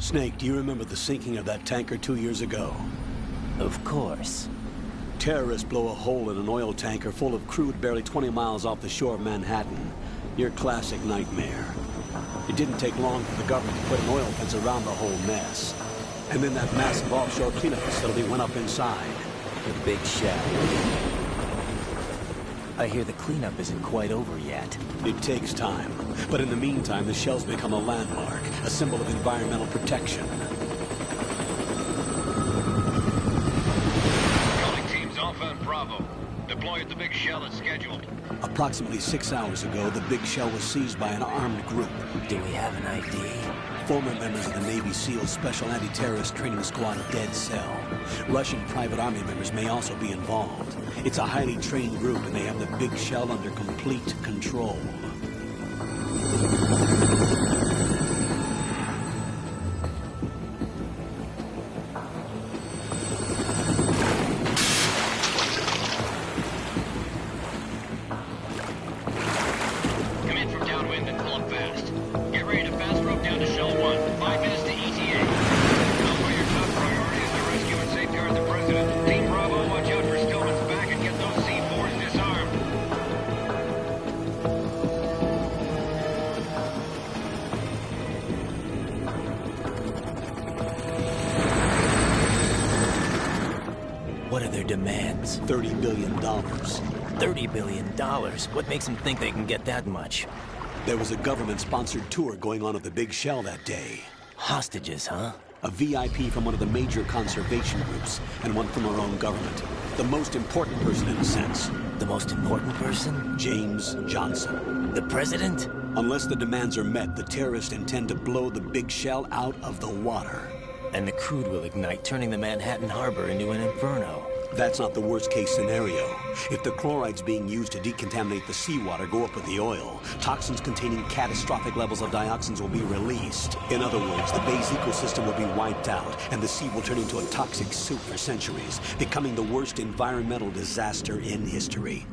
Snake, do you remember the sinking of that tanker 2 years ago? Of course. Terrorists blow a hole in an oil tanker full of crude barely 20 miles off the shore of Manhattan. Your classic nightmare. It didn't take long for the government to put an oil fence around the whole mess. And then that massive offshore cleanup facility went up inside. The big shell. I hear the cleanup isn't quite over yet. It takes time. But in the meantime, the shell's become a landmark, a symbol of environmental protection. Calling teams Alpha and Bravo. Deploy at the big shell as scheduled. Approximately 6 hours ago, the big shell was seized by an armed group. Do we have an ID? Former members of the Navy SEAL Special Anti-Terrorist Training Squad Dead Cell. Russian private army members may also be involved. It's a highly trained group, and they have the big shell under complete control. Come in from downwind and pull up fast. Get ready to fast rope down to Shell 1. 5 minutes to ETA. Elsewhere, your top priority is to rescue and safeguard the President. Team Bravo, watch out for Stillman's back and get those C4s disarmed. What are their demands? $30 billion. $30 billion? What makes them think they can get that much? There was a government-sponsored tour going on at the big shell that day. Hostages, huh? A VIP from one of the major conservation groups, and one from our own government. The most important person in a sense. The most important person? James Johnson. The president? Unless the demands are met, the terrorists intend to blow the big shell out of the water. And the crude will ignite, turning the Manhattan harbor into an inferno. That's not the worst-case scenario. If the chlorides being used to decontaminate the seawater go up with the oil, toxins containing catastrophic levels of dioxins will be released. In other words, the bay's ecosystem will be wiped out, and the sea will turn into a toxic soup for centuries, becoming the worst environmental disaster in history.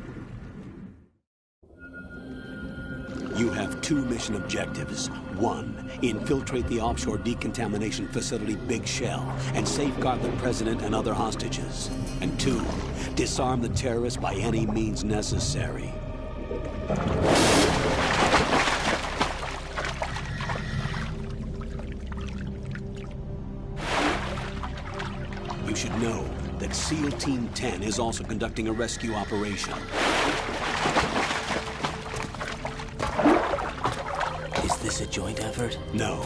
You have 2 mission objectives. 1, infiltrate the offshore decontamination facility Big Shell and safeguard the president and other hostages. And 2, disarm the terrorists by any means necessary. You should know that SEAL Team 10 is also conducting a rescue operation. Is this a joint effort? No.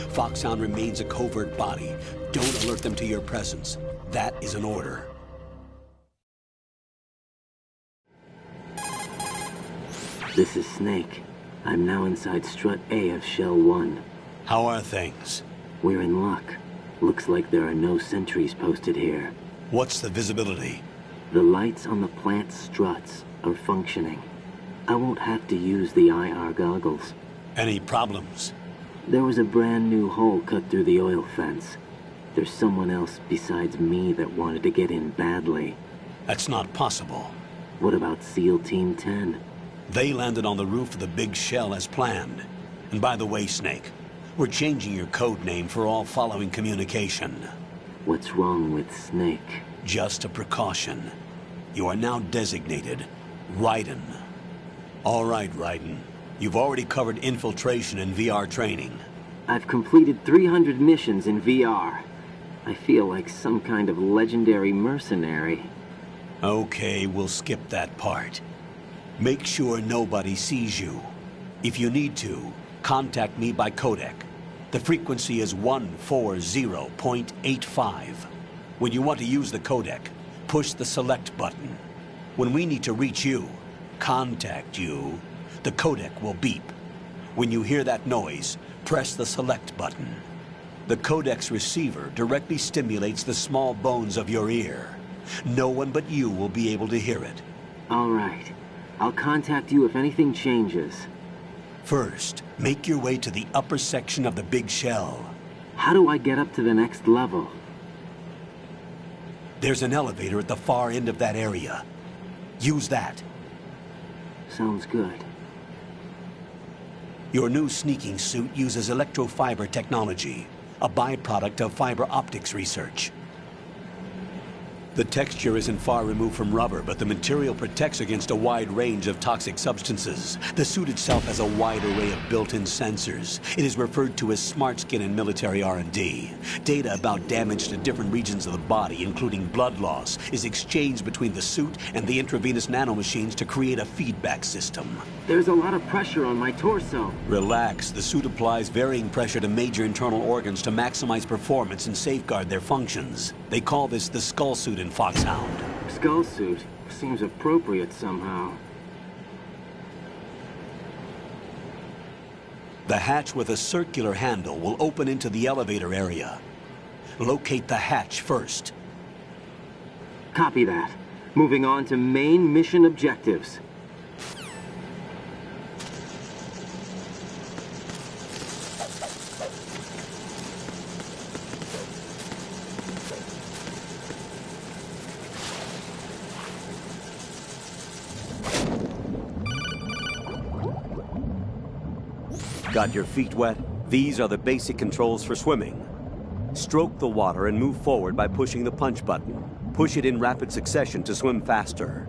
Foxhound remains a covert body. Don't alert them to your presence. That is an order. This is Snake. I'm now inside Strut A of Shell 1. How are things? We're in luck. Looks like there are no sentries posted here. What's the visibility? The lights on the plant struts are functioning. I won't have to use the IR goggles. Any problems? There was a brand new hole cut through the oil fence. There's someone else besides me that wanted to get in badly. That's not possible. What about SEAL Team 10? They landed on the roof of the Big Shell as planned. And by the way, Snake, we're changing your code name for all following communication. What's wrong with Snake? Just a precaution. You are now designated Raiden. All right, Raiden. You've already covered infiltration and VR training. I've completed 300 missions in VR. I feel like some kind of legendary mercenary. Okay, we'll skip that part. Make sure nobody sees you. If you need to, contact me by codec. The frequency is 140.85. When you want to use the codec, push the select button. When we need to reach you, contact you, the codec will beep. When you hear that noise, press the select button. The codec's receiver directly stimulates the small bones of your ear. No one but you will be able to hear it. All right. I'll contact you if anything changes. First, make your way to the upper section of the Big Shell. How do I get up to the next level? There's an elevator at the far end of that area. Use that. Sounds good. Your new sneaking suit uses electrofiber technology. a byproduct of fiber optics research. The texture isn't far removed from rubber, but the material protects against a wide range of toxic substances. The suit itself has a wide array of built-in sensors. It is referred to as smart skin in military R&D. Data about damage to different regions of the body, including blood loss, is exchanged between the suit and the intravenous nanomachines to create a feedback system. There's a lot of pressure on my torso. Relax. The suit applies varying pressure to major internal organs to maximize performance and safeguard their functions. They call this the skull suit in Foxhound. Skull suit seems appropriate somehow. The hatch with a circular handle will open into the elevator area. Locate the hatch first. Copy that. Moving on to main mission objectives. Got your feet wet? These are the basic controls for swimming. Stroke the water and move forward by pushing the punch button. Push it in rapid succession to swim faster.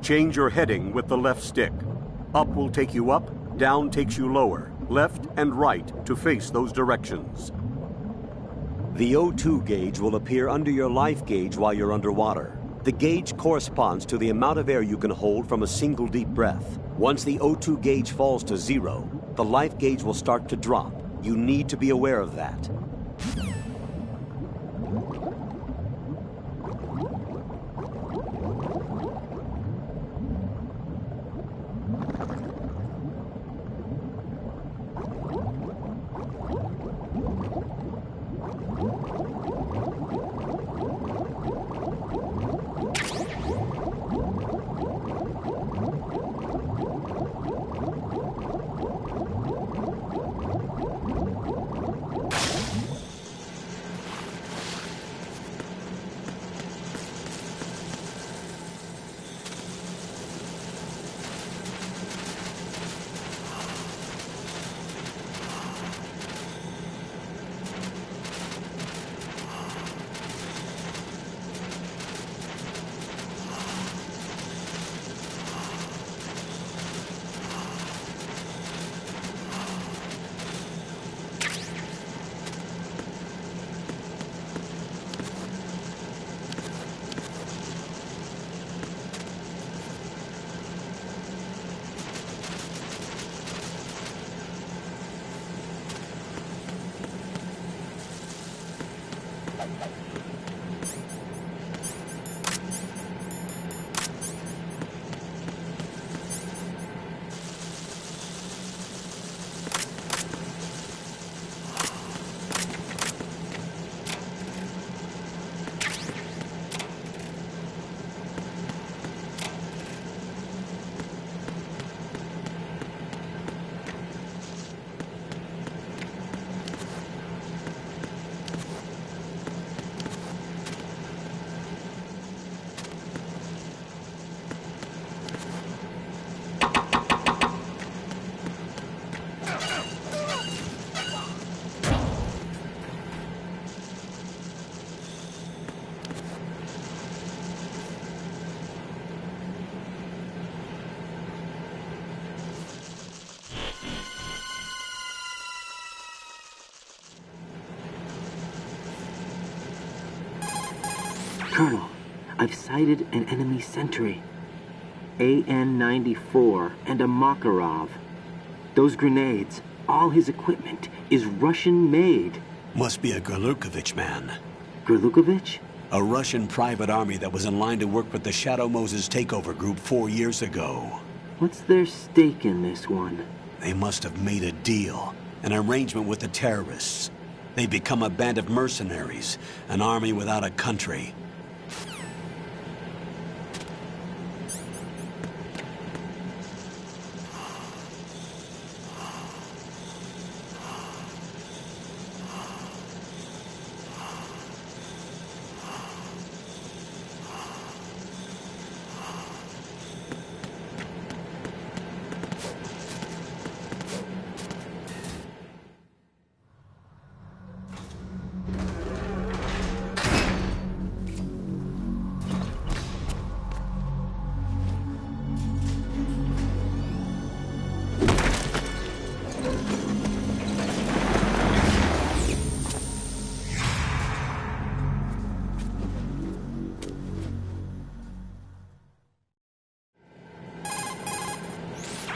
Change your heading with the left stick. Up will take you up, down takes you lower, left and right to face those directions. The O2 gauge will appear under your life gauge while you're underwater. The gauge corresponds to the amount of air you can hold from a single deep breath. Once the O2 gauge falls to 0, the life gauge will start to drop. You need to be aware of that. Colonel, I've sighted an enemy sentry. AN-94 and a Makarov. Those grenades, all his equipment, is Russian-made. Must be a Gorlukovich man. Gorlukovich? A Russian private army that was in line to work with the Shadow Moses takeover group 4 years ago. What's their stake in this one? They must have made a deal, an arrangement with the terrorists. They've become a band of mercenaries, an army without a country.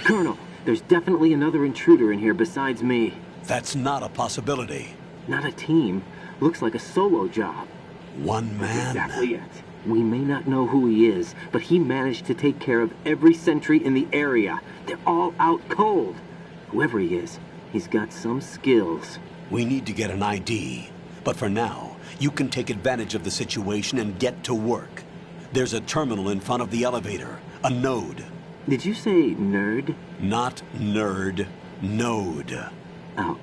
Colonel, there's definitely another intruder in here besides me. That's not a possibility. Not a team. Looks like a solo job. One That's man. exactly it. We may not know who he is, but he managed to take care of every sentry in the area. They're all out cold. Whoever he is, he's got some skills. We need to get an ID. But for now, you can take advantage of the situation and get to work. There's a terminal in front of the elevator. A node. Did you say nerd? Not nerd. Node. Oh,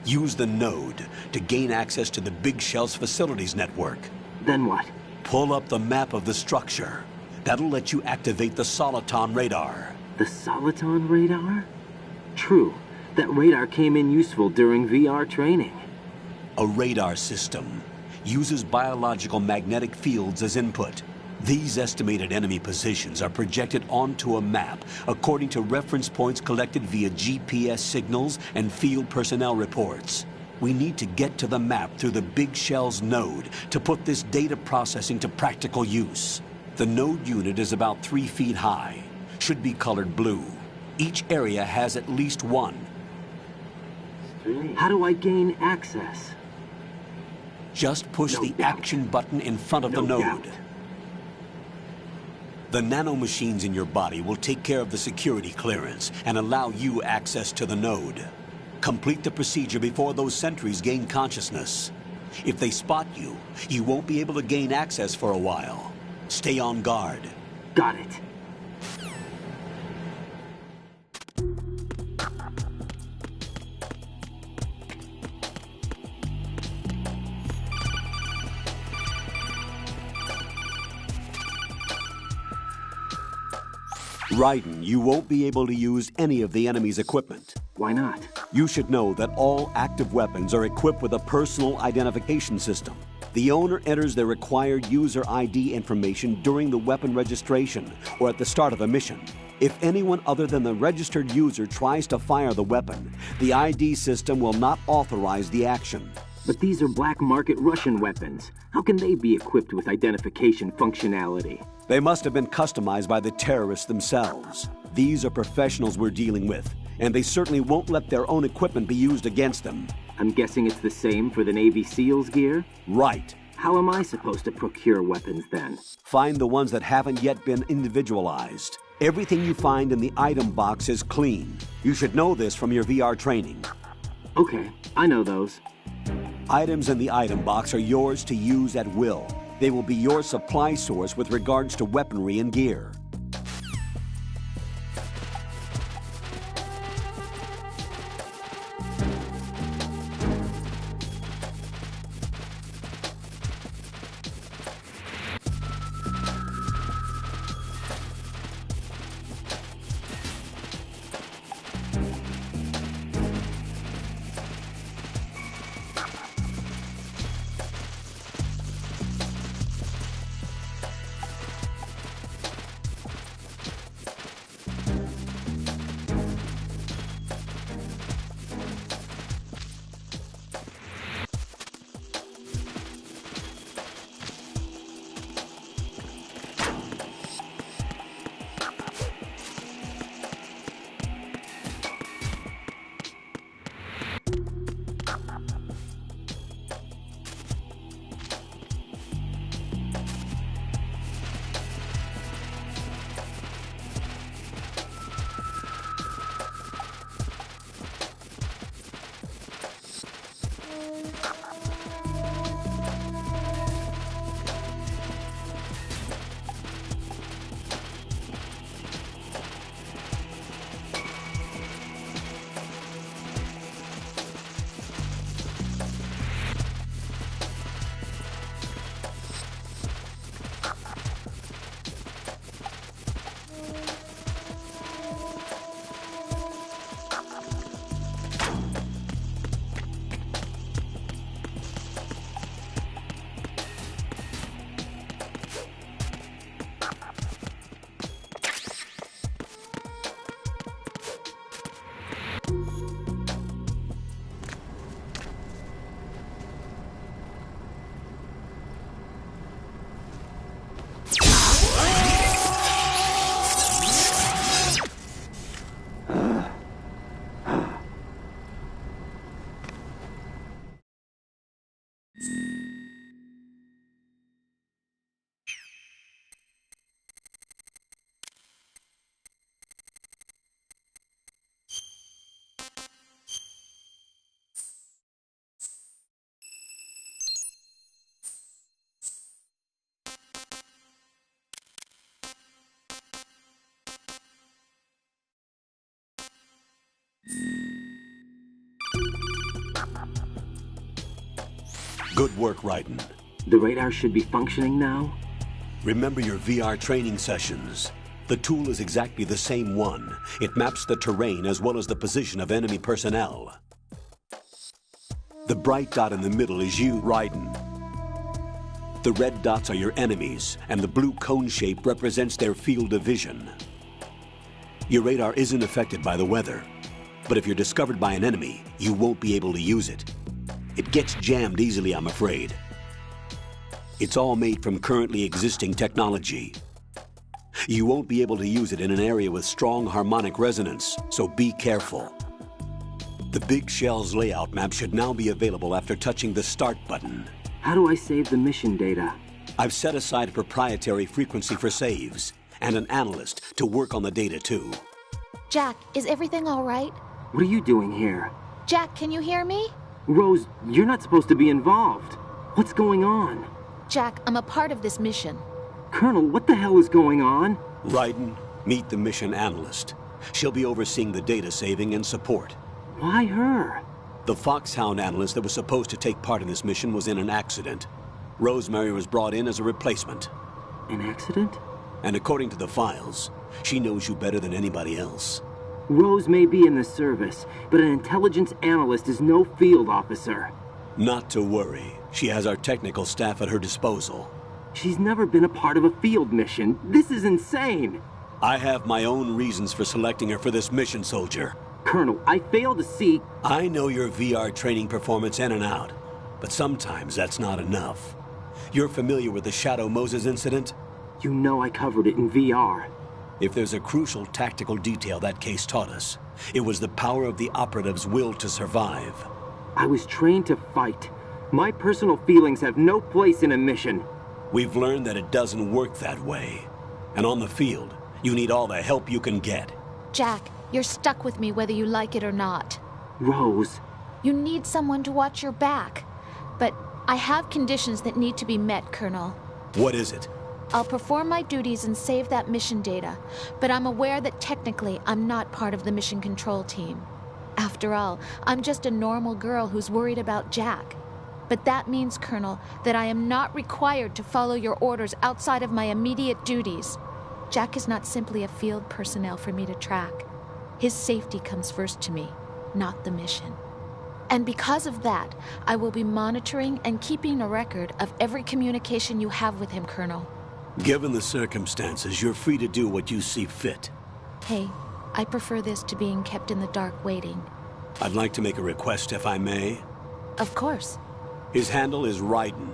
Use the node to gain access to the Big Shell's facilities network. then what? Pull up the map of the structure. That'll let you activate the Soliton radar. The Soliton radar? True. That radar came in useful during VR training. A radar system uses biological magnetic fields as input. These estimated enemy positions are projected onto a map according to reference points collected via GPS signals and field personnel reports. We need to get to the map through the Big Shell's node to put this data processing to practical use. The node unit is about 3 feet high, should be colored blue. Each area has at least one. How do I gain access? Just push No the doubt. action button in front of the No node. doubt. The nanomachines in your body will take care of the security clearance and allow you access to the node. Complete the procedure before those sentries gain consciousness. If they spot you, you won't be able to gain access for a while. Stay on guard. Got it. Raiden, you won't be able to use any of the enemy's equipment. Why not? You should know that all active weapons are equipped with a personal identification system. The owner enters their required user ID information during the weapon registration or at the start of a mission. If anyone other than the registered user tries to fire the weapon, the ID system will not authorize the action. But these are black market Russian weapons. How can they be equipped with identification functionality? They must have been customized by the terrorists themselves. These are professionals we're dealing with, and they certainly won't let their own equipment be used against them. I'm guessing it's the same for the Navy SEALs gear? Right. How am I supposed to procure weapons then? Find the ones that haven't yet been individualized. Everything you find in the item box is clean. You should know this from your VR training. Okay, I know those. Items in the item box are yours to use at will. They will be your supply source with regards to weaponry and gear. Good work, Raiden. The radar should be functioning now? Remember your VR training sessions. The tool is exactly the same one. It maps the terrain as well as the position of enemy personnel. The bright dot in the middle is you, Raiden. The red dots are your enemies, and the blue cone shape represents their field of vision. Your radar isn't affected by the weather, but if you're discovered by an enemy, you won't be able to use it. It gets jammed easily, I'm afraid. It's all made from currently existing technology. You won't be able to use it in an area with strong harmonic resonance, so be careful. The Big Shell's layout map should now be available after touching the Start button. How do I save the mission data? I've set aside a proprietary frequency for saves, and an analyst to work on the data too. Jack, is everything all right? What are you doing here? Jack, can you hear me? Rose, you're not supposed to be involved. What's going on? Jack, I'm a part of this mission. Colonel, what the hell is going on? Raiden, meet the mission analyst. She'll be overseeing the data saving and support. Why her? The Foxhound analyst that was supposed to take part in this mission was in an accident. Rosemary was brought in as a replacement. An accident? And according to the files, she knows you better than anybody else. Rose may be in the service, but an intelligence analyst is no field officer. Not to worry. She has our technical staff at her disposal. She's never been a part of a field mission. This is insane. I have my own reasons for selecting her for this mission, soldier. Colonel, I fail to see... I know your VR training performance in and out, but sometimes that's not enough. You're familiar with the Shadow Moses incident? You know I covered it in VR. If there's a crucial tactical detail that case taught us, it was the power of the operative's will to survive. I was trained to fight. My personal feelings have no place in a mission. We've learned that it doesn't work that way. And on the field, you need all the help you can get. Jack, you're stuck with me whether you like it or not. Rose. You need someone to watch your back. But I have conditions that need to be met, Colonel. What is it? I'll perform my duties and save that mission data, but I'm aware that technically I'm not part of the mission control team. After all, I'm just a normal girl who's worried about Jack. But that means, Colonel, that I am not required to follow your orders outside of my immediate duties. Jack is not simply a field personnel for me to track. His safety comes first to me, not the mission. And because of that, I will be monitoring and keeping a record of every communication you have with him, Colonel. Given the circumstances, you're free to do what you see fit. Hey, I prefer this to being kept in the dark waiting. I'd like to make a request, if I may. Of course. His handle is Raiden.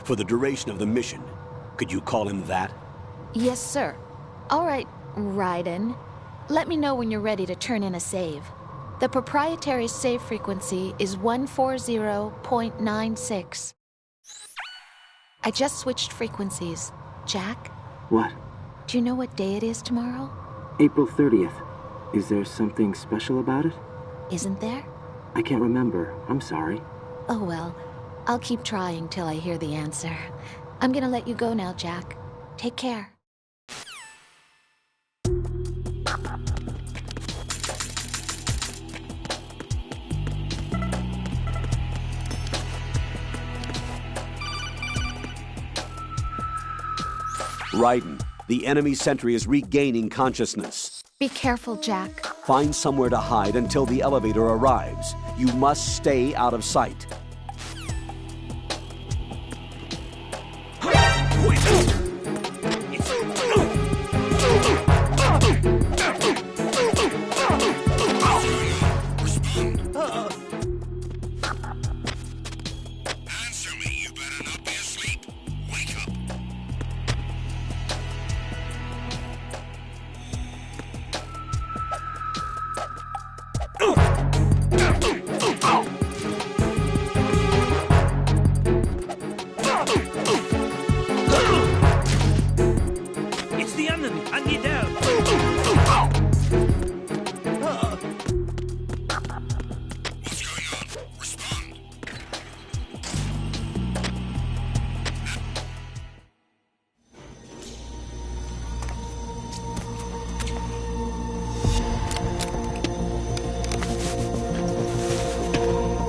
For the duration of the mission, could you call him that? Yes, sir. All right, Raiden. Let me know when you're ready to turn in a save. The proprietary save frequency is 140.96. I just switched frequencies. Jack? What? Do you know what day it is tomorrow? April 30th. Is there something special about it? Isn't there? I can't remember. I'm sorry. Oh well, I'll keep trying till I hear the answer. I'm gonna let you go now, Jack. Take care. Raiden, the enemy sentry is regaining consciousness. Be careful, Jack. Find somewhere to hide until the elevator arrives. You must stay out of sight. Answer me, you better not be asleep. Wake up.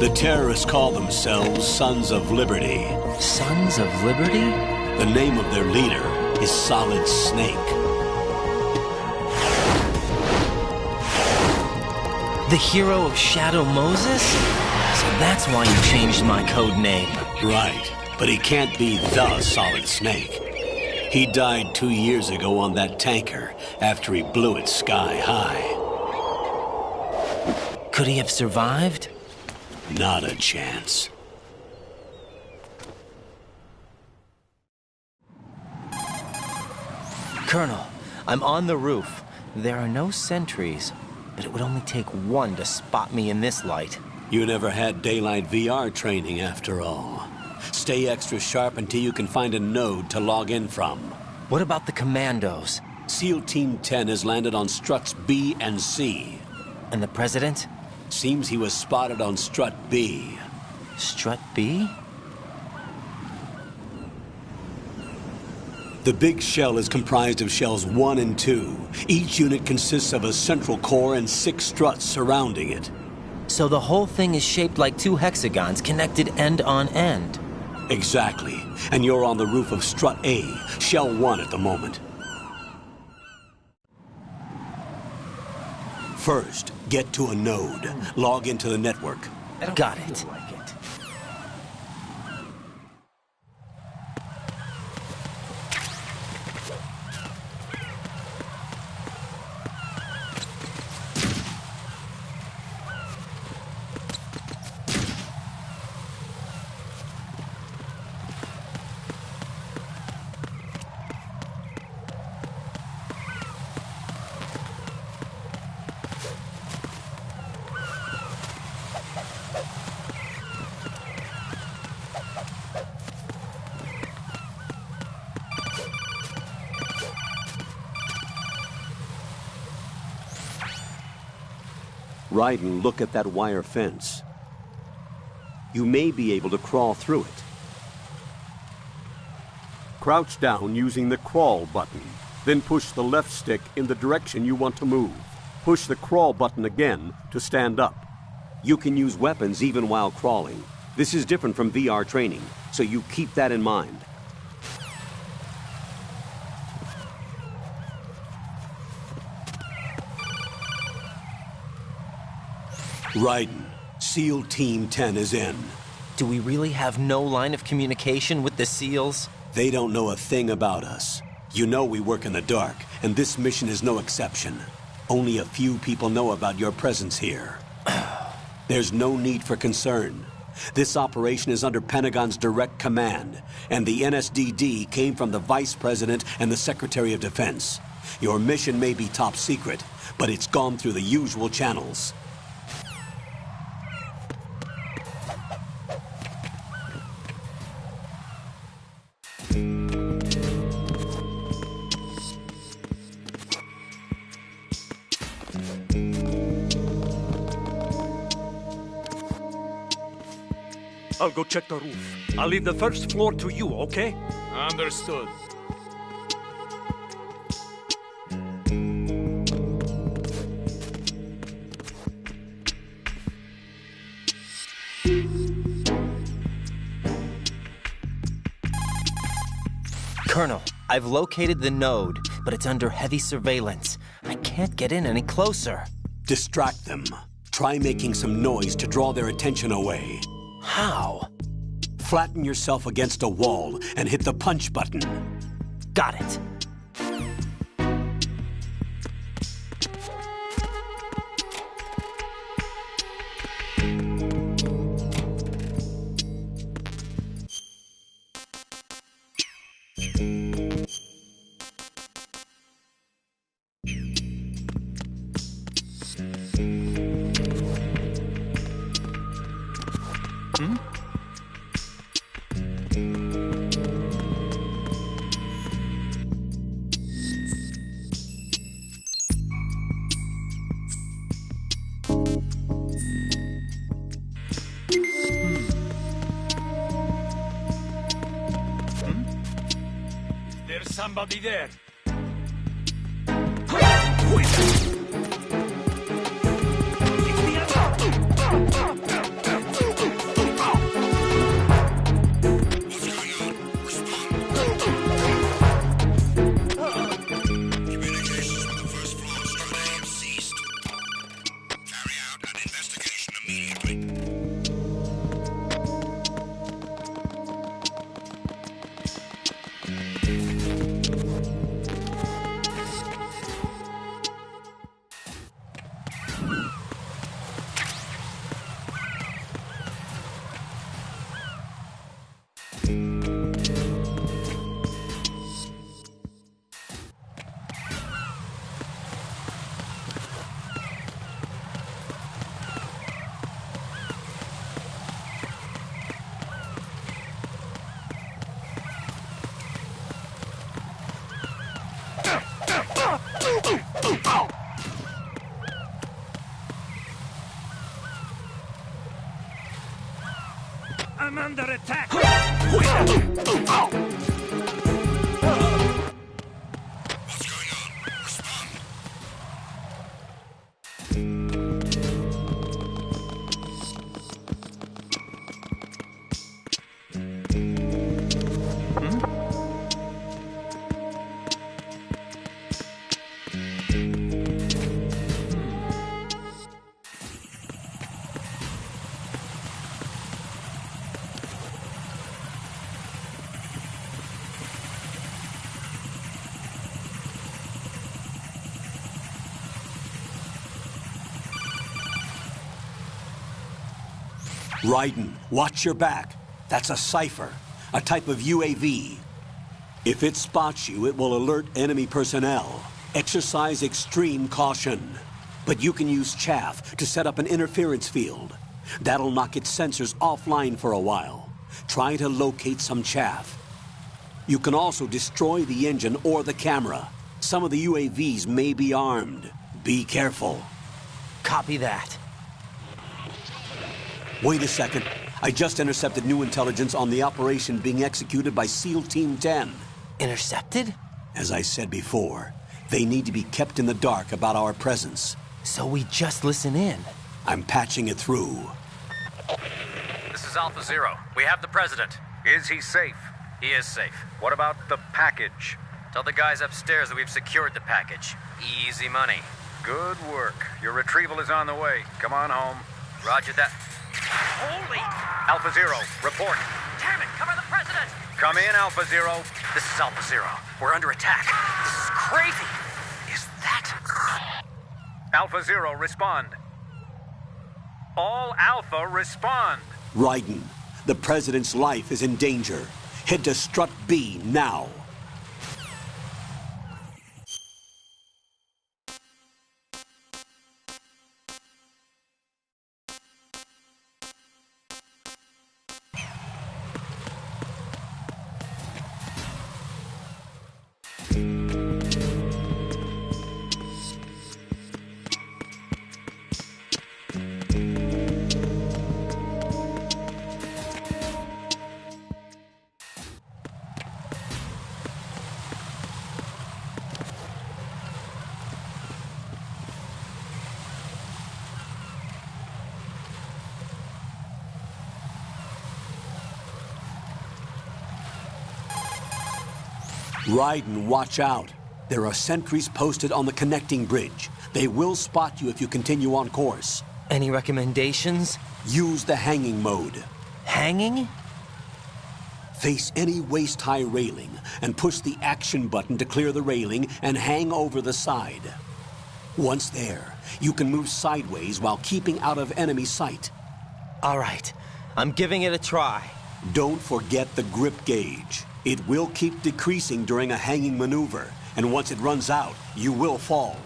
The terrorists call themselves Sons of Liberty. Sons of Liberty? The name of their leader is Solid Snake. The hero of Shadow Moses? So that's why you changed my code name. Right, but he can't be the Solid Snake. He died 2 years ago on that tanker after he blew it sky high. Could he have survived? Not a chance. Colonel, I'm on the roof. There are no sentries, but it would only take one to spot me in this light. You never had daylight VR training after all. Stay extra sharp until you can find a node to log in from. What about the commandos? SEAL Team 10 has landed on struts B and C. And the president? Seems he was spotted on strut B. Strut B? The big shell is comprised of shells 1 and 2. Each unit consists of a central core and 6 struts surrounding it. So the whole thing is shaped like 2 hexagons connected end on end. Exactly. And you're on the roof of strut A, shell 1 at the moment. First, get to a node. Log into the network. Got it. Ryden, look at that wire fence. You may be able to crawl through it. Crouch down using the crawl button. Then push the left stick in the direction you want to move. Push the crawl button again to stand up. You can use weapons even while crawling. This is different from VR training, so you keep that in mind. Ryden, SEAL Team 10 is in. Do we really have no line of communication with the SEALs? They don't know a thing about us. You know we work in the dark, and this mission is no exception. Only a few people know about your presence here. There's no need for concern. This operation is under Pentagon's direct command, and the NSDD came from the Vice President and the Secretary of Defense. Your mission may be top secret, but it's gone through the usual channels. I'll go check the roof. I'll leave the first floor to you, okay? Understood. Colonel, I've located the node, but it's under heavy surveillance. I can't get in any closer. Distract them. Try making some noise to draw their attention away. How? Flatten yourself against a wall and hit the punch button. Got it. There's somebody there. I'm under attack! Raiden, watch your back. That's a cipher, a type of UAV. If it spots you, it will alert enemy personnel. Exercise extreme caution. But you can use chaff to set up an interference field. That'll knock its sensors offline for a while. Try to locate some chaff. You can also destroy the engine or the camera. Some of the UAVs may be armed. Be careful. Copy that. Wait a second. I just intercepted new intelligence on the operation being executed by SEAL Team 10. Intercepted? As I said before, they need to be kept in the dark about our presence. So we just listen in. I'm patching it through. This is Alpha Zero. We have the president. Is he safe? He is safe. What about the package? Tell the guys upstairs that we've secured the package. Easy money. Good work. Your retrieval is on the way. Come on home. Roger that. Holy! Alpha Zero, report. Damn it! Cover the president! Come in, Alpha Zero. This is Alpha Zero. We're under attack. This is crazy. Is that... Alpha Zero, respond. All Alpha, respond. Raiden, the president's life is in danger. Head to Strut B now. Raiden, watch out. There are sentries posted on the connecting bridge. They will spot you if you continue on course. Any recommendations? Use the hanging mode. Hanging? Face any waist-high railing and push the action button to clear the railing and hang over the side. Once there, you can move sideways while keeping out of enemy sight. All right. I'm giving it a try. Don't forget the grip gauge. It will keep decreasing during a hanging maneuver, and once it runs out, you will fall.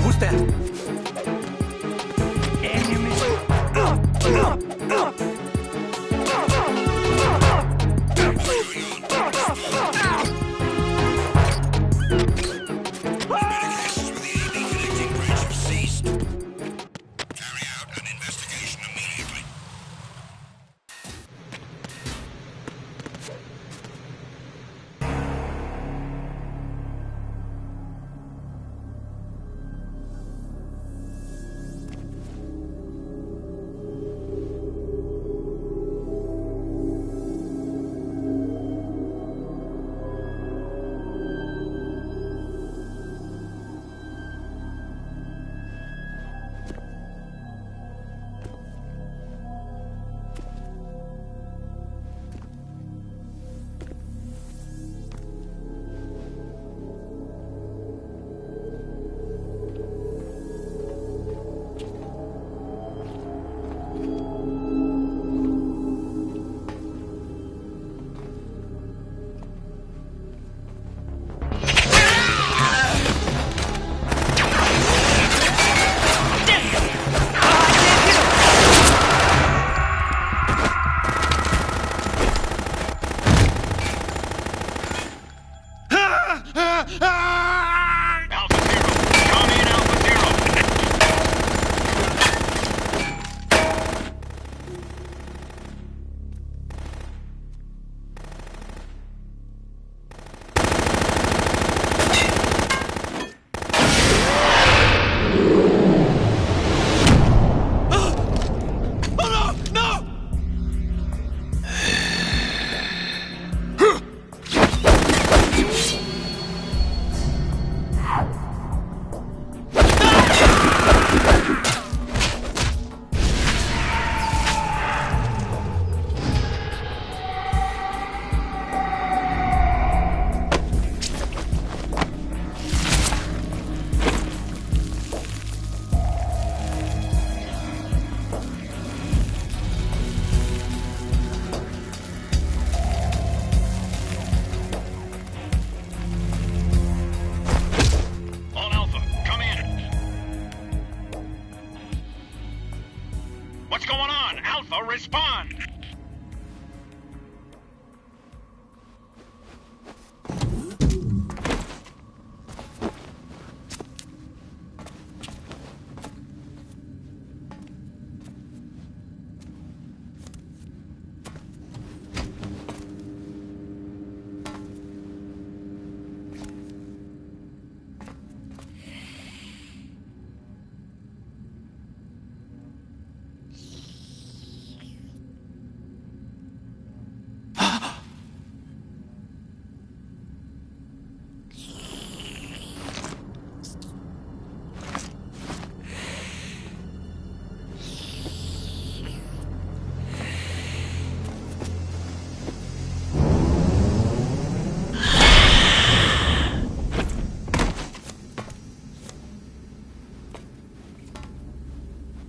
Who's that? Now respond!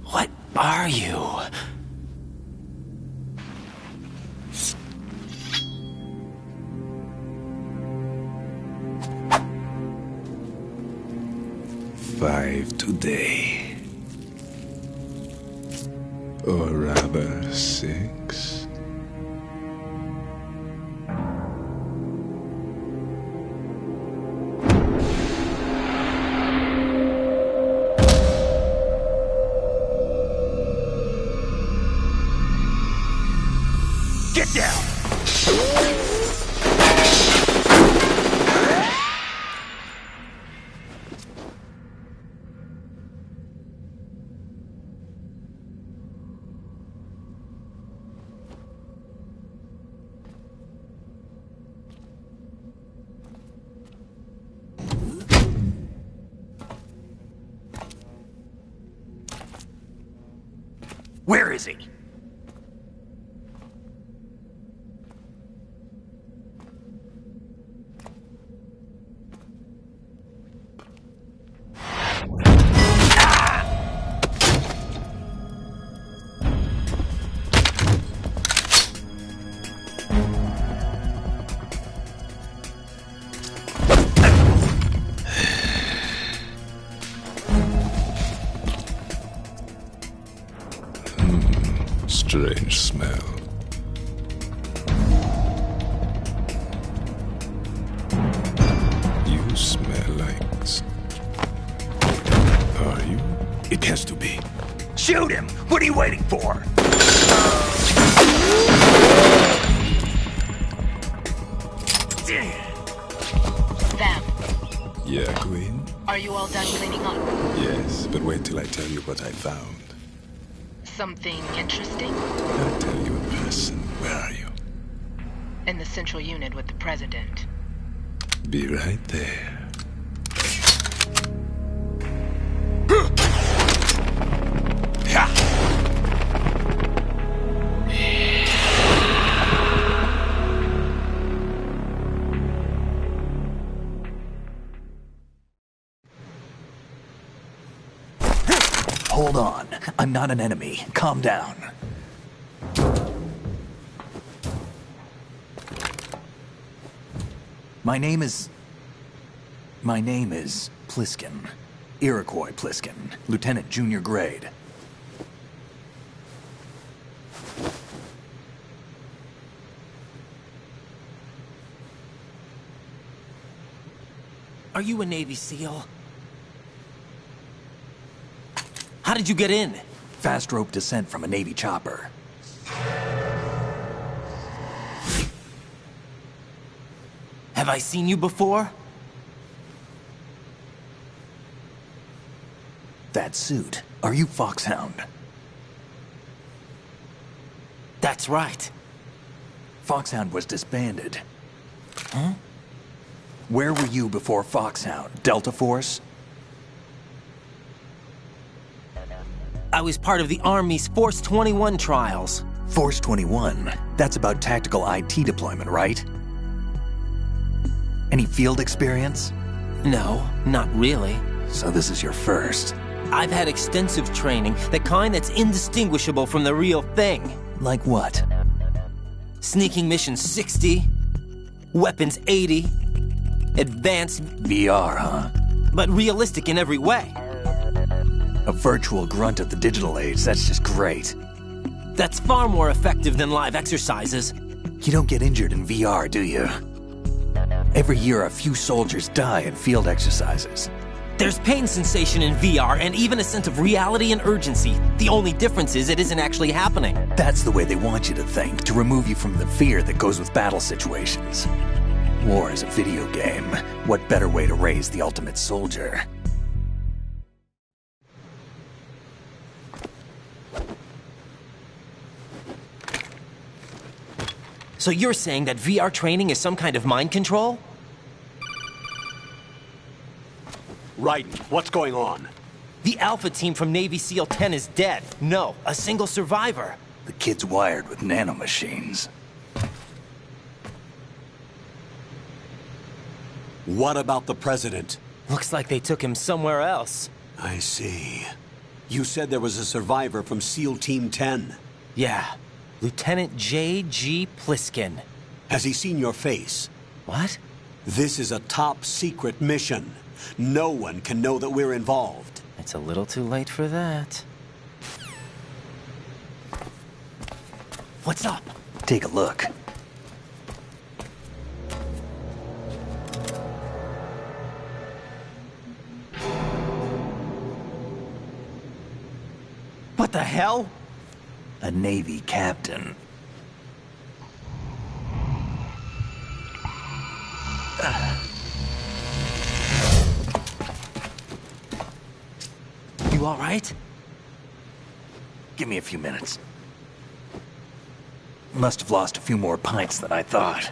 What are you? Five today. Or rather, 6. Get down! Where is he? Strange smell. You smell like... Are you? It has to be. Shoot him! What are you waiting for? Vam, Yeah, Queen? are you all done cleaning up? Yes, but wait till I tell you what I found. Something interesting? I'll tell you in person. Where are you? In the central unit with the president. Be right there. Hold on. I'm not an enemy. Calm down. My name is Pliskin. Iroquois Pliskin. Lieutenant Junior Grade. Are you a Navy SEAL? How did you get in? Fast rope descent from a Navy chopper. Have I seen you before? That suit. Are you Foxhound? That's right. Foxhound was disbanded. Huh? Where were you before Foxhound? Delta Force? I was part of the Army's Force 21 trials. Force 21? That's about tactical IT deployment, right? Any field experience? No, not really. So this is your first. I've had extensive training, the kind that's indistinguishable from the real thing. Like what? Sneaking mission 60, weapons 80, advanced... VR, huh? But realistic in every way. A virtual grunt of the digital age, that's just great. That's far more effective than live exercises. You don't get injured in VR, do you? Every year, a few soldiers die in field exercises. There's pain sensation in VR and even a sense of reality and urgency. The only difference is it isn't actually happening. That's the way they want you to think, to remove you from the fear that goes with battle situations. War is a video game. What better way to raise the ultimate soldier? So you're saying that VR training is some kind of mind control? Right. What's going on? The Alpha team from Navy SEAL 10 is dead. No, a single survivor. The kid's wired with nanomachines. What about the president? Looks like they took him somewhere else. I see. You said there was a survivor from SEAL Team 10. Yeah. Lieutenant J.G. Pliskin. Has he seen your face? What? This is a top secret mission. No one can know that we're involved. It's a little too late for that. What's up? Take a look. What the hell? A Navy captain. You all right? Give me a few minutes. Must have lost a few more pints than I thought.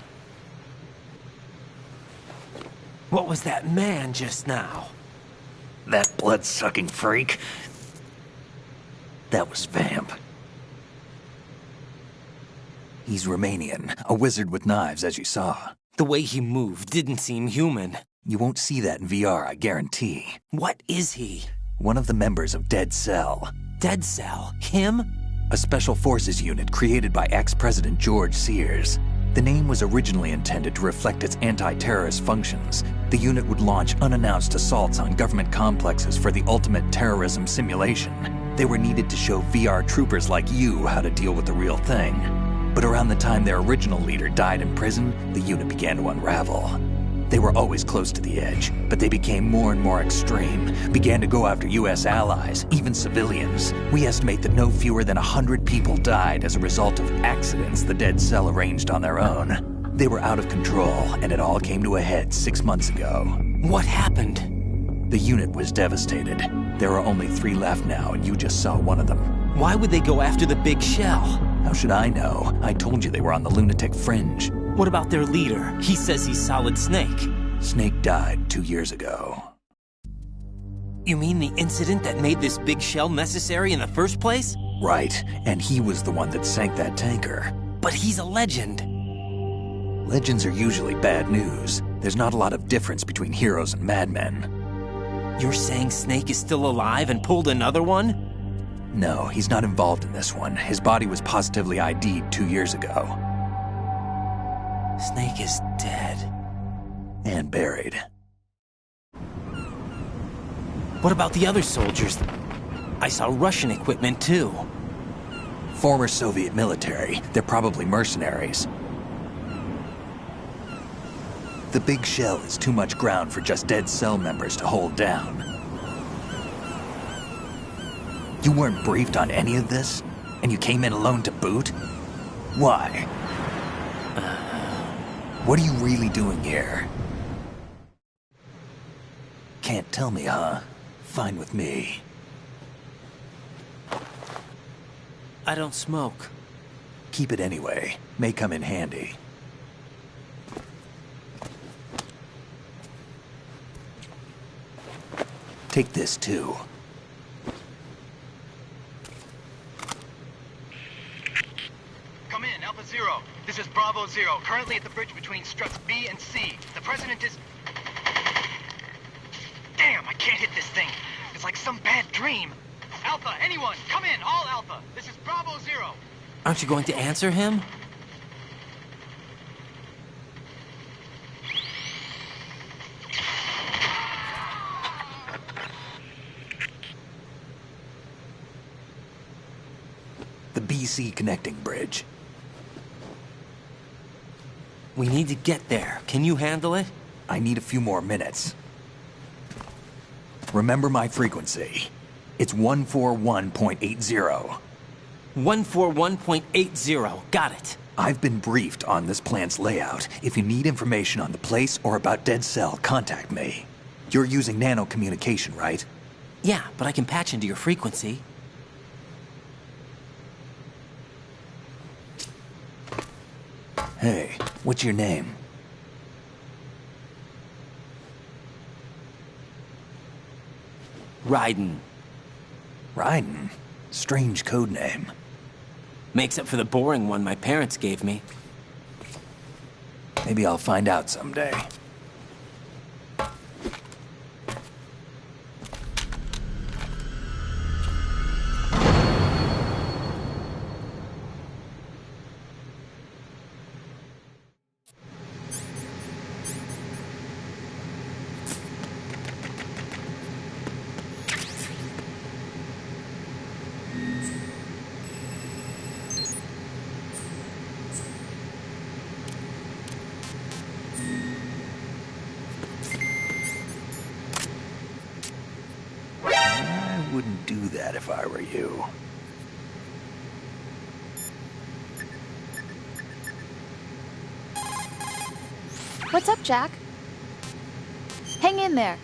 What was that man just now? That blood-sucking freak? That was Vamp. He's Romanian, a wizard with knives, as you saw. The way he moved didn't seem human. You won't see that in VR, I guarantee. What is he? One of the members of Dead Cell. Dead Cell? Him? A special forces unit created by ex-President George Sears. The name was originally intended to reflect its anti-terrorist functions. The unit would launch unannounced assaults on government complexes for the ultimate terrorism simulation. They were needed to show VR troopers like you how to deal with the real thing. But around the time their original leader died in prison, the unit began to unravel. They were always close to the edge, but they became more and more extreme, began to go after U.S. allies, even civilians. We estimate that no fewer than 100 people died as a result of accidents the Dead Cell arranged on their own. They were out of control, and it all came to a head 6 months ago. What happened? The unit was devastated. There are only 3 left now, and you just saw one of them. Why would they go after the big shell? How should I know? I told you they were on the lunatic fringe. What about their leader? He says he's Solid Snake. Snake died 2 years ago. You mean the incident that made this big shell necessary in the first place? Right, and he was the one that sank that tanker. But he's a legend. Legends are usually bad news. There's not a lot of difference between heroes and madmen. You're saying Snake is still alive and pulled another one? No, he's not involved in this one. His body was positively ID'd 2 years ago. Snake is dead. And buried. What about the other soldiers? I saw Russian equipment too. Former Soviet military. They're probably mercenaries. The big shell is too much ground for just Dead Cell members to hold down. You weren't briefed on any of this? And you came in alone to boot? Why? What are you really doing here? Can't tell me, huh? Fine with me. I don't smoke. Keep it anyway. May come in handy. Take this too. Come in, Alpha Zero. This is Bravo Zero, currently at the bridge between struts B and C. The President is... Damn, I can't hit this thing. It's like some bad dream. Alpha, anyone, come in, all Alpha. This is Bravo Zero. Aren't you going to answer him? The the BC connecting bridge. We need to get there. Can you handle it? I need a few more minutes. Remember my frequency. It's 141.80. 141.80. Got it. I've been briefed on this plant's layout. If you need information on the place or about Dead Cell, contact me. You're using nano communication, right? Yeah, but I can patch into your frequency. Hey, what's your name? Raiden. Raiden? Strange code name. Makes up for the boring one my parents gave me. Maybe I'll find out someday. I wouldn't do that if I were you. What's up, Jack? Hang in there.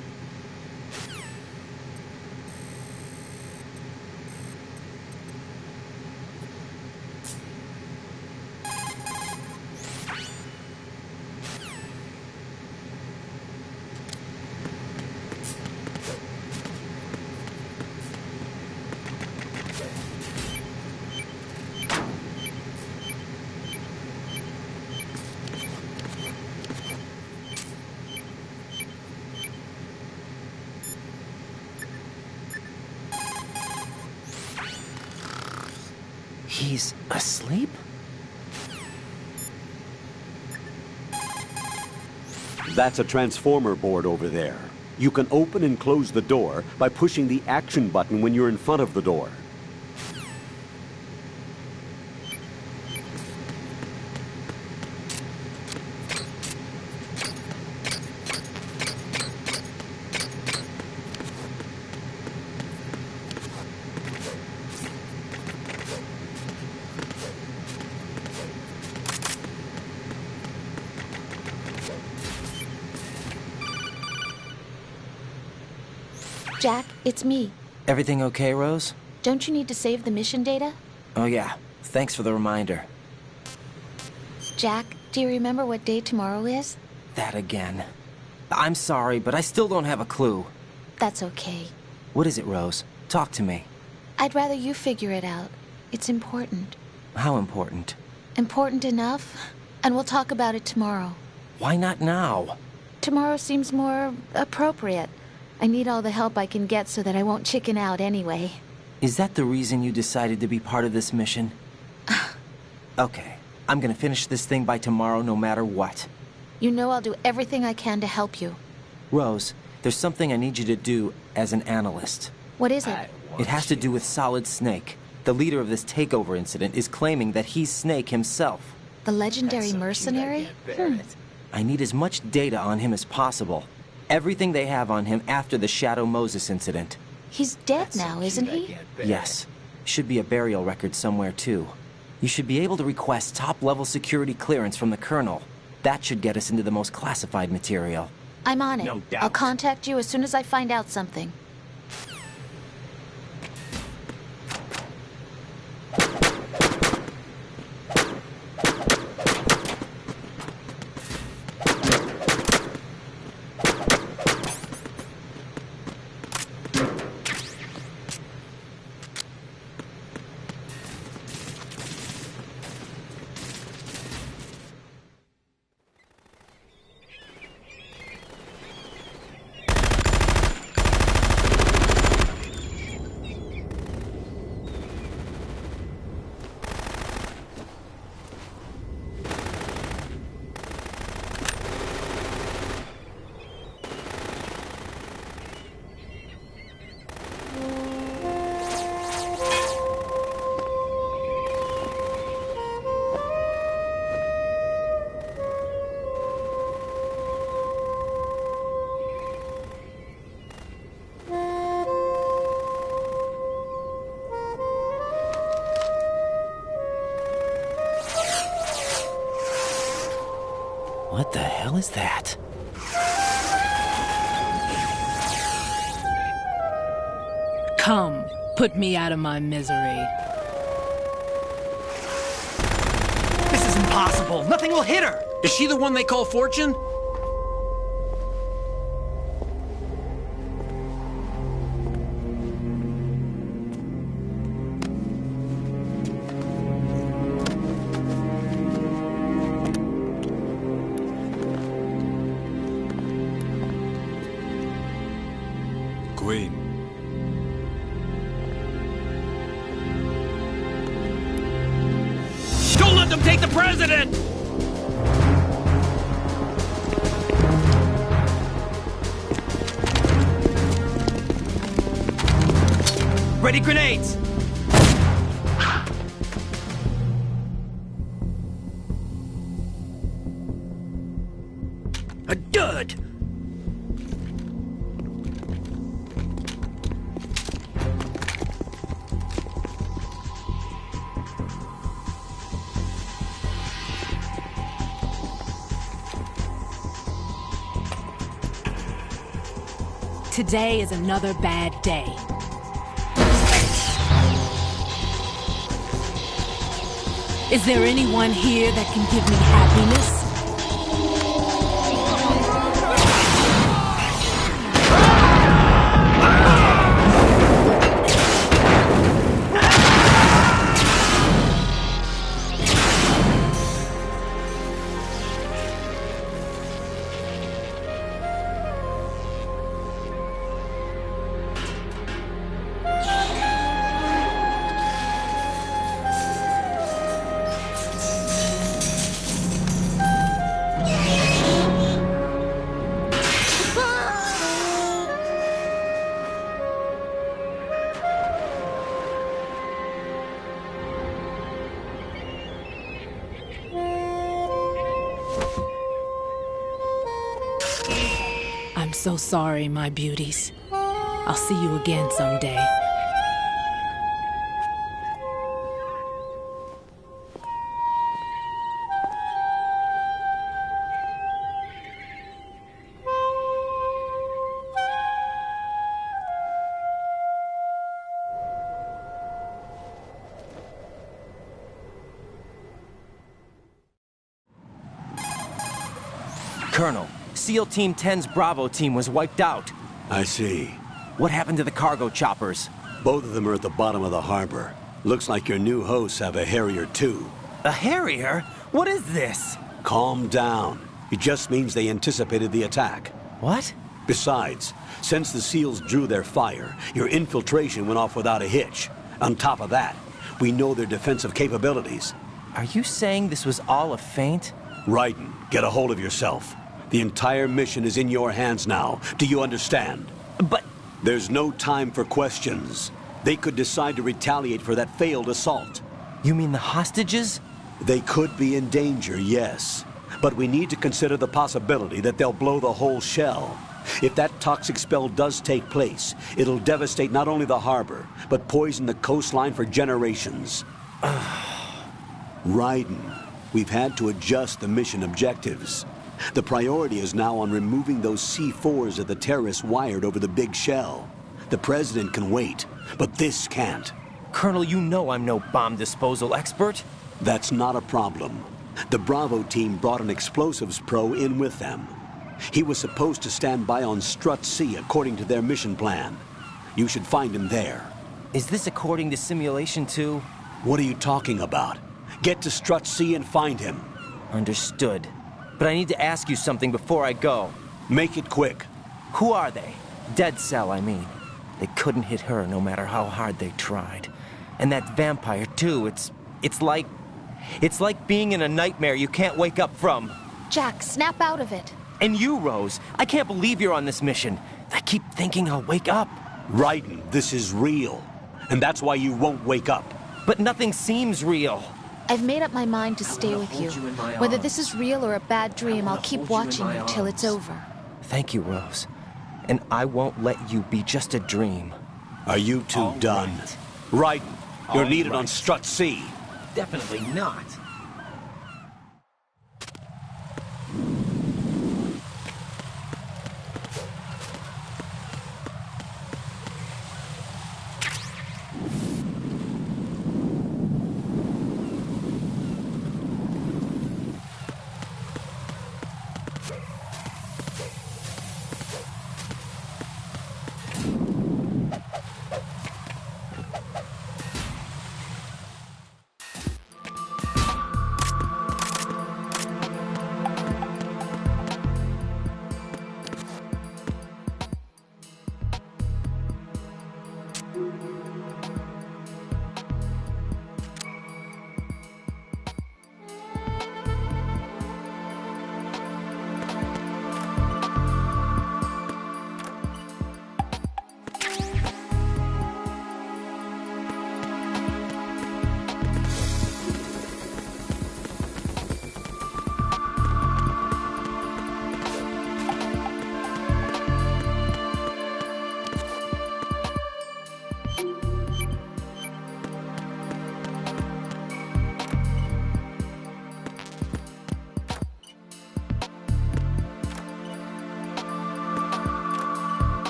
He's asleep? That's a transformer board over there. You can open and close the door by pushing the action button when you're in front of the door. Jack, it's me. Everything okay, Rose? Don't you need to save the mission data? Oh yeah, thanks for the reminder. Jack, do you remember what day tomorrow is? That again. I'm sorry, but I still don't have a clue. That's okay. What is it, Rose? Talk to me. I'd rather you figure it out. It's important. How important? Important enough, and we'll talk about it tomorrow. Why not now? Tomorrow seems more appropriate. I need all the help I can get so that I won't chicken out anyway. Is that the reason you decided to be part of this mission? Okay, I'm gonna finish this thing by tomorrow no matter what. You know I'll do everything I can to help you. Rose, there's something I need you to do as an analyst. What is it? It has to do with Solid Snake. The leader of this takeover incident is claiming that he's Snake himself. The legendary mercenary? I need as much data on him as possible. Everything they have on him after the Shadow Moses incident. He's dead now, isn't he? Yes. Should be a burial record somewhere, too. You should be able to request top-level security clearance from the Colonel. That should get us into the most classified material. I'm on it. No doubt. I'll contact you as soon as I find out something. What the hell is that? Come, put me out of my misery. This is impossible. Nothing will hit her. Is she the one they call Fortune? Queen. Don't let them take the president! Ready grenades! A dud! Today is another bad day. Is there anyone here that can give me happiness? I'm so sorry, my beauties. I'll see you again someday. Colonel, SEAL Team 10's Bravo team was wiped out. I see. What happened to the cargo choppers? Both of them are at the bottom of the harbor. Looks like your new hosts have a Harrier too. A Harrier? What is this? Calm down. It just means they anticipated the attack. What? Besides, since the SEALs drew their fire, your infiltration went off without a hitch. On top of that, we know their defensive capabilities. Are you saying this was all a feint? Raiden, get a hold of yourself. The entire mission is in your hands now. Do you understand? But... There's no time for questions. They could decide to retaliate for that failed assault. You mean the hostages? They could be in danger, yes. But we need to consider the possibility that they'll blow the whole shell. If that toxic spell does take place, it'll devastate not only the harbor, but poison the coastline for generations. Raiden, we've had to adjust the mission objectives. The priority is now on removing those C4s that the terrorists wired over the big shell. The president can wait, but this can't. Colonel, you know I'm no bomb disposal expert. That's not a problem. The Bravo team brought an explosives pro in with them. He was supposed to stand by on Strut C according to their mission plan. You should find him there. Is this according to Simulation 2? What are you talking about? Get to Strut C and find him. Understood. But I need to ask you something before I go. Make it quick. Who are they? Dead Cell, I mean. They couldn't hit her no matter how hard they tried. And that vampire, too, it's like being in a nightmare you can't wake up from. Jack, snap out of it. And you, Rose, I can't believe you're on this mission. I keep thinking I'll wake up. Raiden, this is real. And that's why you won't wake up. But nothing seems real. I've made up my mind to stay with you. Whether this is real or a bad dream, I'll keep watching you till it's over. Thank you, Rose. And I won't let you be just a dream. Are you two done? Raiden, you're needed on Strut C. Definitely not.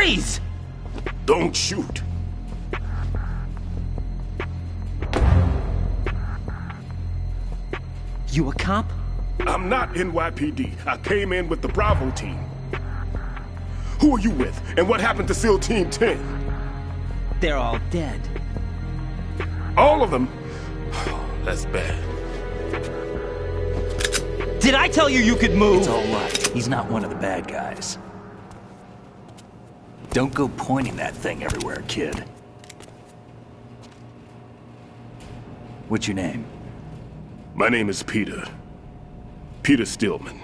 Freeze! Don't shoot. You a cop? I'm not NYPD. I came in with the Bravo team. Who are you with? And what happened to SEAL Team 10? They're all dead. All of them? That's bad. Did I tell you you could move? It's all right. He's not one of the bad guys. Don't go pointing that thing everywhere, kid. What's your name? My name is Peter. Peter Stillman.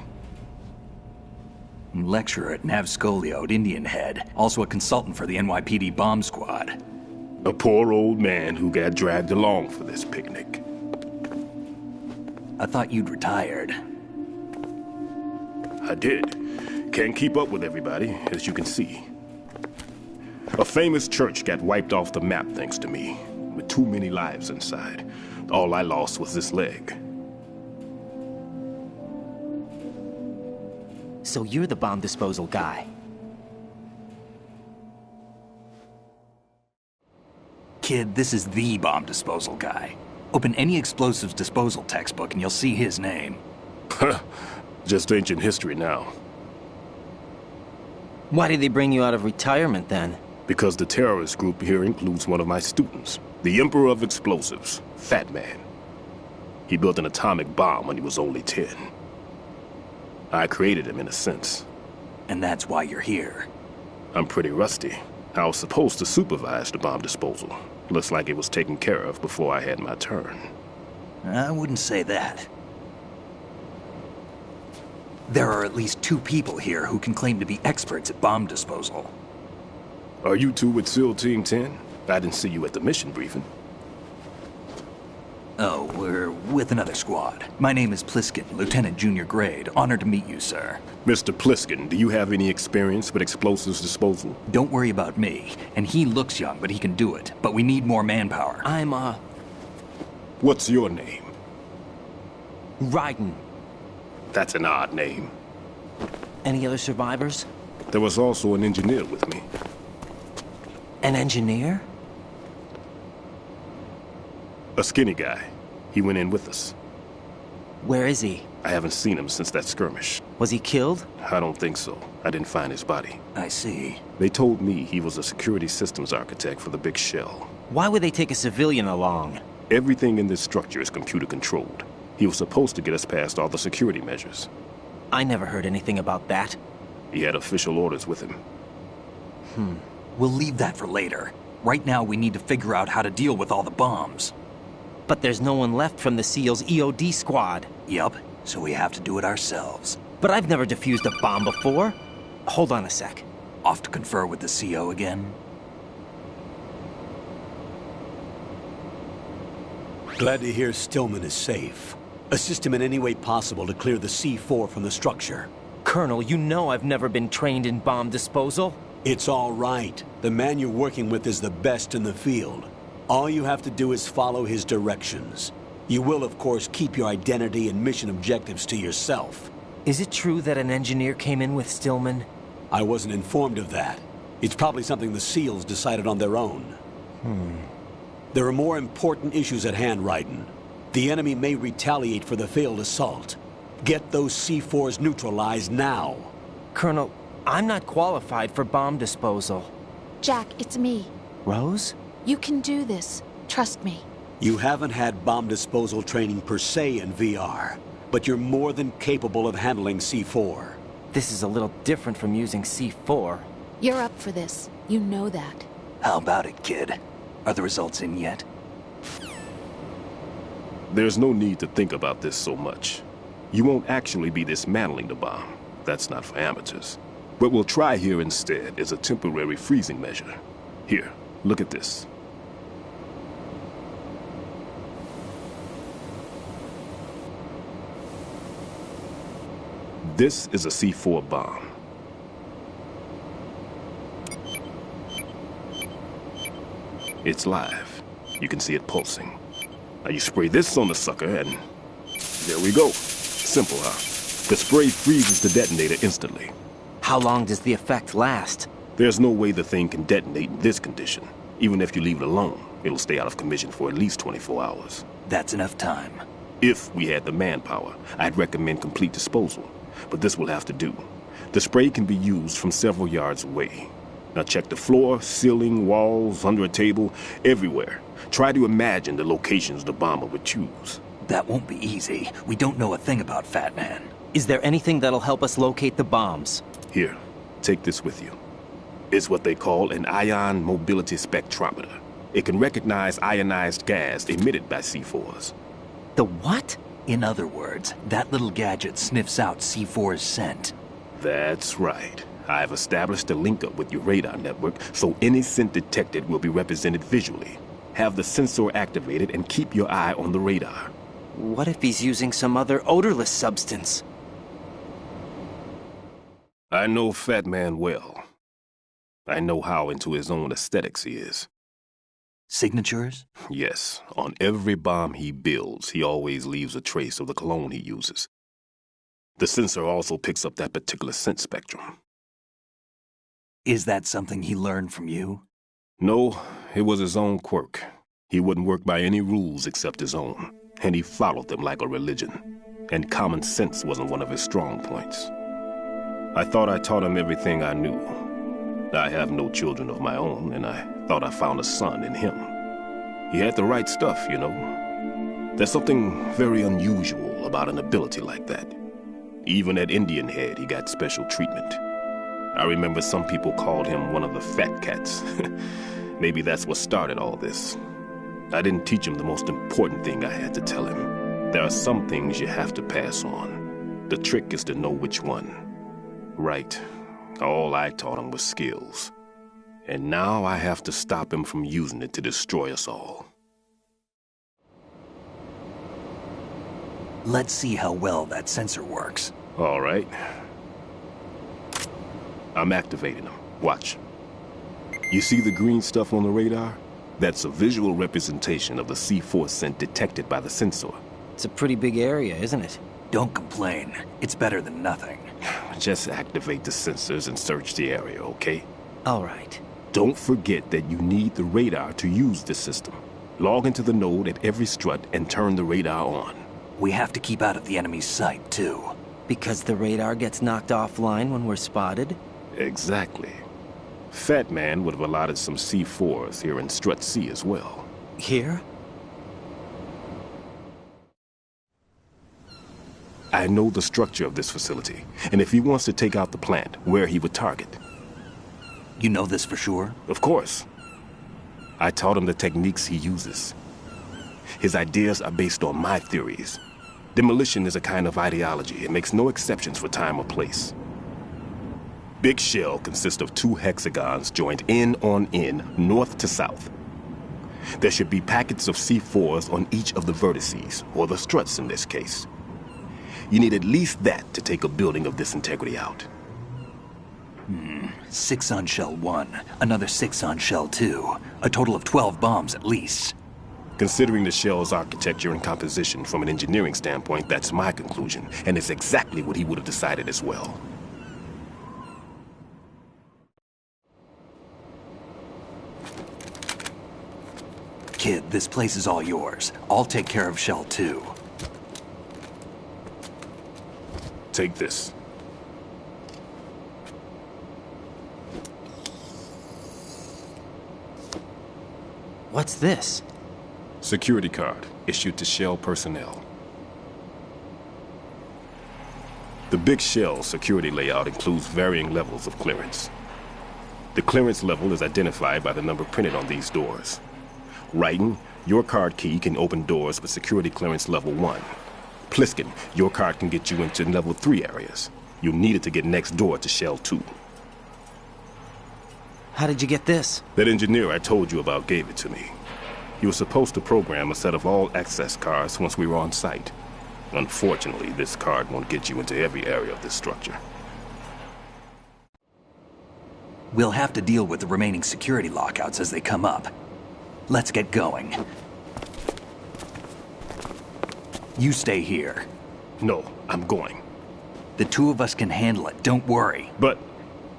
Lecturer at Navscolio at Indian Head. Also a consultant for the NYPD bomb squad. A poor old man who got dragged along for this picnic. I thought you'd retired. I did. Can't keep up with everybody, as you can see. A famous church got wiped off the map thanks to me, with too many lives inside. All I lost was this leg. So you're the bomb disposal guy. Kid, this is the bomb disposal guy. Open any explosives disposal textbook and you'll see his name. Just ancient history now. Why did they bring you out of retirement then? Because the terrorist group here includes one of my students, the Emperor of Explosives, Fat Man. He built an atomic bomb when he was only 10. I created him in a sense. And that's why you're here. I'm pretty rusty. I was supposed to supervise the bomb disposal. Looks like it was taken care of before I had my turn. I wouldn't say that. There are at least 2 people here who can claim to be experts at bomb disposal. Are you two with SEAL Team 10? I didn't see you at the mission briefing. Oh, we're with another squad. My name is Pliskin, Lieutenant Junior Grade. Honored to meet you, sir. Mr. Pliskin, do you have any experience with explosives disposal? Don't worry about me. And he looks young, but he can do it. But we need more manpower. What's your name? Raiden. That's an odd name. Any other survivors? There was also an engineer with me. An engineer? A skinny guy. He went in with us. Where is he? I haven't seen him since that skirmish. Was he killed? I don't think so. I didn't find his body. I see. They told me he was a security systems architect for the big shell. Why would they take a civilian along? Everything in this structure is computer controlled. He was supposed to get us past all the security measures. I never heard anything about that. He had official orders with him. We'll leave that for later. Right now, we need to figure out how to deal with all the bombs. But there's no one left from the SEAL's EOD squad. Yup, so we have to do it ourselves. But I've never defused a bomb before. Hold on a sec. Off to confer with the CO again? Glad to hear Stillman is safe. Assist him in any way possible to clear the C4 from the structure. Colonel, you know I've never been trained in bomb disposal. It's all right. The man you're working with is the best in the field. All you have to do is follow his directions. You will, of course, keep your identity and mission objectives to yourself. Is it true that an engineer came in with Stillman? I wasn't informed of that. It's probably something the SEALs decided on their own. There are more important issues at hand, Raiden. The enemy may retaliate for the failed assault. Get those C4s neutralized now. Colonel, I'm not qualified for bomb disposal. Jack, it's me. Rose? You can do this. Trust me. You haven't had bomb disposal training per se in VR, but you're more than capable of handling C4. This is a little different from using C4. You're up for this. You know that. How about it, kid? Are the results in yet? There's no need to think about this so much. You won't actually be dismantling the bomb. That's not for amateurs. What we'll try here instead is a temporary freezing measure. Here, look at this. This is a C4 bomb. It's live. You can see it pulsing. Now you spray this on the sucker and there we go. Simple, huh? The spray freezes the detonator instantly. How long does the effect last? There's no way the thing can detonate in this condition. Even if you leave it alone, it'll stay out of commission for at least 24 hours. That's enough time. If we had the manpower, I'd recommend complete disposal. But this will have to do. The spray can be used from several yards away. Now check the floor, ceiling, walls, under a table, everywhere. Try to imagine the locations the bomber would choose. That won't be easy. We don't know a thing about Fat Man. Is there anything that'll help us locate the bombs? Here, take this with you. It's what they call an ion mobility spectrometer. It can recognize ionized gas emitted by C4s. The what? In other words, that little gadget sniffs out C4's scent. That's right. I've established a link up with your radar network, so any scent detected will be represented visually. Have the sensor activated and keep your eye on the radar. What if he's using some other odorless substance? I know Fat Man well. I know how into his own aesthetics he is. Signatures? Yes. On every bomb he builds, he always leaves a trace of the cologne he uses. The sensor also picks up that particular scent spectrum. Is that something he learned from you? No, it was his own quirk. He wouldn't work by any rules except his own, and he followed them like a religion. And common sense wasn't one of his strong points. I thought I taught him everything I knew. I have no children of my own, and I thought I found a son in him. He had the right stuff, you know. There's something very unusual about an ability like that. Even at Indian Head, he got special treatment. I remember some people called him one of the fat cats. Maybe that's what started all this. I didn't teach him the most important thing I had to tell him. There are some things you have to pass on. The trick is to know which one. Right. All I taught him was skills. And now I have to stop him from using it to destroy us all. Let's see how well that sensor works. All right. I'm activating them. Watch. You see the green stuff on the radar? That's a visual representation of the C4 scent detected by the sensor. It's a pretty big area, isn't it? Don't complain. It's better than nothing. Just activate the sensors and search the area, okay? All right. Don't forget that you need the radar to use this system. Log into the node at every strut and turn the radar on. We have to keep out of the enemy's sight, too. Because the radar gets knocked offline when we're spotted? Exactly. Fat Man would have allotted some C4s here in Strut C as well. Here? I know the structure of this facility, and if he wants to take out the plant, where he would target. You know this for sure? Of course. I taught him the techniques he uses. His ideas are based on my theories. Demolition is a kind of ideology. It makes no exceptions for time or place. Big shell consists of 2 hexagons joined end on end, north to south. There should be packets of C4s on each of the vertices, or the struts in this case. You need at least that to take a building of this integrity out. 6 on shell 1, another 6 on shell 2. A total of 12 bombs at least. Considering the shell's architecture and composition from an engineering standpoint, that's my conclusion, and it's exactly what he would have decided as well. Kid, this place is all yours. I'll take care of Shell 2. Take this. What's this? Security card issued to Shell personnel. The big Shell security layout includes varying levels of clearance. The clearance level is identified by the number printed on these doors. Writing, your card key can open doors with security clearance level 1. Pliskin, your card can get you into level 3 areas. You'll need it to get next door to Shell 2. How did you get this? That engineer I told you about gave it to me. He was supposed to program a set of all-access cards once we were on site. Unfortunately, this card won't get you into every area of this structure. We'll have to deal with the remaining security lockouts as they come up. Let's get going. You stay here. No, I'm going. The two of us can handle it, don't worry. But...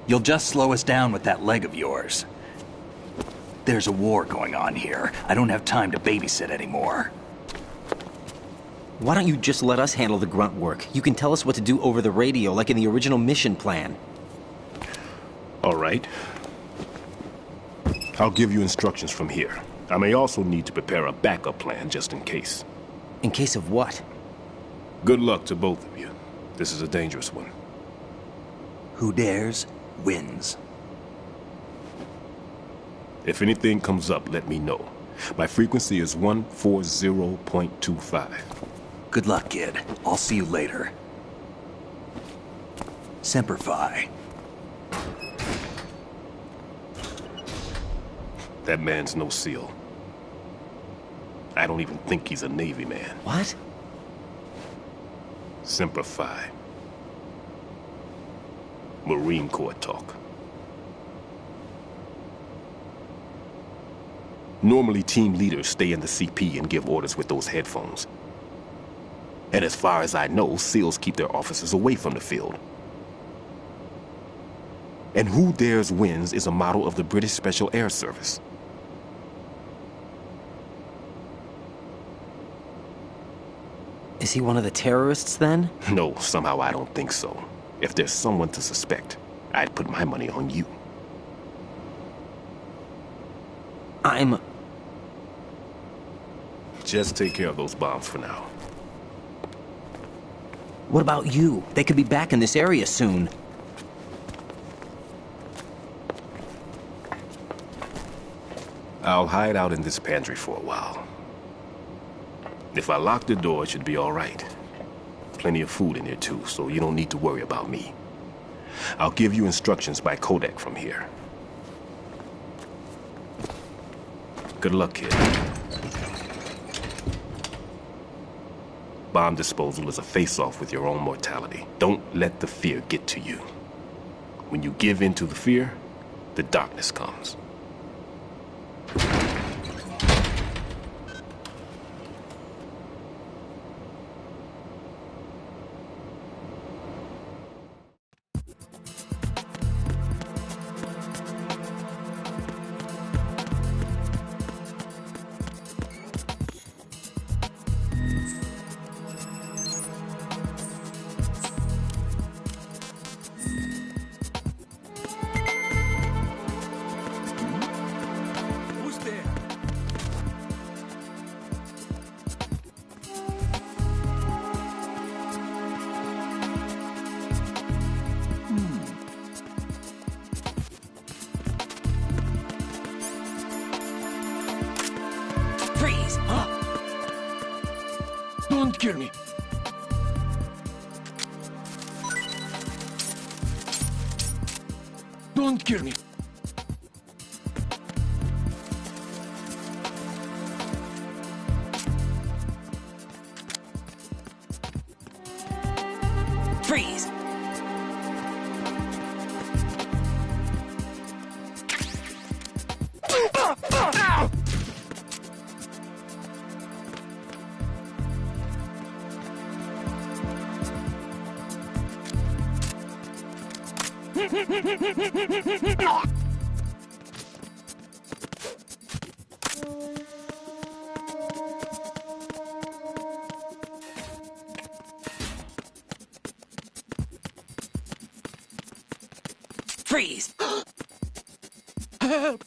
You'll just slow us down with that leg of yours. There's a war going on here. I don't have time to babysit anymore. Why don't you just let us handle the grunt work? You can tell us what to do over the radio, like in the original mission plan. All right. I'll give you instructions from here. I may also need to prepare a backup plan just in case. In case of what? Good luck to both of you. This is a dangerous one. Who dares, wins. If anything comes up, let me know. My frequency is 140.25. Good luck, kid. I'll see you later. Semper Fi. That man's no SEAL. I don't even think he's a Navy man. What? Semper Fi. Marine Corps talk. Normally, team leaders stay in the CP and give orders with those headphones. And as far as I know, SEALs keep their officers away from the field. And who dares wins is a model of the British Special Air Service. Is he one of the terrorists, then? No, somehow I don't think so. If there's someone to suspect, I'd put my money on you. Just take care of those bombs for now. What about you? They could be back in this area soon. I'll hide out in this pantry for a while. If I lock the door, it should be all right. Plenty of food in here too, so you don't need to worry about me. I'll give you instructions by codec from here. Good luck, kid. Bomb disposal is a face-off with your own mortality. Don't let the fear get to you. When you give in to the fear, the darkness comes. Freeze! Huh? Don't kill me. Don't kill me. Freeze! Ow! Freeze! Help!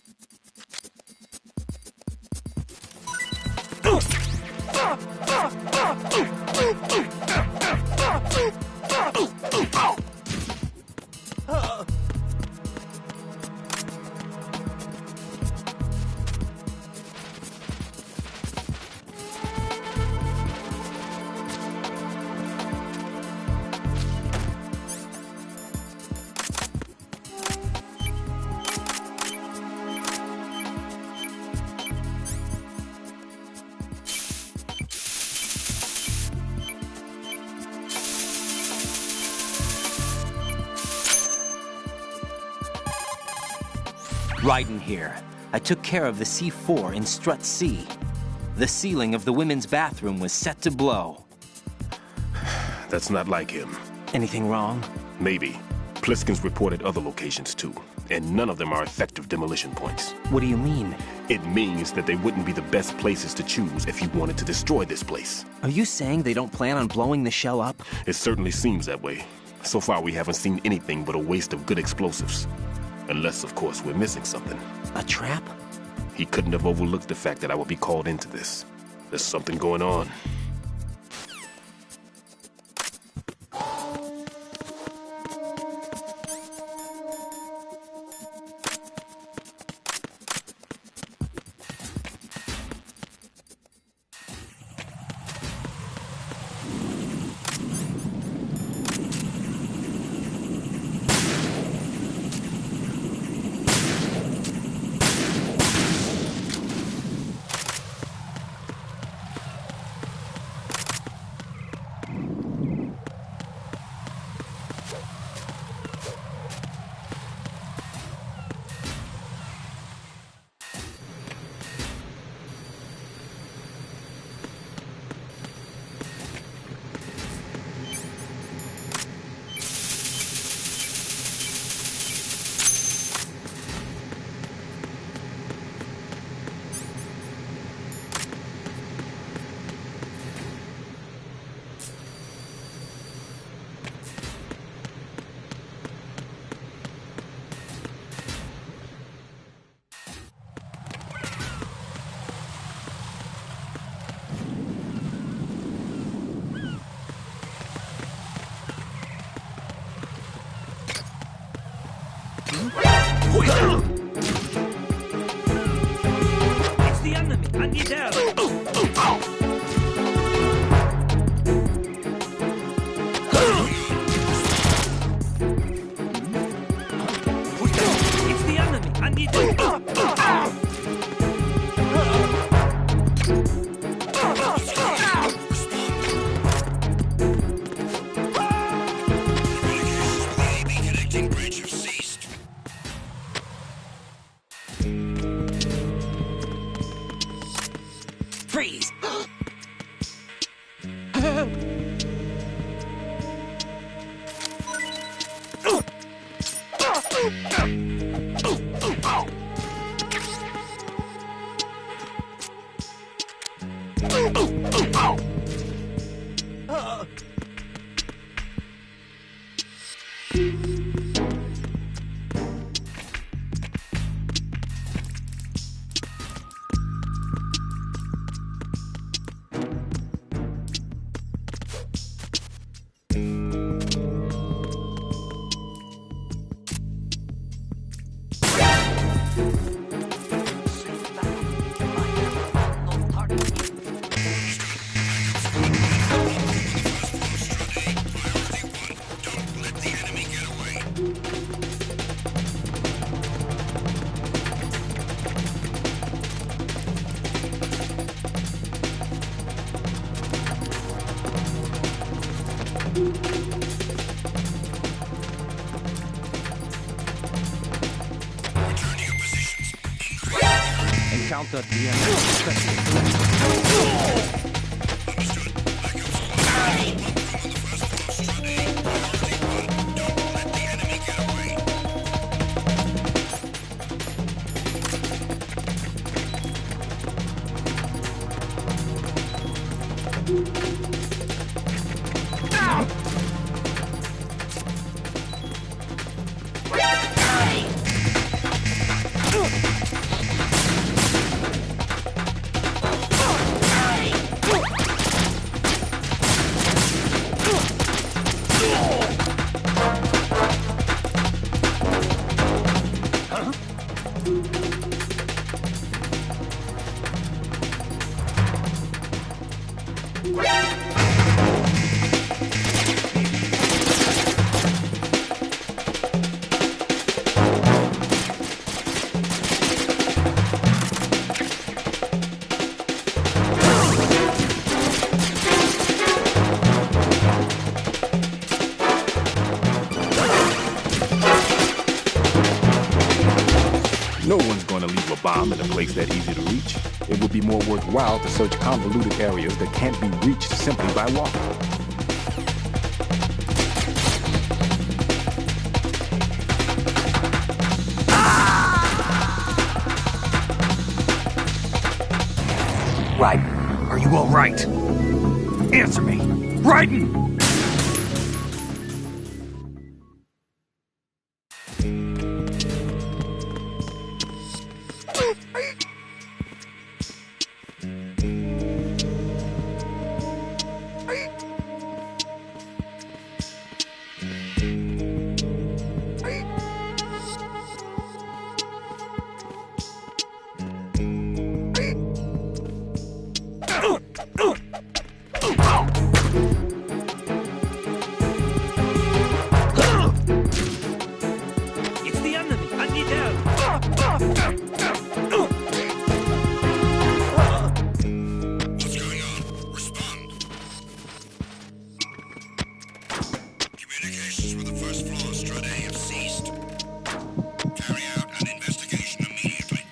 Raiden here. I took care of the C4 in Strut C. The ceiling of the women's bathroom was set to blow. That's not like him. Anything wrong? Maybe. Pliskin's reported other locations too, and none of them are effective demolition points. What do you mean? It means that they wouldn't be the best places to choose if you wanted to destroy this place. Are you saying they don't plan on blowing the shell up? It certainly seems that way. So far we haven't seen anything but a waste of good explosives. Unless, of course, we're missing something. A trap? He couldn't have overlooked the fact that I would be called into this. There's something going on. It's the enemy! I need help! It's the enemy! I need help! Freeze! Encounter the enemy. No one's going to leave a bomb in a place that easy to reach. It would be more worthwhile to search convoluted areas that can't be reached simply by walking. Raiden, are you all right? Answer me! Raiden! It's the enemy! I need help! What's going on? Respond. Communications with the first floor, Strut A, have ceased. Carry out an investigation immediately.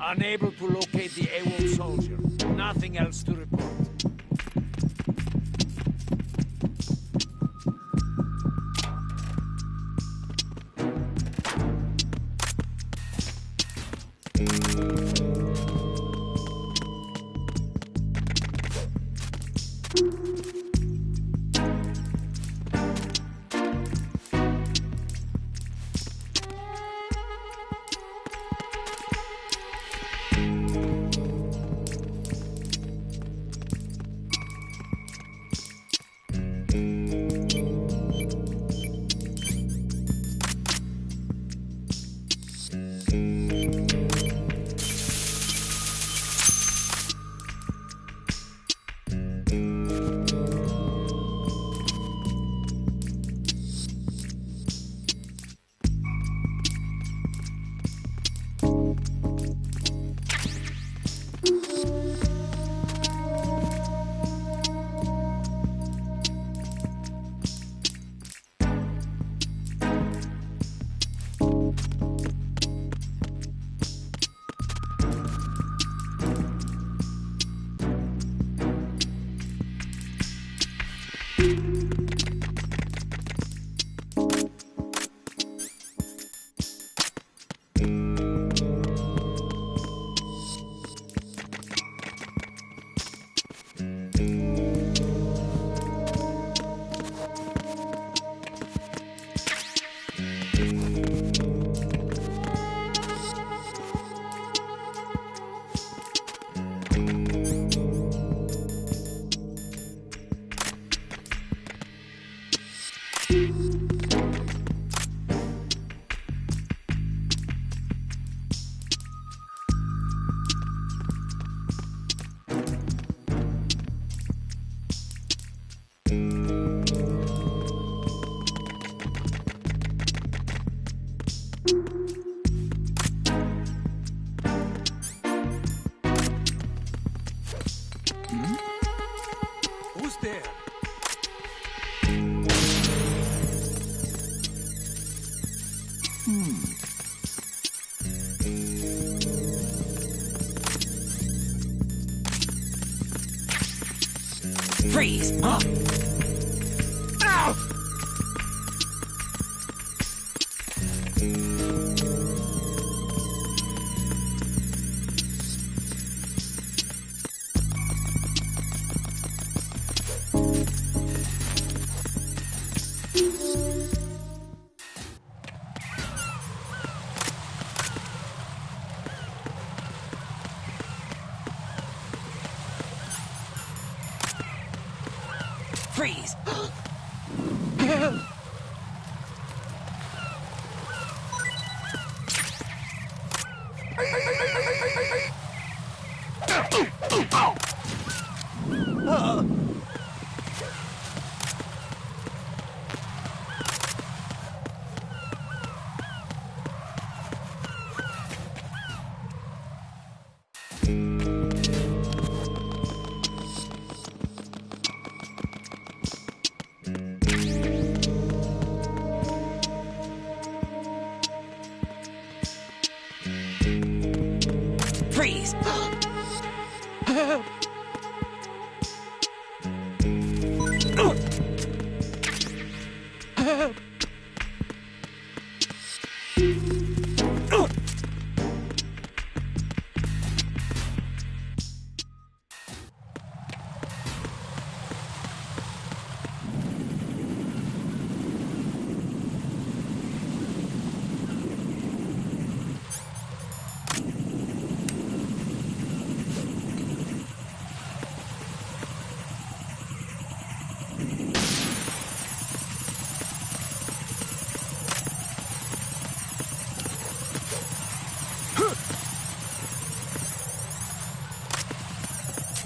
Unable to locate the AWOL soldier. Nothing else to report. Who's there? Freeze! Huh? Ow! Freeze! Freeze!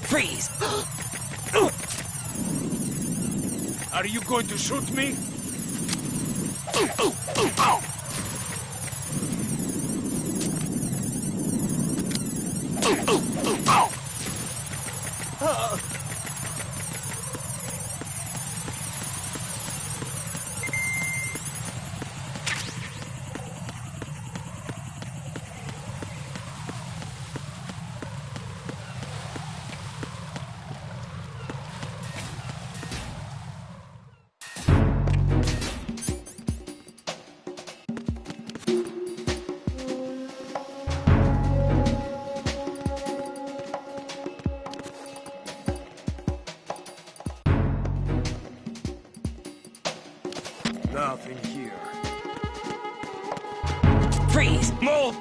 Freeze! Are you going to shoot me? Nothing here. Freeze! Move!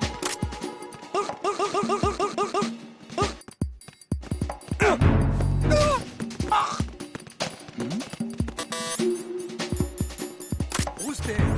Who's there?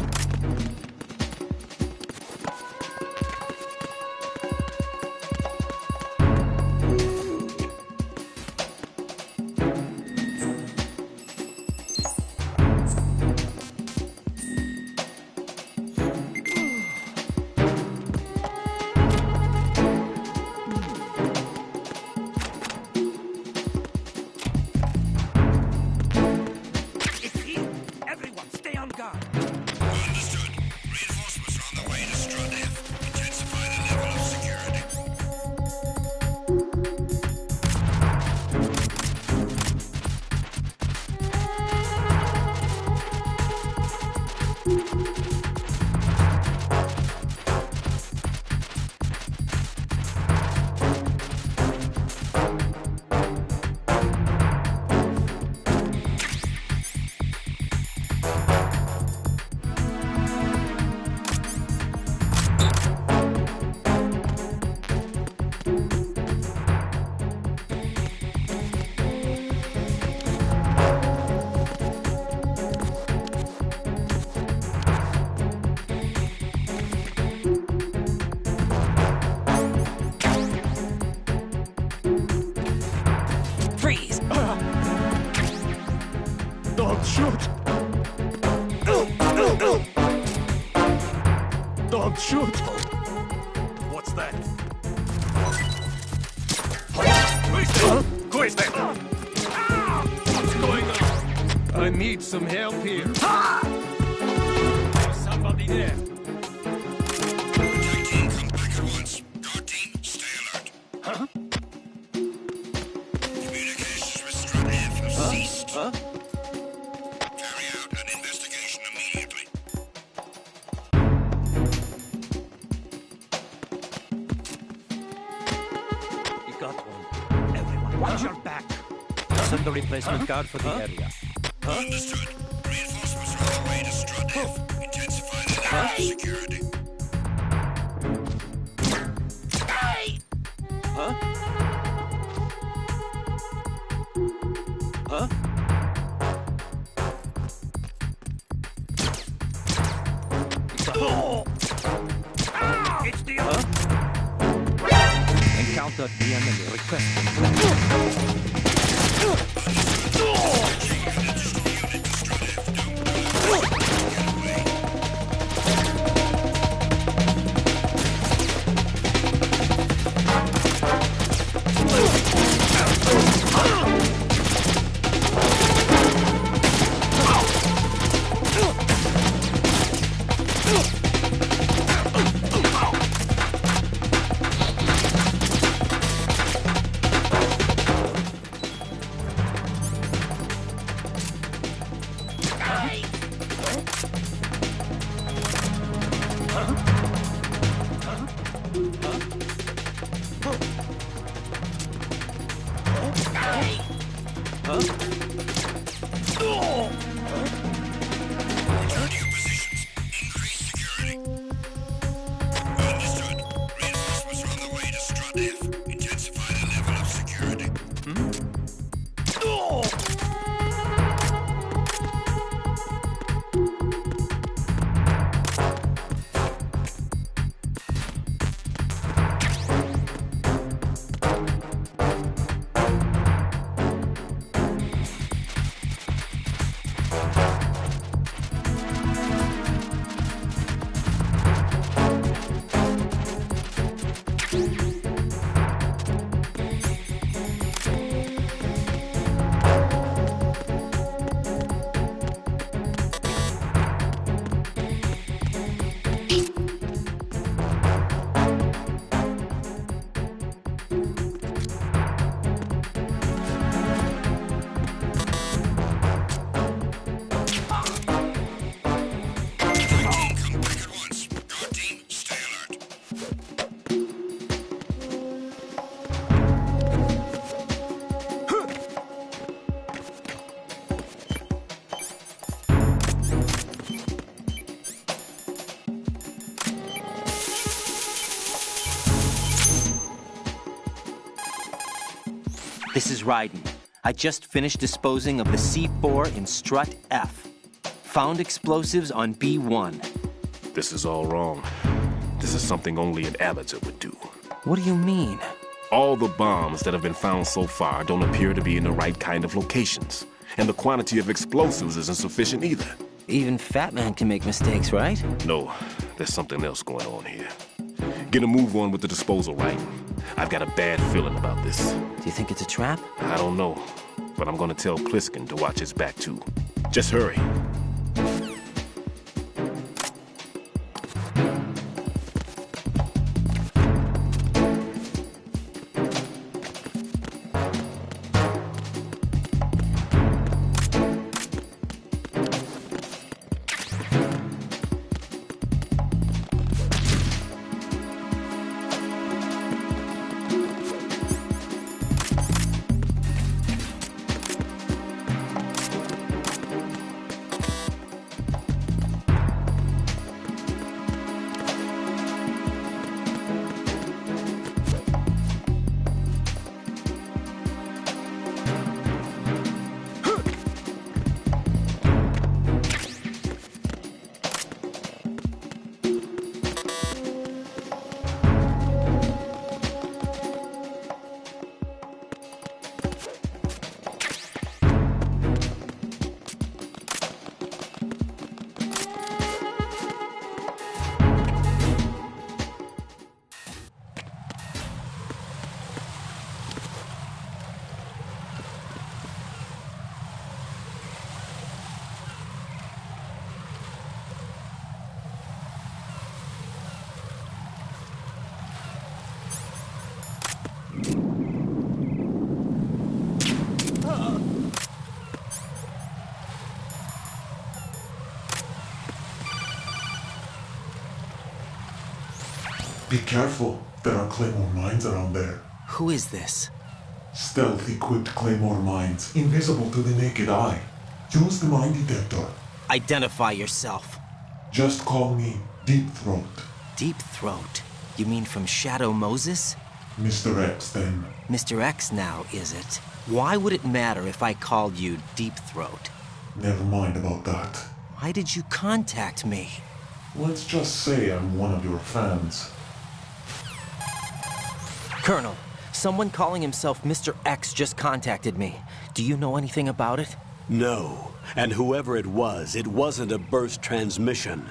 Don't shoot! Don't shoot! What's that? Who is that? What's going on? I need some help here. There's somebody there. Attack team, come back at once. Guard team, stay alert. Huh? Communications with Strut F have ceased. Carry out an investigation immediately. You got one. Everyone, watch your back. Send the replacement guard for the area. Understood. Reinforcements are on the way to Strut F. Intensify the level of security. Huh? Huh? It's the encounter the enemy. Requesting. Return to your positions. Increase security. Understood. Reinforcements are on the way to Strut F. Intensify the level of security. This is Ryden. I just finished disposing of the C4 in Strut F. Found explosives on B1. This is all wrong. This is something only an amateur would do. What do you mean? All the bombs that have been found so far don't appear to be in the right kind of locations. And the quantity of explosives isn't sufficient either. Even Fat Man can make mistakes, right? No, there's something else going on here. Get a move on with the disposal, right? I've got a bad feeling about this. Do you think it's a trap? I don't know, but I'm gonna tell Pliskin to watch his back too. Just hurry. Be careful. There are Claymore mines around there. Who is this? Stealth-equipped Claymore mines, invisible to the naked eye. Use the mine detector. Identify yourself. Just call me Deep Throat. Deep Throat? You mean from Shadow Moses? Mr. X, then. Mr. X now, is it? Why would it matter if I called you Deep Throat? Never mind about that. Why did you contact me? Let's just say I'm one of your fans. Colonel, someone calling himself Mr. X just contacted me. Do you know anything about it? No. And whoever it wasn't a burst transmission.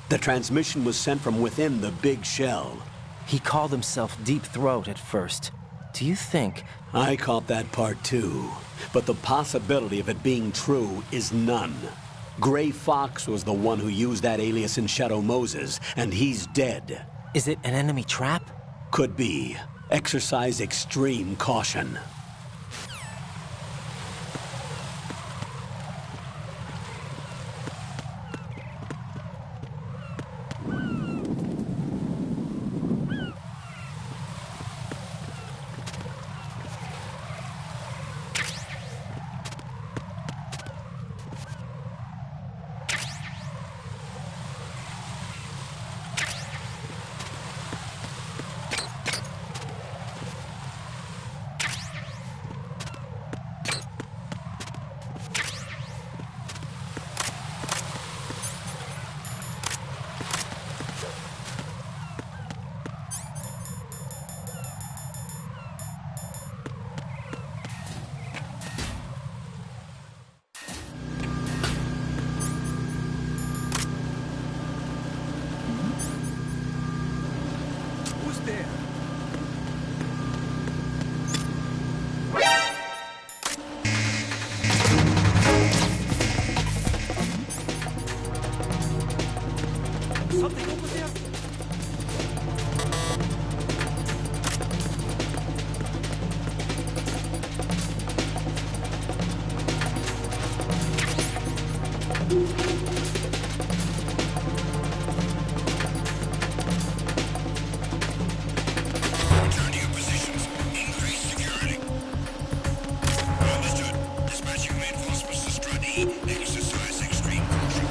The transmission was sent from within the big shell. He called himself Deep Throat at first. Do you think... I caught that part too. But the possibility of it being true is none. Gray Fox was the one who used that alias in Shadow Moses, and he's dead. Is it an enemy trap? Could be. Exercise extreme caution. Something over there? Return to your positions. Increase security. Understood. Dispatching reinforcements to Strut E. Exercise extreme caution.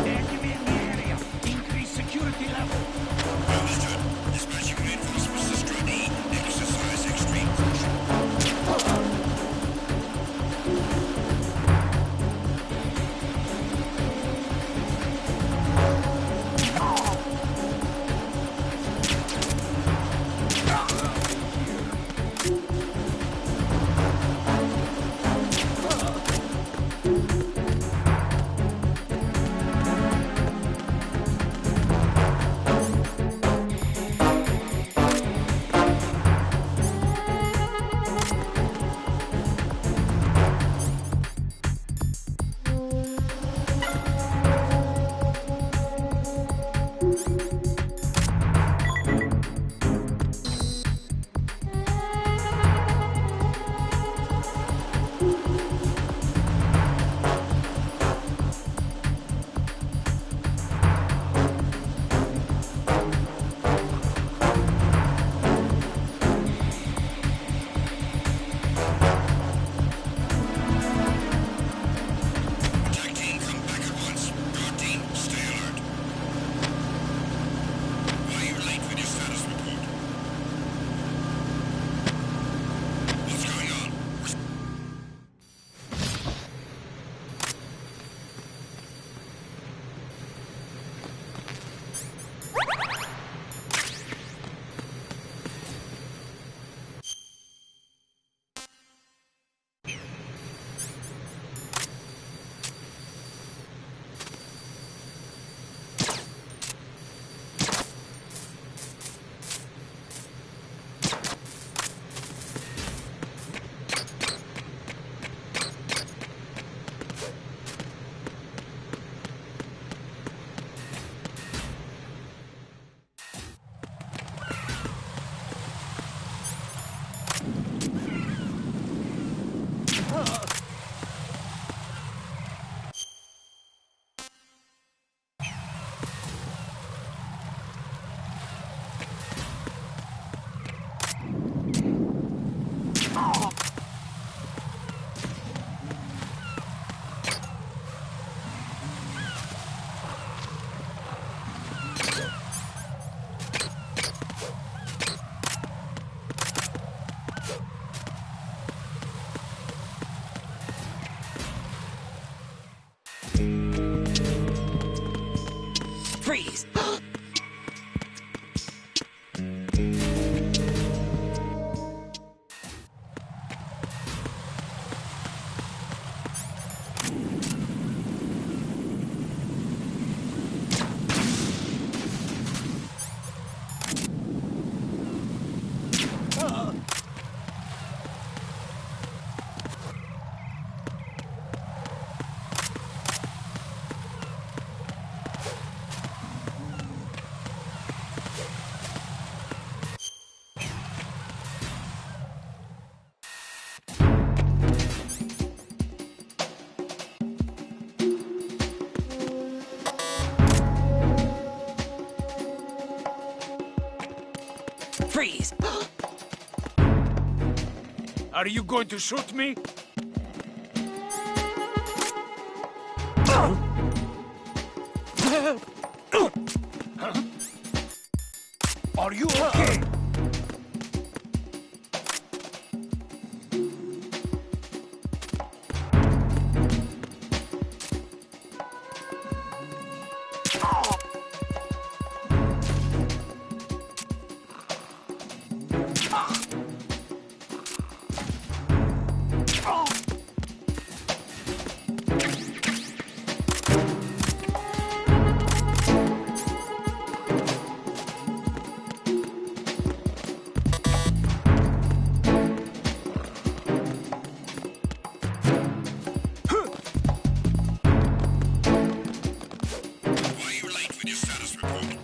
Enemy in the area. Increase security level. Understood. Dispatching reinforcements to Strut E. Exercise extreme caution. Attack team, come back at once. Guard team, stay alert. Why are you late with your status report? What's going on? Freeze! Freeze! Are you going to shoot me? Are you okay? your status report.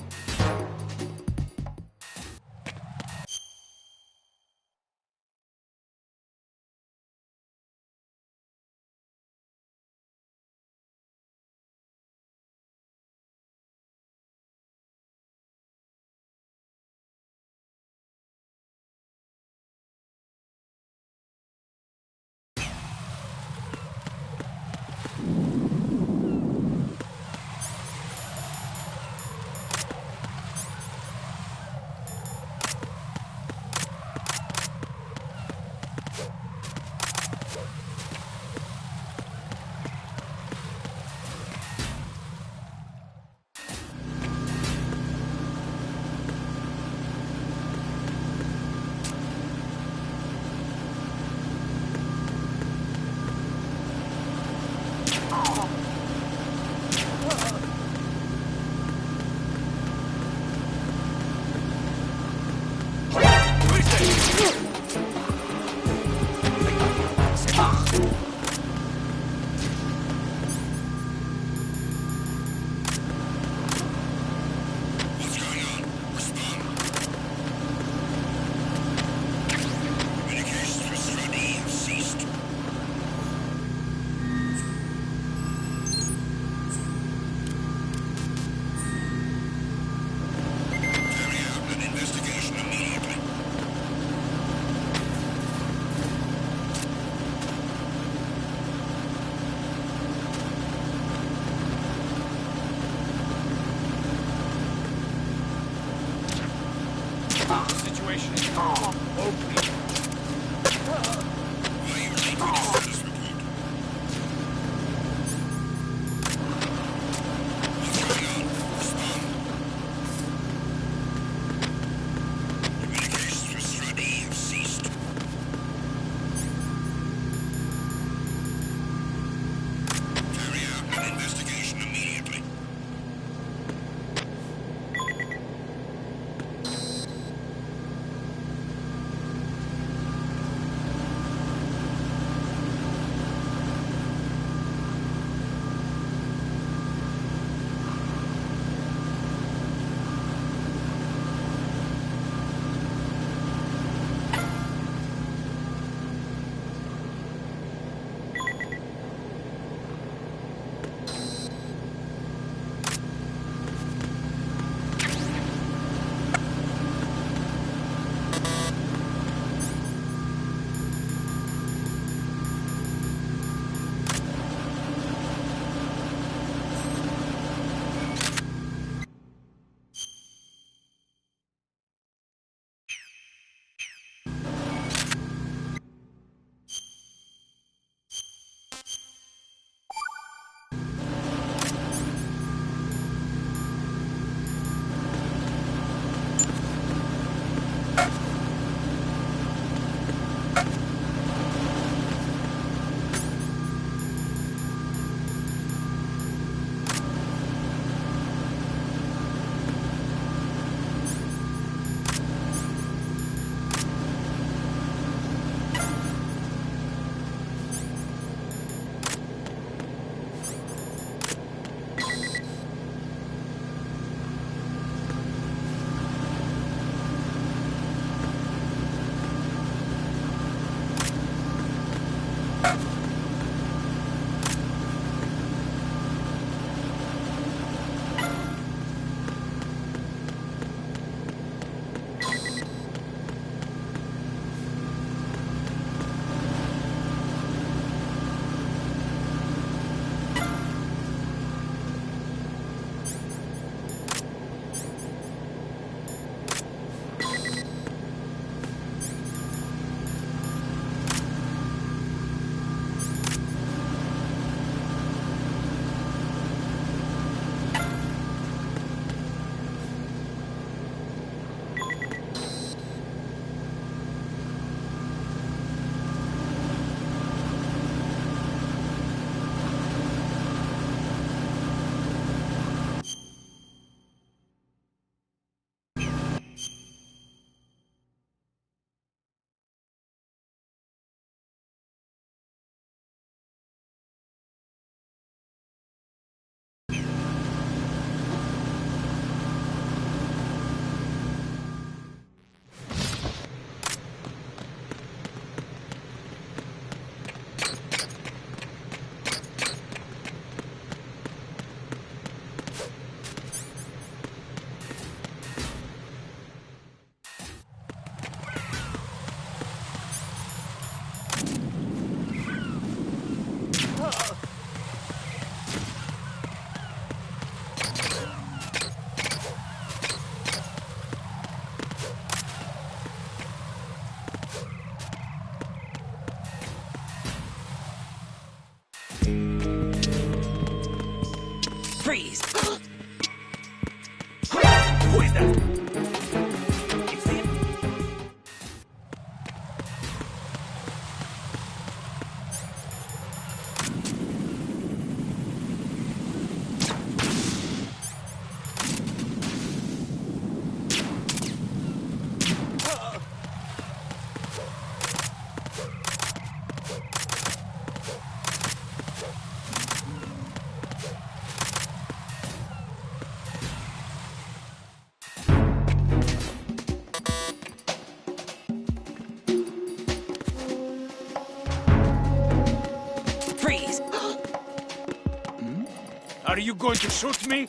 Are you going to shoot me?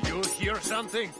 You hear something?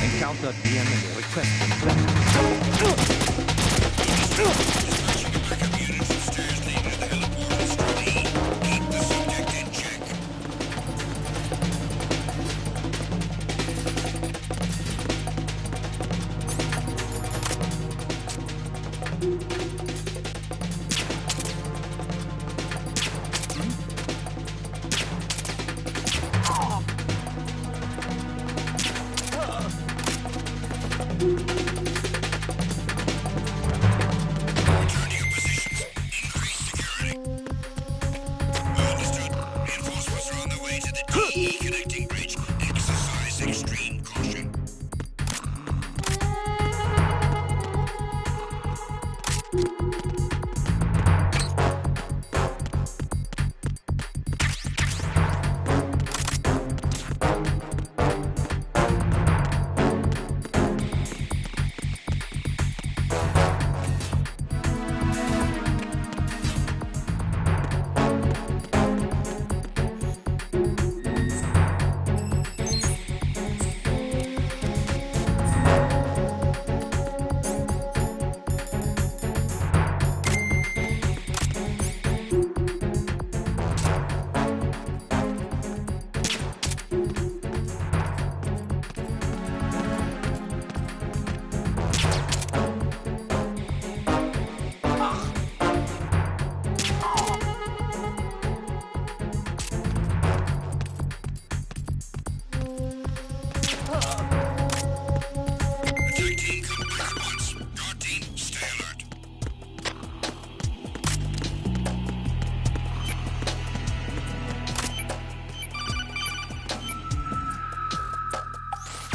Encounter the enemy. Requesting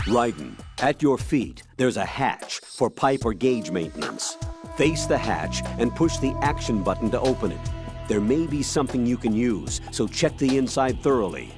Raiden, at your feet, there's a hatch for pipe or gauge maintenance. Face the hatch and push the action button to open it. There may be something you can use, so check the inside thoroughly.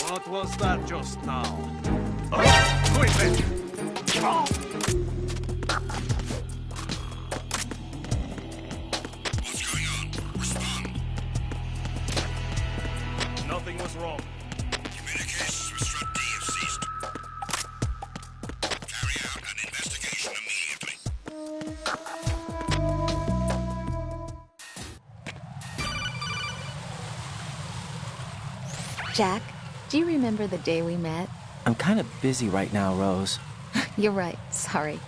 What was that just now? Quit it! What's going on? Respond. Nothing was wrong. Communications with Strut D have ceased. Carry out an investigation immediately. Jack, do you remember the day we met? I'm kind of busy right now, Rose. You're right. Sorry.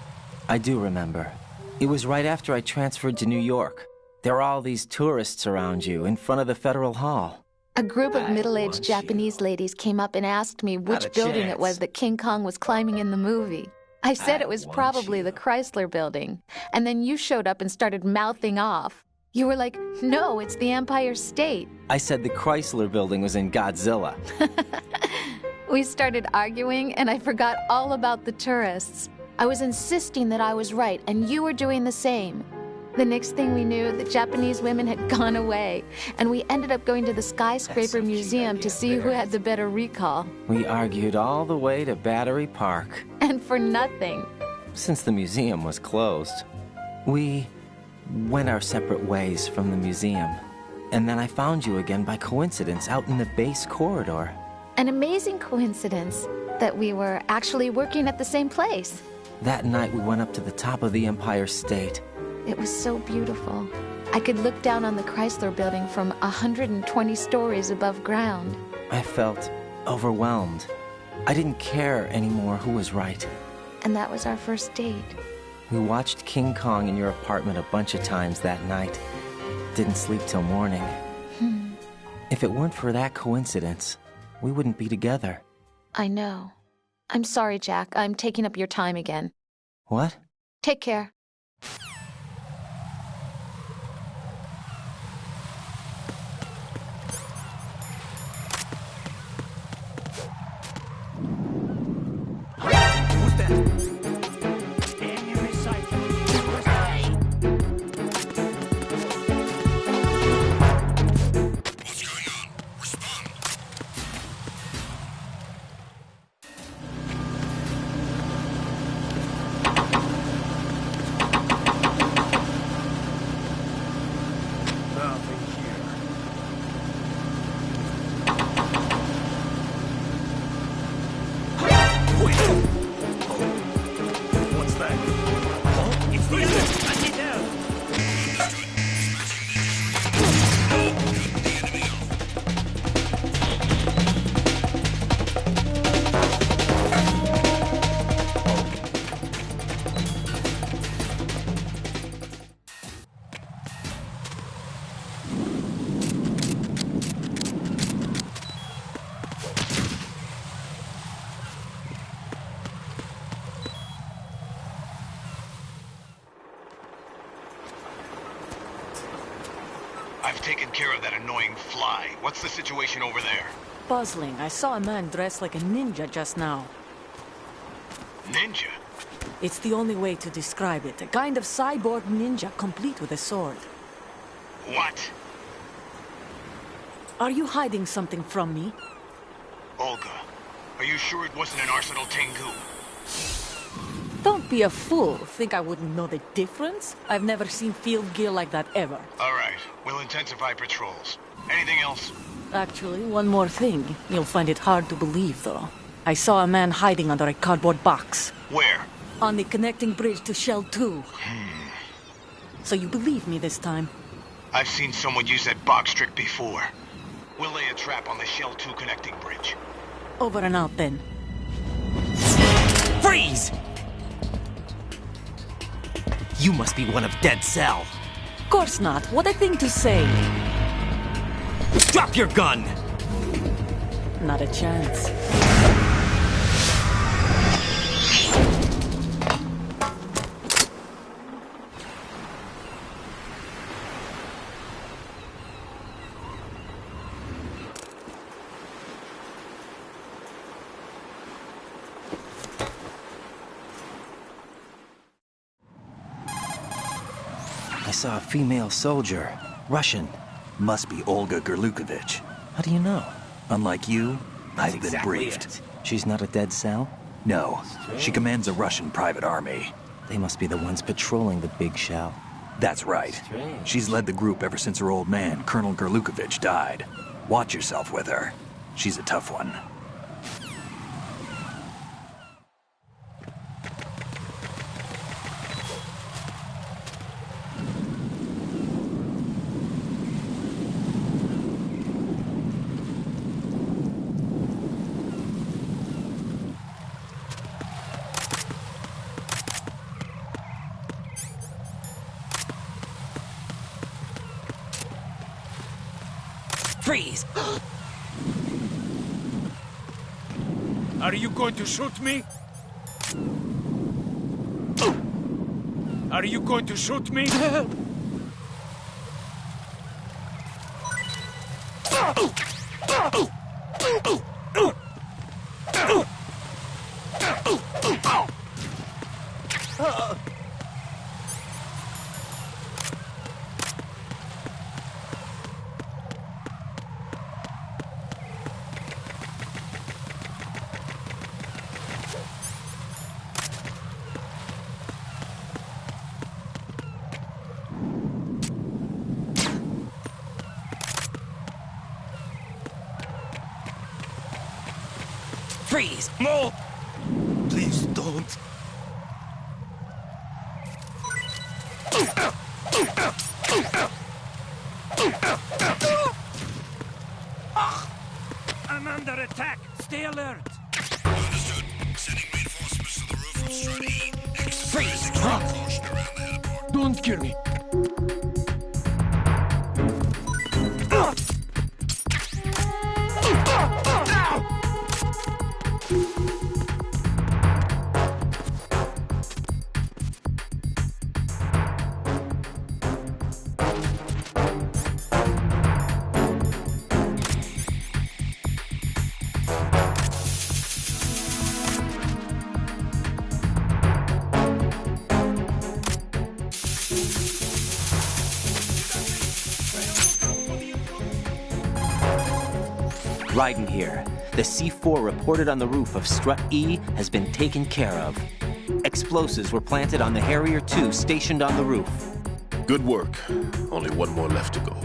I do remember. It was right after I transferred to New York. There were all these tourists around you in front of the Federal Hall. A group of middle-aged Japanese ladies came up and asked me which building it was that King Kong was climbing in the movie. I said it was probably the Chrysler Building. And then you showed up and started mouthing off. You were like, no, it's the Empire State. I said the Chrysler Building was in Godzilla. We started arguing, and I forgot all about the tourists. I was insisting that I was right, and you were doing the same. The next thing we knew, the Japanese women had gone away, and we ended up going to the Skyscraper Museum to see who had the better recall. We argued all the way to Battery Park. And for nothing. Since the museum was closed, we went our separate ways from the museum. And then I found you again by coincidence out in the base corridor. An amazing coincidence that we were actually working at the same place. That night we went up to the top of the Empire State. It was so beautiful. I could look down on the Chrysler Building from 120 stories above ground. I felt overwhelmed. I didn't care anymore who was right. And that was our first date. We watched King Kong in your apartment a bunch of times that night. Didn't sleep till morning. If it weren't for that coincidence, we wouldn't be together. I know. I'm sorry, Jack. I'm taking up your time again. What? Take care. Who's that? I've taken care of that annoying fly. What's the situation over there? Puzzling. I saw a man dressed like a ninja just now. Ninja? It's the only way to describe it. A kind of cyborg ninja, complete with a sword. What? Are you hiding something from me? Olga, are you sure it wasn't an Arsenal Tengu? Don't Don't be a fool. Think I wouldn't know the difference? I've never seen field gear like that ever. All right. We'll intensify patrols. Anything else? Actually, one more thing. You'll find it hard to believe, though. I saw a man hiding under a cardboard box. Where? On the connecting bridge to Shell 2. So you believe me this time? I've seen someone use that box trick before. We'll lay a trap on the Shell 2 connecting bridge. Over and out, then. Freeze! You must be one of Dead Cell. Of course not. What a thing to say. Drop your gun! Not a chance. I saw a female soldier. Russian. Must be Olga Gerlukovich. How do you know? Unlike you, I've been briefed. It. She's not a Dead Cell? No. She commands a Russian private army. They must be the ones patrolling the big shell. That's right. She's led the group ever since her old man, Colonel Gerlukovich, died. Watch yourself with her. She's a tough one. Freeze! Are you going to shoot me? Are you going to shoot me? Freeze! No! Please don't. I'm under attack. Stay alert. Understood. Sending reinforcements to the roof of Strut E. Freeze! Caution around the heliport. Don't kill me. Raiden here. The C4 reported on the roof of Strut E has been taken care of. Explosives were planted on the Harrier 2 stationed on the roof. Good work. Only one more left to go.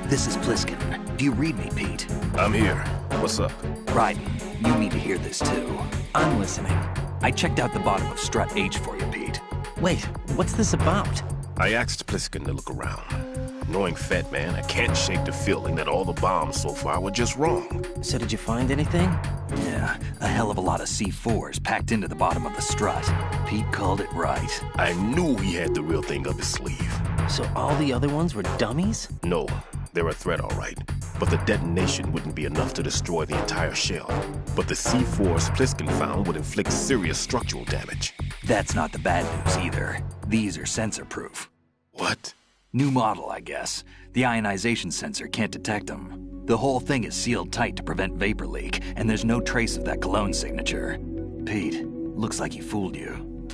This is Pliskin. Do you read me, Pete? I'm here. What's up? Raiden, you need to hear this too. I'm listening. I checked out the bottom of Strut H for you, Pete. Wait, what's this about? I asked Pliskin to look around. Knowing Fat Man, I can't shake the feeling that all the bombs so far were just wrong. So did you find anything? Yeah, a hell of a lot of C4s packed into the bottom of the strut. Pete called it right. I knew he had the real thing up his sleeve. So all the other ones were dummies? No, they're a threat, all right. But the detonation wouldn't be enough to destroy the entire shell. But the C4s Pliskin found would inflict serious structural damage. That's not the bad news either. These are sensor-proof. What? New model, I guess. The ionization sensor can't detect them. The whole thing is sealed tight to prevent vapor leak, and there's no trace of that cologne signature. Pete, looks like he fooled you.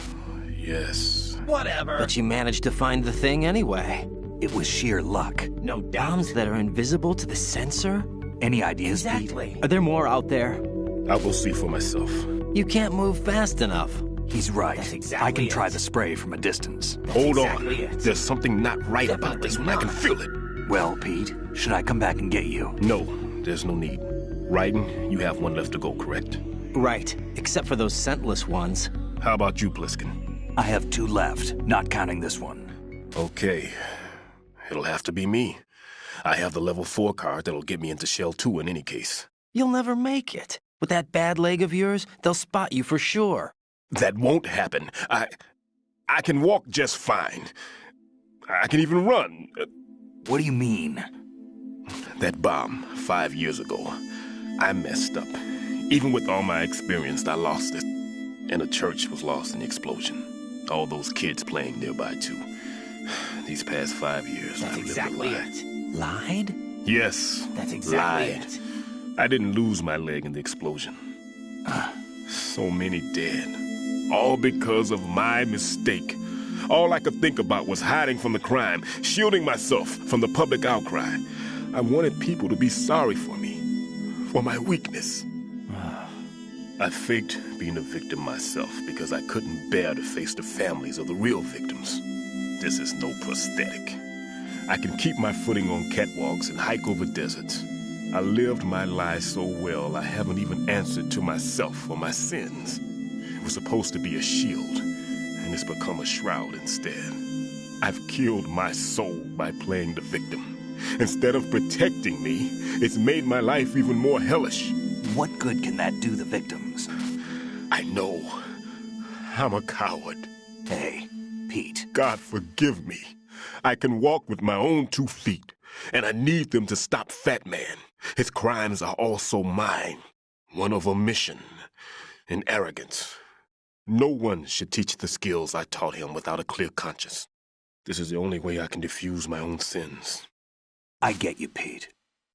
Yes. Whatever. But you managed to find the thing anyway. It was sheer luck. No bombs that are invisible to the sensor? Any ideas, exactly. Pete? Are there more out there? I'll go see for myself. You can't move fast enough. He's right. That's exactly I can try it. the spray from a distance. Hold exactly on. it. There's something not right about this one. I can feel it. Well, Pete, should I come back and get you? No, there's no need. Raiden, you have one left to go, correct? Right, except for those scentless ones. How about you, Pliskin? I have 2 left, not counting this one. Okay. It'll have to be me. I have the level 4 card that'll get me into Shell 2 in any case. You'll never make it. With that bad leg of yours, they'll spot you for sure. That won't happen. I can walk just fine. I can even run. What do you mean? That bomb 5 years ago. I messed up. Even with all my experience, I lost it. And a church was lost in the explosion. All those kids playing nearby, too. These past 5 years, That's I've exactly lived a lie. it. Lied? Yes. That's exactly lied. it. I didn't lose my leg in the explosion. So many dead. All because of my mistake. All I could think about was hiding from the crime, shielding myself from the public outcry. I wanted people to be sorry for me, for my weakness. I faked being a victim myself because I couldn't bear to face the families of the real victims. This is no prosthetic. I can keep my footing on catwalks and hike over deserts. I lived my lie so well I haven't even answered to myself for my sins. It was supposed to be a shield, and it's become a shroud instead. I've killed my soul by playing the victim. Instead of protecting me, it's made my life even more hellish. What good can that do the victims? I know. I'm a coward. Hey, Pete. God forgive me. I can walk with my own 2 feet, and I need them to stop Fat Man. His crimes are also mine. One of omission and arrogance. No one should teach the skills I taught him without a clear conscience. This is the only way I can diffuse my own sins. I get you, Pete.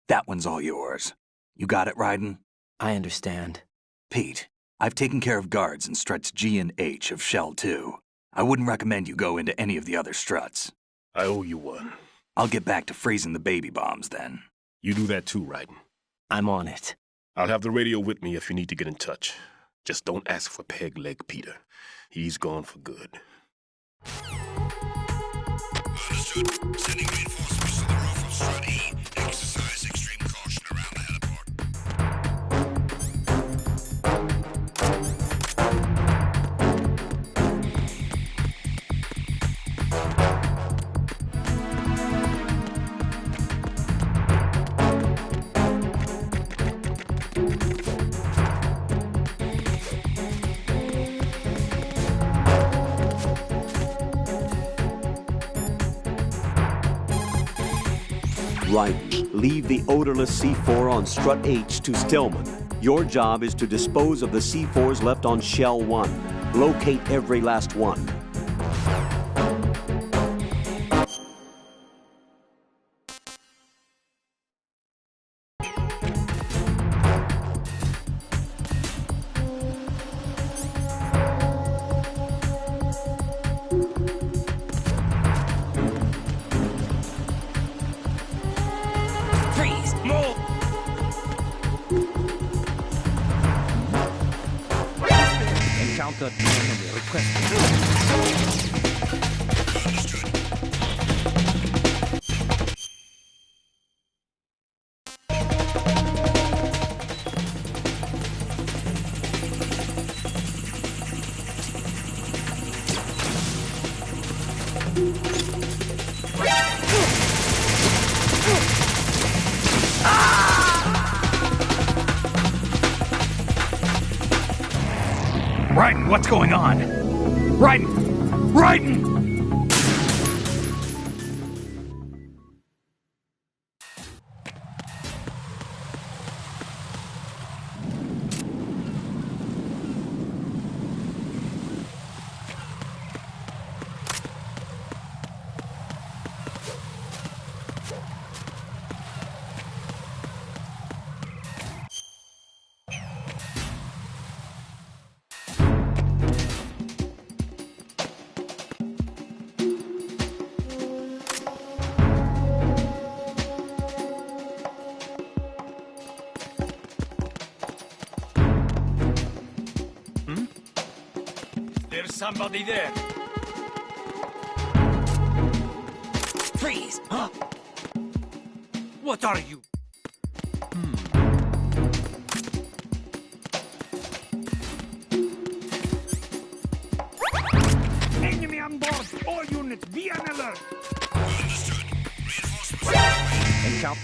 That one's all yours. You got it, Raiden? I understand. Pete, I've taken care of guards in struts G and H of Shell 2. I wouldn't recommend you go into any of the other struts. I owe you one. I'll get back to freezing the baby bombs then. You do that too, Raiden. I'm on it. I'll have the radio with me if you need to get in touch. Just don't ask for Peg Leg Peter. He's gone for good. Understood. Sending reinforcements to the roof of Strut E. Exercise extreme caution around the heliport. Raiden, leave the odorless C4 on Strut H to Stillman. Your job is to dispose of the C4s left on Shell 1. Locate every last one. Freeze! Move! Encounter enemy requested. Raiden, what's going on? Raiden! Raiden! There's somebody there. Freeze! Huh? What are you? Enemy on board! All units, be on alert! Understood. Reinforcements. Encounter.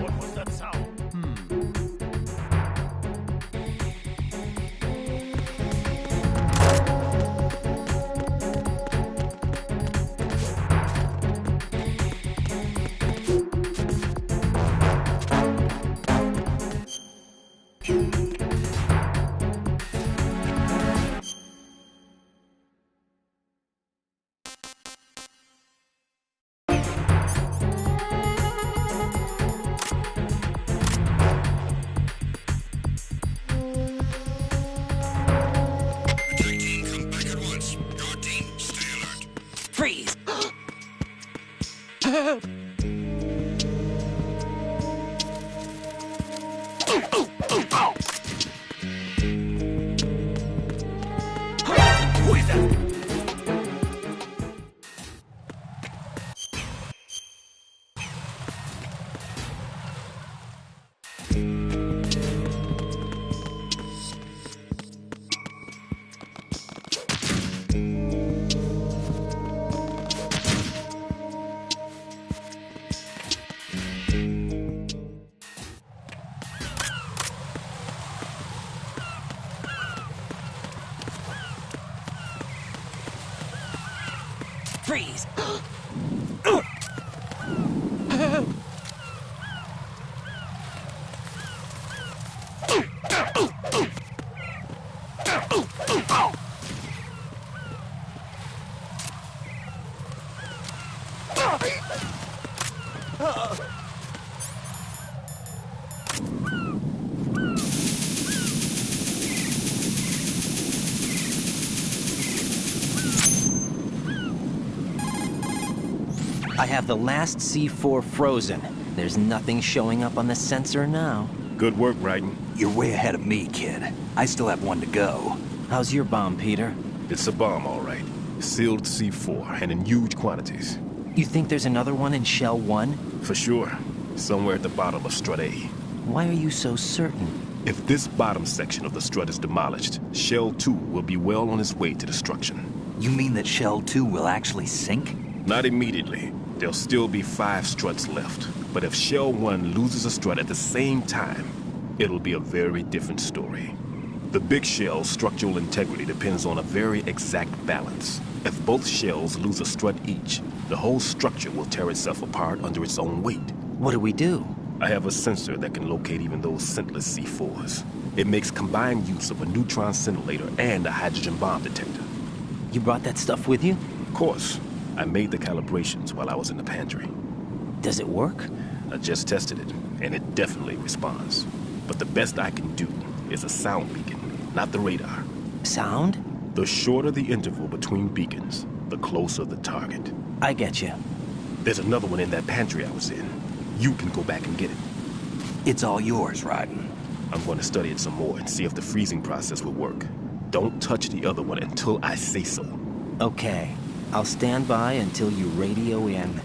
What was that sound? Attack team, come back at once. Your team, stay alert. Freeze! Who is that? Freeze! I have the last C4 frozen. There's nothing showing up on the sensor now. Good work, Raiden. You're way ahead of me, kid. I still have one to go. How's your bomb, Peter? It's a bomb, all right. Sealed C4, and in huge quantities. You think there's another one in Shell 1? For sure. Somewhere at the bottom of Strut A. Why are you so certain? If this bottom section of the strut is demolished, Shell 2 will be well on its way to destruction. You mean that Shell 2 will actually sink? Not immediately. There'll still be 5 struts left. But if Shell 1 loses a strut at the same time, it'll be a very different story. The big shell's structural integrity depends on a very exact balance. If both shells lose a strut each, the whole structure will tear itself apart under its own weight. What do we do? I have a sensor that can locate even those scentless C4s. It makes combined use of a neutron scintillator and a hydrogen bomb detector. You brought that stuff with you? Of course. I made the calibrations while I was in the pantry. Does it work? I just tested it, and it definitely responds. But the best I can do is a sound beacon, not the radar. Sound? The shorter the interval between beacons, the closer the target. I get you. There's another one in that pantry I was in. You can go back and get it. It's all yours, Raiden. I'm going to study it some more and see if the freezing process will work. Don't touch the other one until I say so. Okay. I'll stand by until you radio in.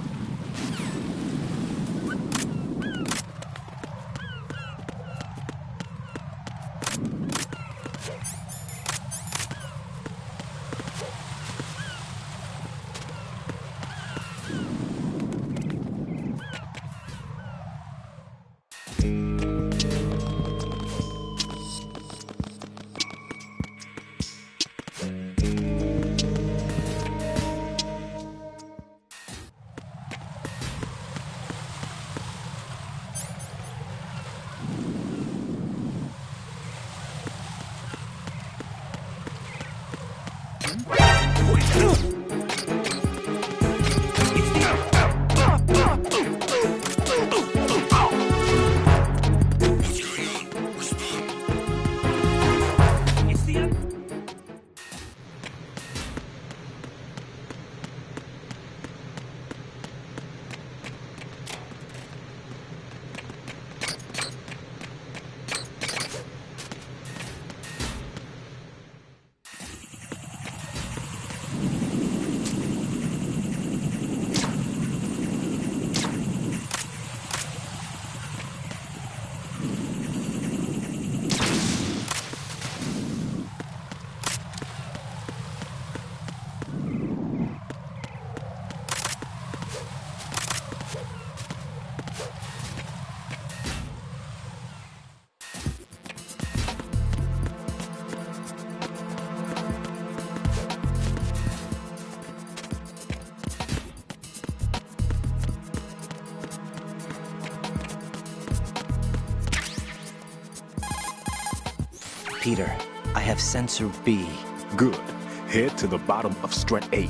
Peter, I have sensor B. Good. Head to the bottom of strut A.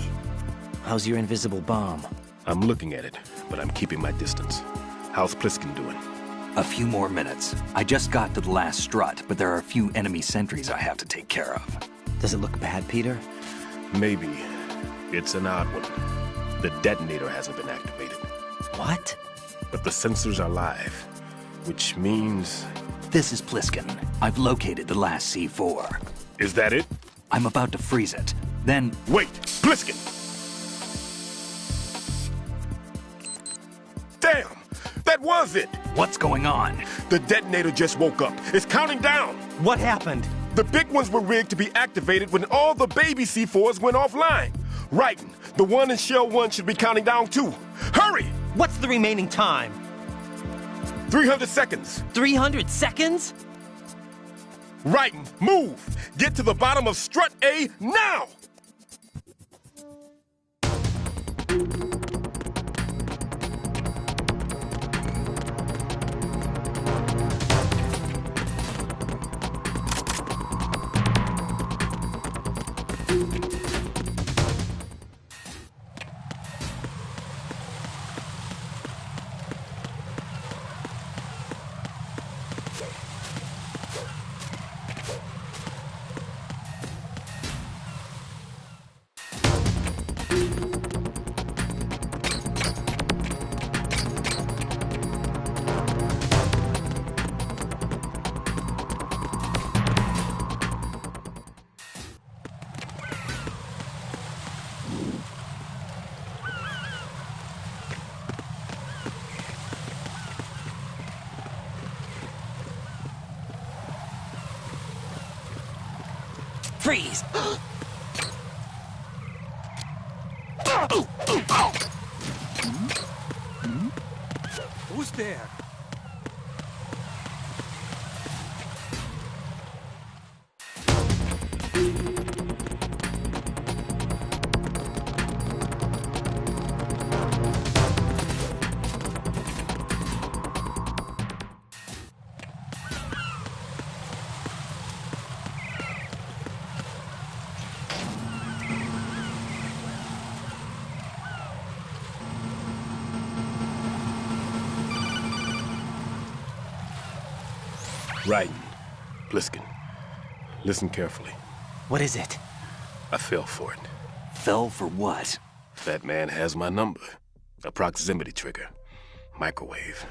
How's your invisible bomb? I'm looking at it, but I'm keeping my distance. How's Pliskin doing? A few more minutes. I just got to the last strut, but there are a few enemy sentries I have to take care of. Does it look bad, Peter? Maybe. It's an odd one. The detonator hasn't been activated. What? But the sensors are live, which means... This is Pliskin. I've located the last C4. Is that it? I'm about to freeze it. Then... Wait! Pliskin! Damn! That was it! What's going on? The detonator just woke up. It's counting down! What happened? The big ones were rigged to be activated when all the baby C4s went offline. Right. The one in Shell 1 should be counting down too. Hurry! What's the remaining time? 300 seconds. 300 seconds? Right. Move! Get to the bottom of strut A now! Freeze! Who's there? Right. Pliskin. Listen carefully. What is it? I fell for it. Fell for what? That man has my number. A proximity trigger. Microwave.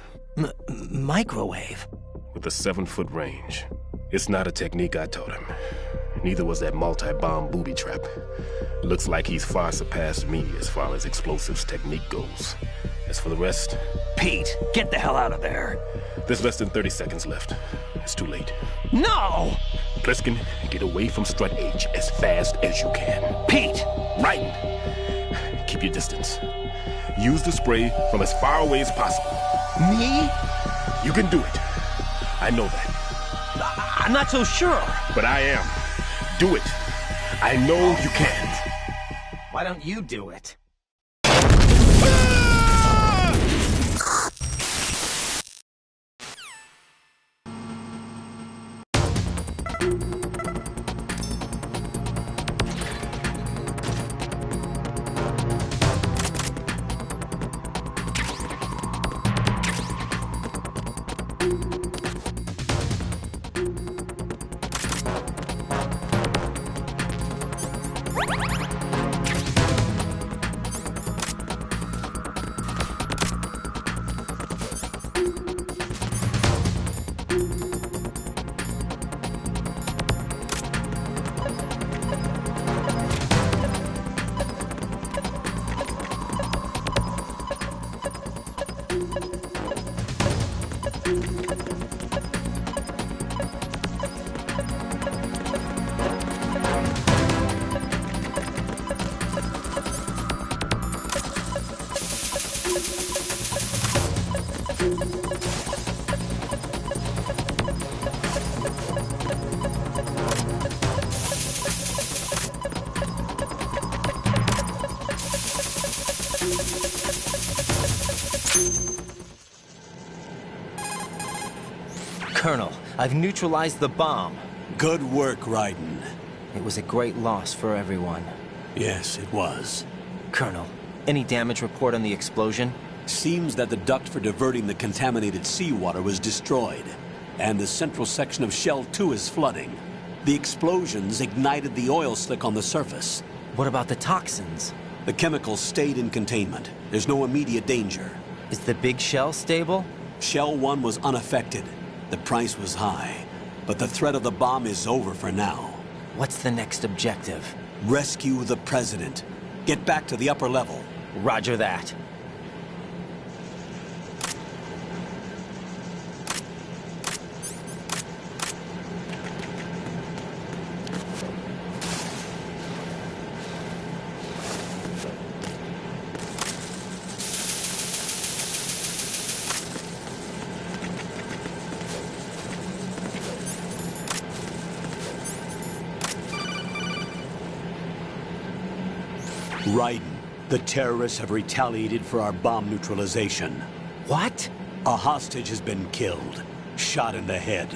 Microwave? With a 7-foot range. It's not a technique I taught him. Neither was that multi-bomb booby trap. Looks like he's far surpassed me as far as explosives technique goes. As for the rest... Pete, get the hell out of there. There's less than 30 seconds left. It's too late. No! Pliskin, get away from strut H as fast as you can. Pete! Right! Keep your distance. Use the spray from as far away as possible. Me? You can do it. I know that. I'm not so sure. But I am. Do it. I know you can. Why don't you do it? Colonel, I've neutralized the bomb. Good work, Raiden. It was a great loss for everyone. Yes, it was. Colonel, any damage report on the explosion? Seems that the duct for diverting the contaminated seawater was destroyed, and the central section of Shell 2 is flooding. The explosions ignited the oil slick on the surface. What about the toxins? The chemicals stayed in containment. There's no immediate danger. Is the big shell stable? Shell 1 was unaffected. The price was high, but the threat of the bomb is over for now. What's the next objective? Rescue the President. Get back to the upper level. Roger that. Raiden, the terrorists have retaliated for our bomb neutralization. What? A hostage has been killed, shot in the head.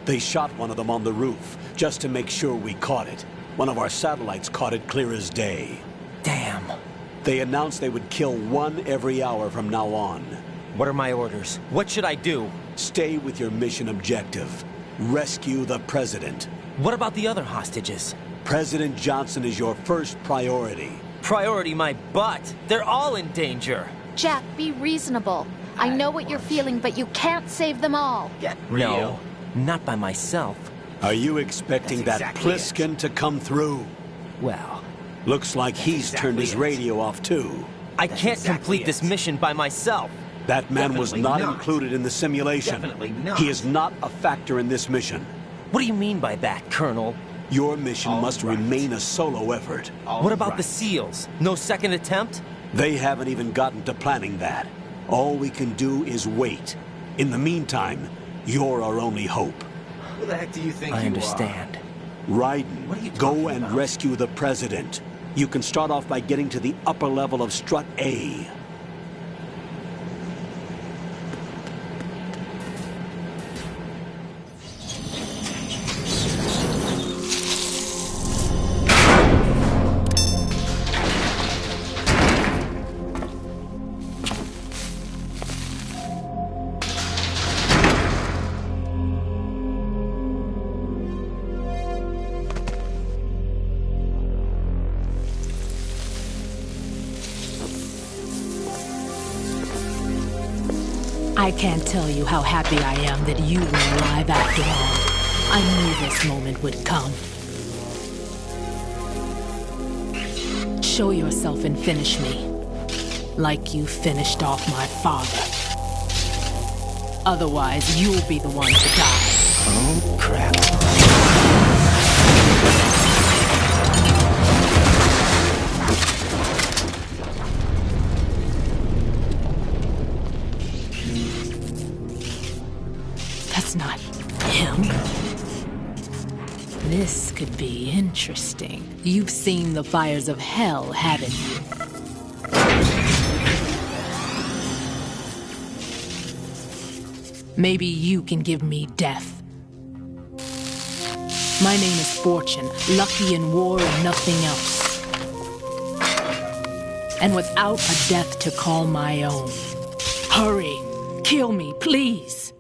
They shot one of them on the roof, just to make sure we caught it. One of our satellites caught it clear as day. Damn. They announced they would kill one every hour from now on. What are my orders? What should I do? Stay with your mission objective. Rescue the President. What about the other hostages? President Johnson is your first priority. Priority my butt. They're all in danger. Jack, be reasonable. I know what you're feeling, but you can't save them all. Get real. No, not by myself. Are you expecting that Pliskin to come through? Well, looks like he's turned his radio off too. I can't complete this mission by myself. That man was not included in the simulation. Definitely not. He is not a factor in this mission. What do you mean by that, Colonel? Your mission must remain a solo effort. What about the SEALs? No second attempt? They haven't even gotten to planning that. All we can do is wait. In the meantime, you're our only hope. Who the heck do you think I understand. Raiden, go and rescue the President. You can start off by getting to the upper level of Strut A. I can't tell you how happy I am that you were alive after all. I knew this moment would come. Show yourself and finish me. Like you finished off my father. Otherwise, you'll be the one to die. Oh, crap. That's not him. This could be interesting. You've seen the fires of hell, haven't you? Maybe you can give me death. My name is Fortune, lucky in war and nothing else. And without a death to call my own. Hurry, kill me, please.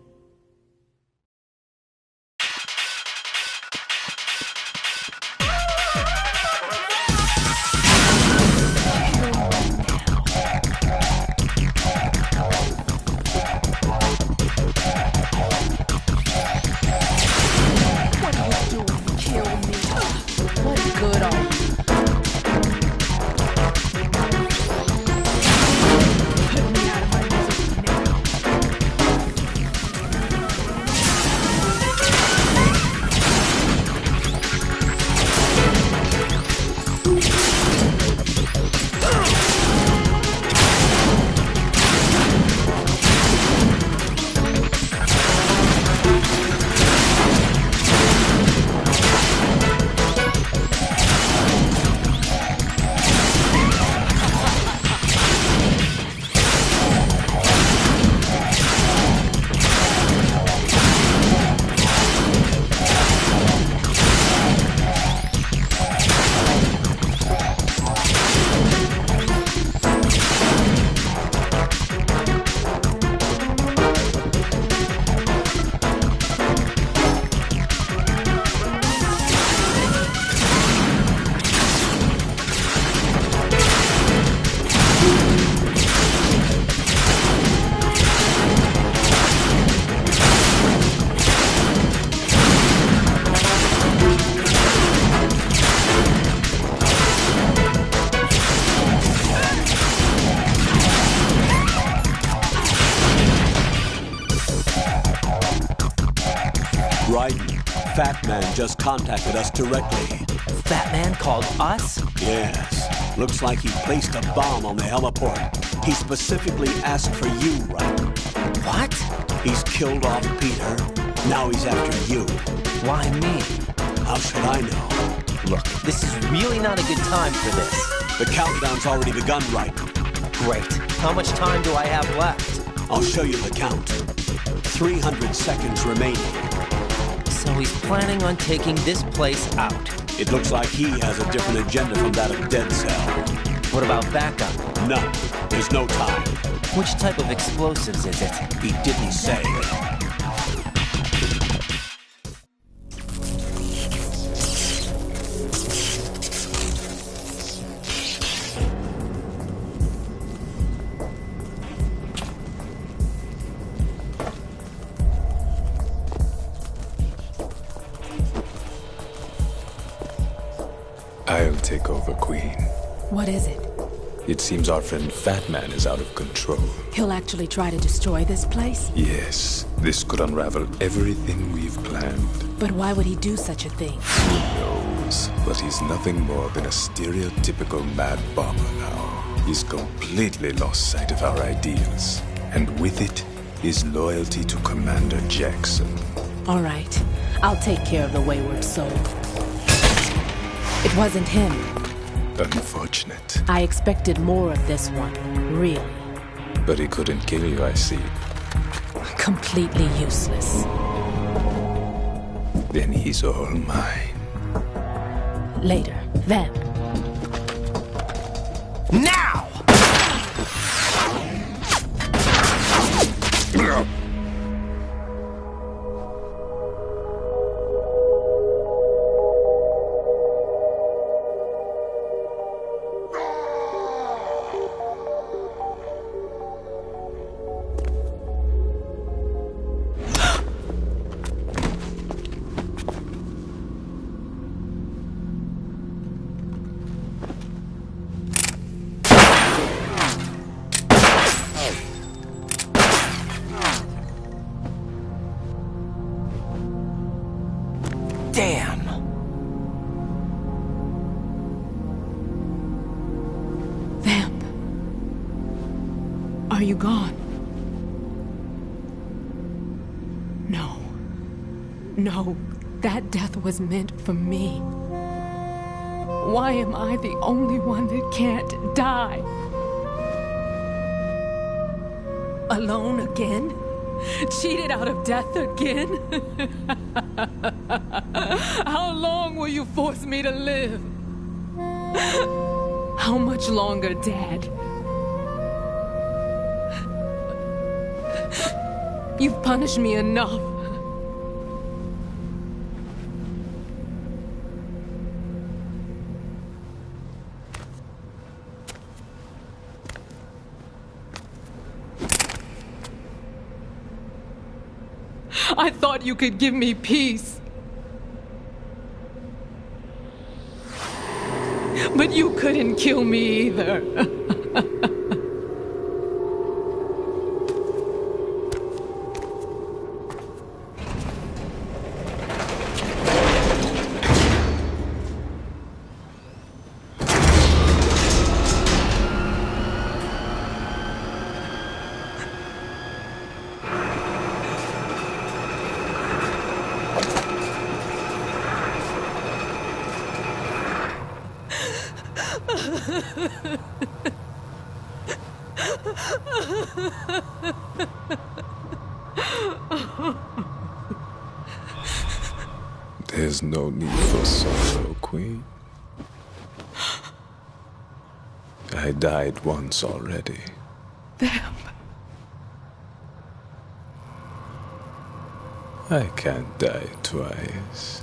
Right. Fat Man just contacted us directly. Fat Man called us? Yes. Looks like he placed a bomb on the heliport. He specifically asked for you, right? What? He's killed off Peter. Now he's after you. Why me? How should I know? Look, this is really not a good time for this. The countdown's already begun, right? Great. How much time do I have left? I'll show you the count. 300 seconds remaining. So he's planning on taking this place out. It looks like he has a different agenda from that of Dead Cell. What about backup? None. There's no time. Which type of explosives is it? He didn't say. I'll take over, Queen. What is it? It seems our friend Fat Man is out of control. He'll actually try to destroy this place? Yes, this could unravel everything we've planned. But why would he do such a thing? Who knows? But he's nothing more than a stereotypical mad bomber now. He's completely lost sight of our ideals. And with it, his loyalty to Commander Jackson. All right. I'll take care of the wayward soul. It wasn't him. Unfortunate. I expected more of this one, really. But he couldn't kill you, I see. Completely useless. Then he's all mine. Later. Then. Now! Damn! Vamp. Are you gone? No. No, that death was meant for me. Why am I the only one that can't die? Alone again? Cheated out of death again? How long will you force me to live? How much longer, Dad? You've punished me enough. I thought you could give me peace. But you couldn't kill me either. There's no need for sorrow, Queen. I died once already. Vamp. I can't die twice.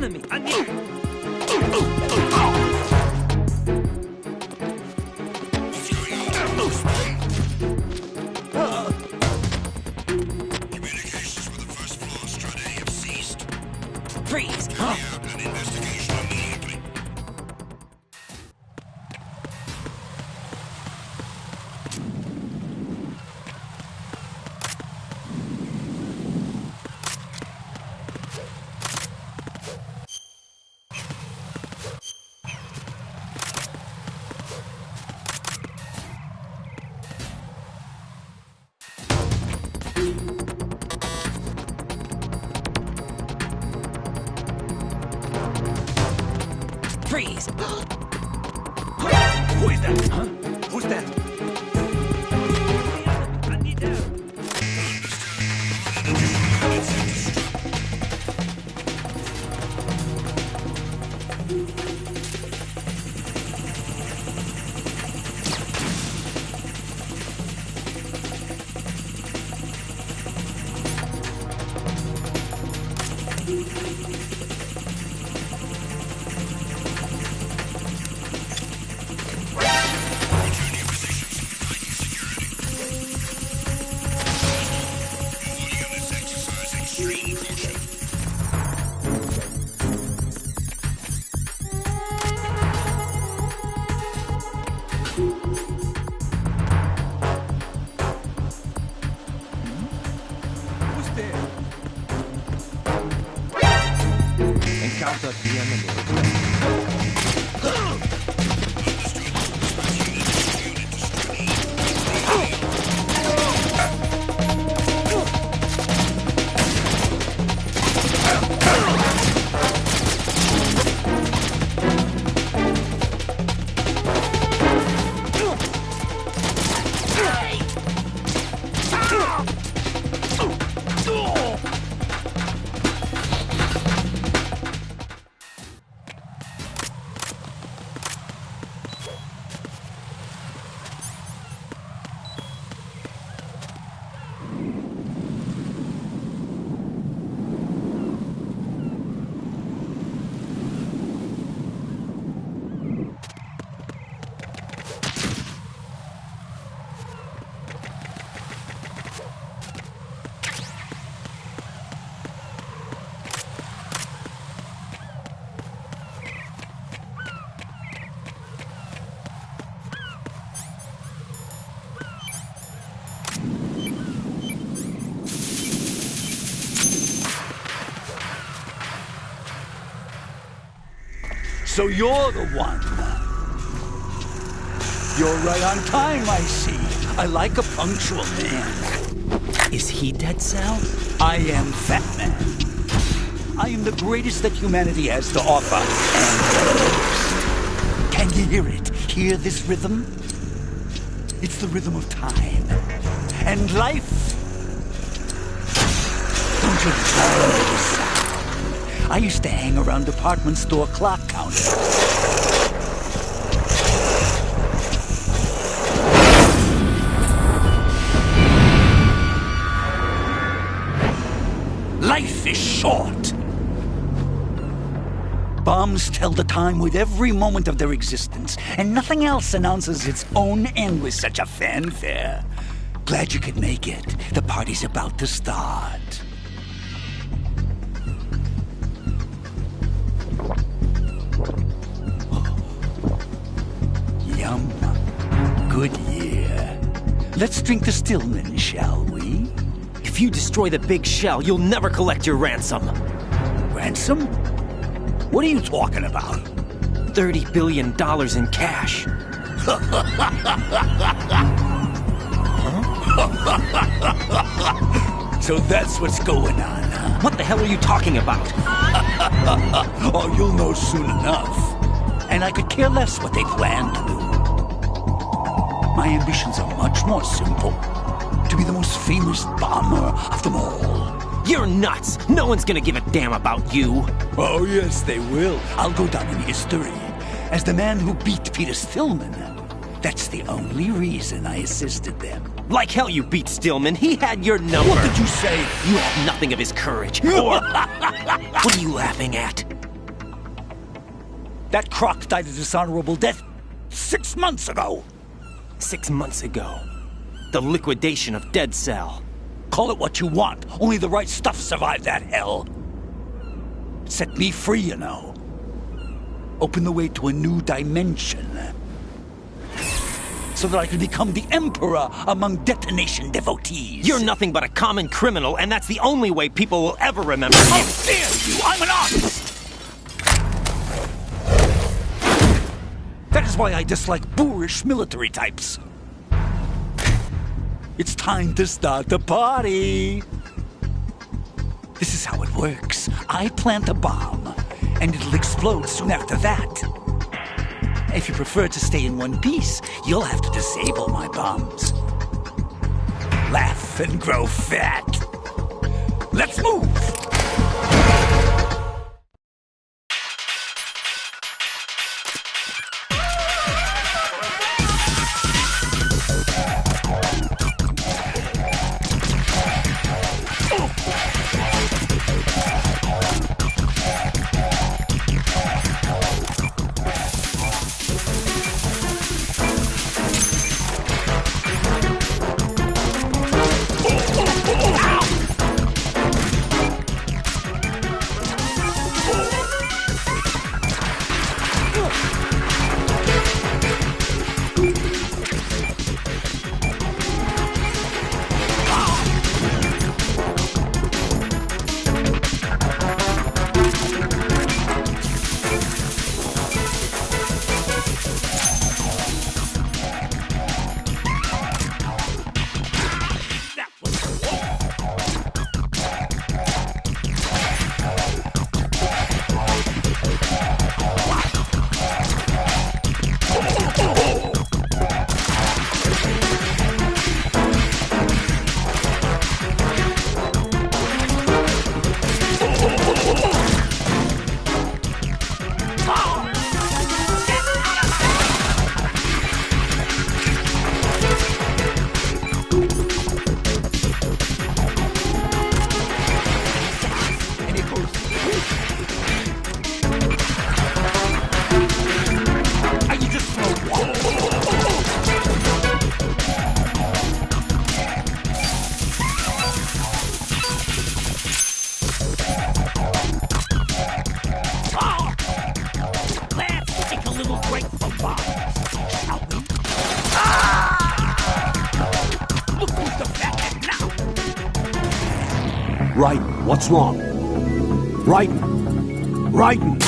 enemy. I need... Communications with the first floor, Strut A have ceased. Freeze! Carry out an investigation immediately. Freeze! Who is that? Huh? Who's that? I need help. Encounter the enemy. So you're the one. You're right on time, I see. I like a punctual man. Is he Dead Cell? I am Fat Man. I am the greatest that humanity has to offer, and the most. Can you hear it? Hear this rhythm? It's the rhythm of time. And life. Don't you love this sound? I used to hang around department store clock counters. Life is short. Bombs tell the time with every moment of their existence, and nothing else announces its own end with such a fanfare. Glad you could make it. The party's about to start. Yum. Good year. Let's drink the Stillman, shall we? If you destroy the big shell, you'll never collect your ransom. Ransom? What are you talking about? $30 billion in cash. So that's what's going on, huh? What the hell are you talking about? Oh, you'll know soon enough. And I could care less what they plan to do. My ambitions are much more simple. To be the most famous bomber of them all. You're nuts! No one's gonna give a damn about you! Oh, yes, they will. I'll go down in history as the man who beat Peter Stillman. That's the only reason I assisted them. Like hell you beat Stillman. He had your number. What did you say? You have nothing of his courage. Or... What are you laughing at? That croc died a dishonorable death 6 months ago. 6 months ago. The liquidation of Dead Cell. Call it what you want. Only the right stuff survived that hell. Set me free, you know. Open the way to a new dimension. So that I can become the Emperor among detonation devotees. You're nothing but a common criminal, and that's the only way people will ever remember you. How dare you! I'm an artist! That is why I dislike boorish military types. It's time to start the party. This is how it works. I plant a bomb, and it'll explode soon after that. If you prefer to stay in one piece, you'll have to disable my bombs. Laugh and grow fat. Let's move! Raiden, what's wrong? Raiden! Raiden!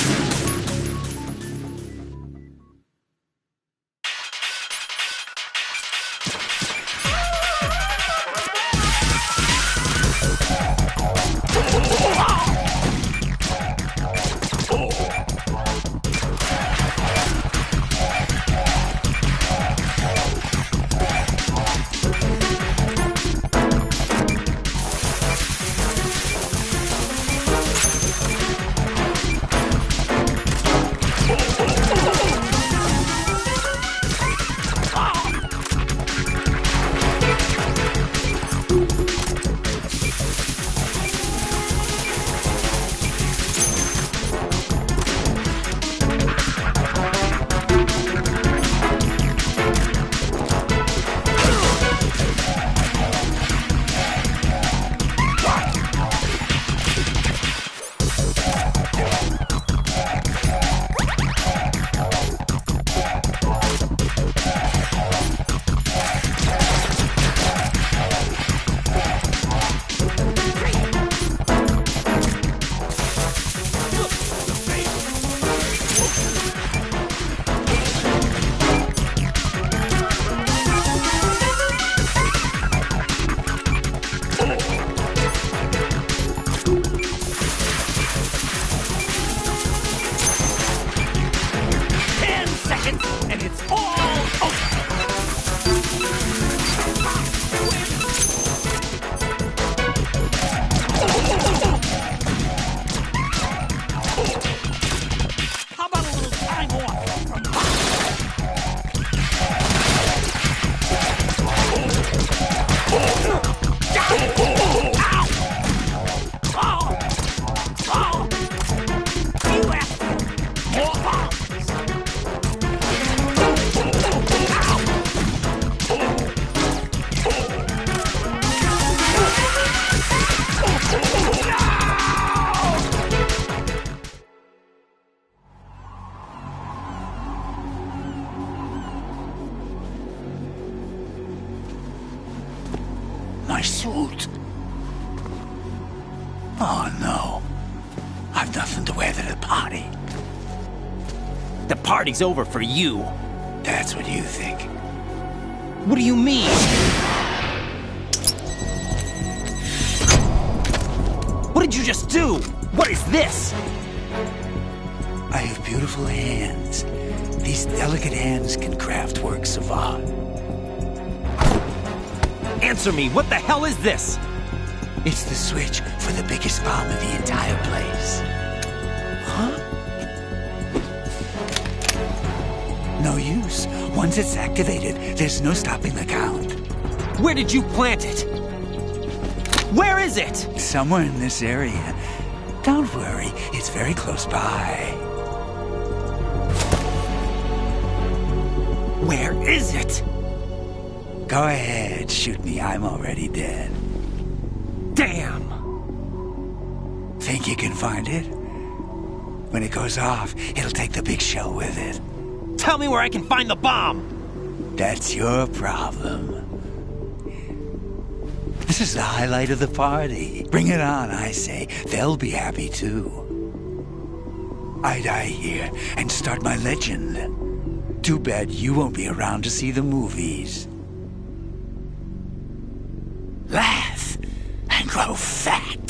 suit. Oh, no. I've nothing to wear to the party. The party's over for you. That's what you think. What do you mean? What did you just do? What is this? I have beautiful hands. These delicate hands can craft works of art. Answer me, what the hell is this? It's the switch for the biggest bomb in the entire place. Huh? No use. Once it's activated, there's no stopping the count. Where did you plant it? Where is it? Somewhere in this area. Don't worry, it's very close by. Where is it? Go ahead, shoot me. I'm already dead. Damn! Think you can find it? When it goes off, it'll take the big shell with it. Tell me where I can find the bomb! That's your problem. This is the highlight of the party. Bring it on, I say. They'll be happy too. I die here and start my legend. Too bad you won't be around to see the movies. Laugh and grow fat.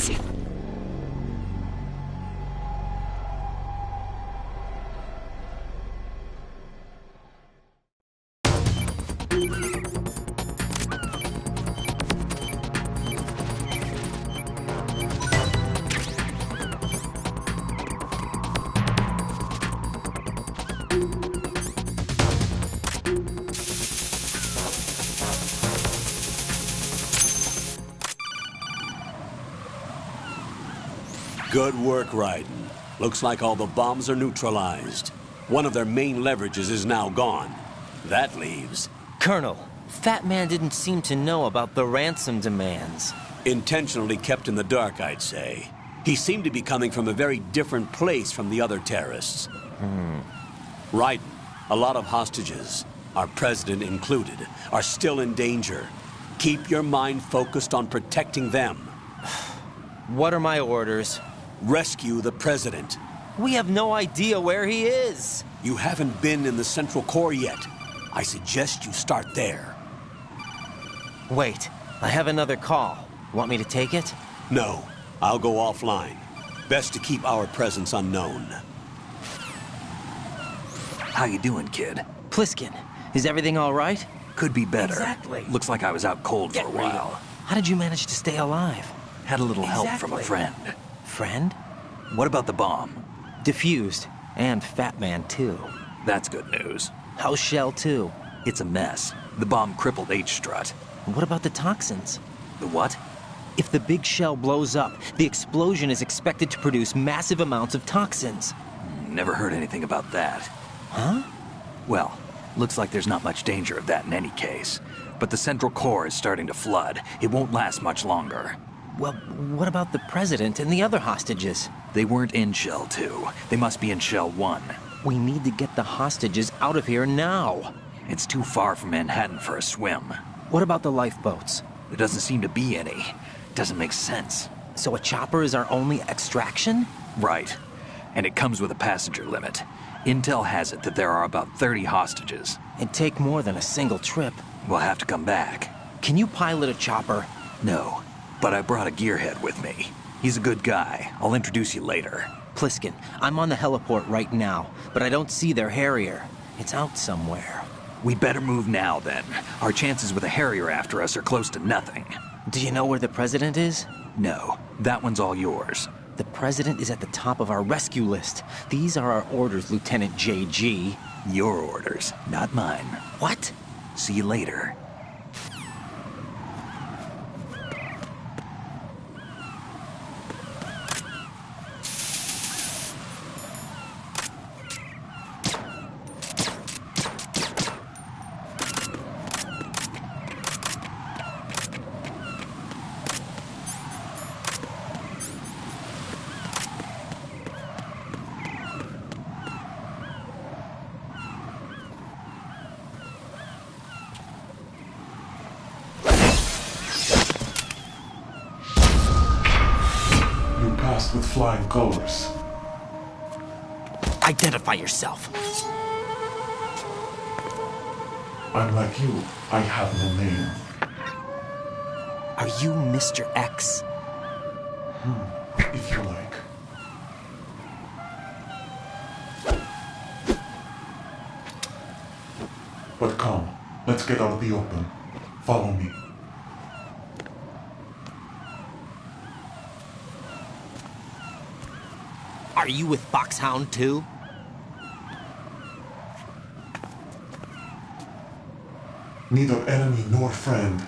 Good work, Raiden. Looks like all the bombs are neutralized. One of their main leverages is now gone. That leaves... Colonel, Fat Man didn't seem to know about the ransom demands. Intentionally kept in the dark, I'd say. He seemed to be coming from a very different place from the other terrorists. Raiden, a lot of hostages, our president included, are still in danger. Keep your mind focused on protecting them. What are my orders? Rescue the president. We have no idea where he is. You haven't been in the Central Core yet. I suggest you start there. Wait, I have another call. Want me to take it? No, I'll go offline. Best to keep our presence unknown. How you doing, kid? Pliskin, is everything all right? Could be better. Exactly. Looks like I was out cold for a while. How did you manage to stay alive? Had a little help from a friend. Friend? What about the bomb? Diffused. And Fat Man, too. That's good news. How's Shell, too? It's a mess. The bomb crippled H-Strut. What about the toxins? The what? If the big shell blows up, the explosion is expected to produce massive amounts of toxins. Never heard anything about that. Huh? Well, looks like there's not much danger of that in any case. But the Central Core is starting to flood. It won't last much longer. Well, what about the president and the other hostages? They weren't in Shell 2. They must be in Shell 1. We need to get the hostages out of here now. It's too far from Manhattan for a swim. What about the lifeboats? There doesn't seem to be any. Doesn't make sense. So a chopper is our only extraction? Right. And it comes with a passenger limit. Intel has it that there are about 30 hostages. It'd take more than a single trip. We'll have to come back. Can you pilot a chopper? No, but I brought a gearhead with me. He's a good guy. I'll introduce you later. Pliskin, I'm on the heliport right now, but I don't see their Harrier. It's out somewhere. We better move now, then. Our chances with a Harrier after us are close to nothing. Do you know where the president is? No, that one's all yours. The president is at the top of our rescue list. These are our orders, Lieutenant JG. Your orders, not mine. What? See you later. flying colors. Identify yourself. I'm like you. I have no name. Are you Mr. X? If you like. But come, let's get out of the open. Follow me. Are you with Foxhound too? Neither enemy nor friend.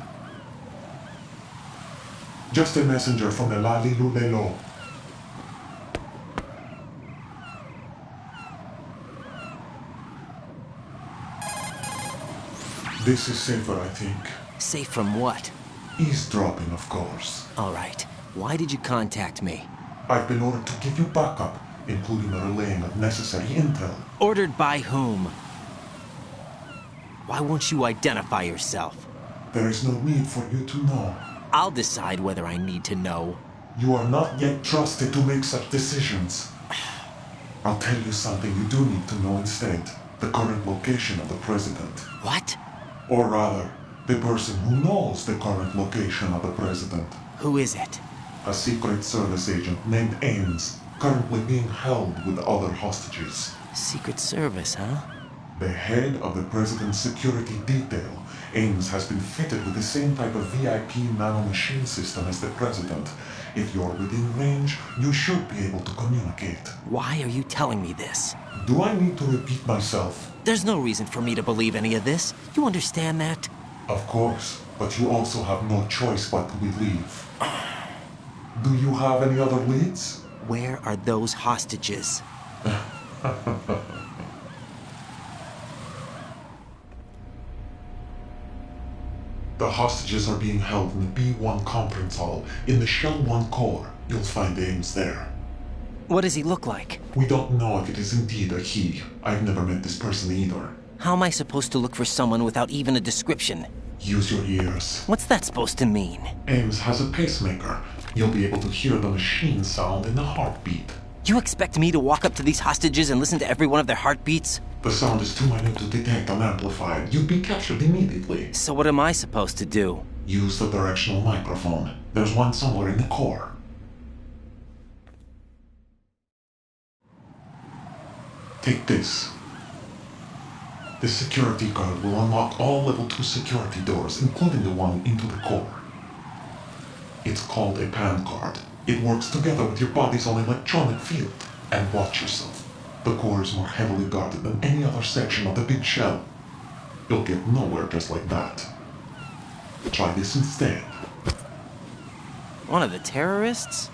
Just a messenger from the Lalilulelo. This is safer, I think. Safe from what? Eavesdropping, of course. All right. Why did you contact me? I've been ordered to give you backup, including the relaying of necessary intel. Ordered by whom? Why won't you identify yourself? There is no need for you to know. I'll decide whether I need to know. You are not yet trusted to make such decisions. I'll tell you something you do need to know instead. The current location of the president. What? Or rather, the person who knows the current location of the president. Who is it? A Secret Service agent named Ames, currently being held with other hostages. Secret Service, huh? The head of the president's security detail, Ames has been fitted with the same type of VIP nanomachine system as the president. If you're within range, you should be able to communicate. Why are you telling me this? Do I need to repeat myself? There's no reason for me to believe any of this. You understand that? Of course, but you also have no choice but to believe. Do you have any other leads? Where are those hostages? The hostages are being held in the B1 conference hall in the Shell 1 core. You'll find Ames there. What does he look like? We don't know if it is indeed a he. I've never met this person either. How am I supposed to look for someone without even a description? Use your ears. What's that supposed to mean? Ames has a pacemaker. You'll be able to hear the machine sound in the heartbeat. You expect me to walk up to these hostages and listen to every one of their heartbeats? The sound is too minute to detect unamplified. You'd be captured immediately. So what am I supposed to do? Use the directional microphone. There's one somewhere in the core. Take this. This security card will unlock all level 2 security doors, including the one into the core. It's called a PAN card. It works together with your body's own electronic field. And watch yourself. The core is more heavily guarded than any other section of the big shell. You'll get nowhere just like that. Try this instead. One of the terrorists?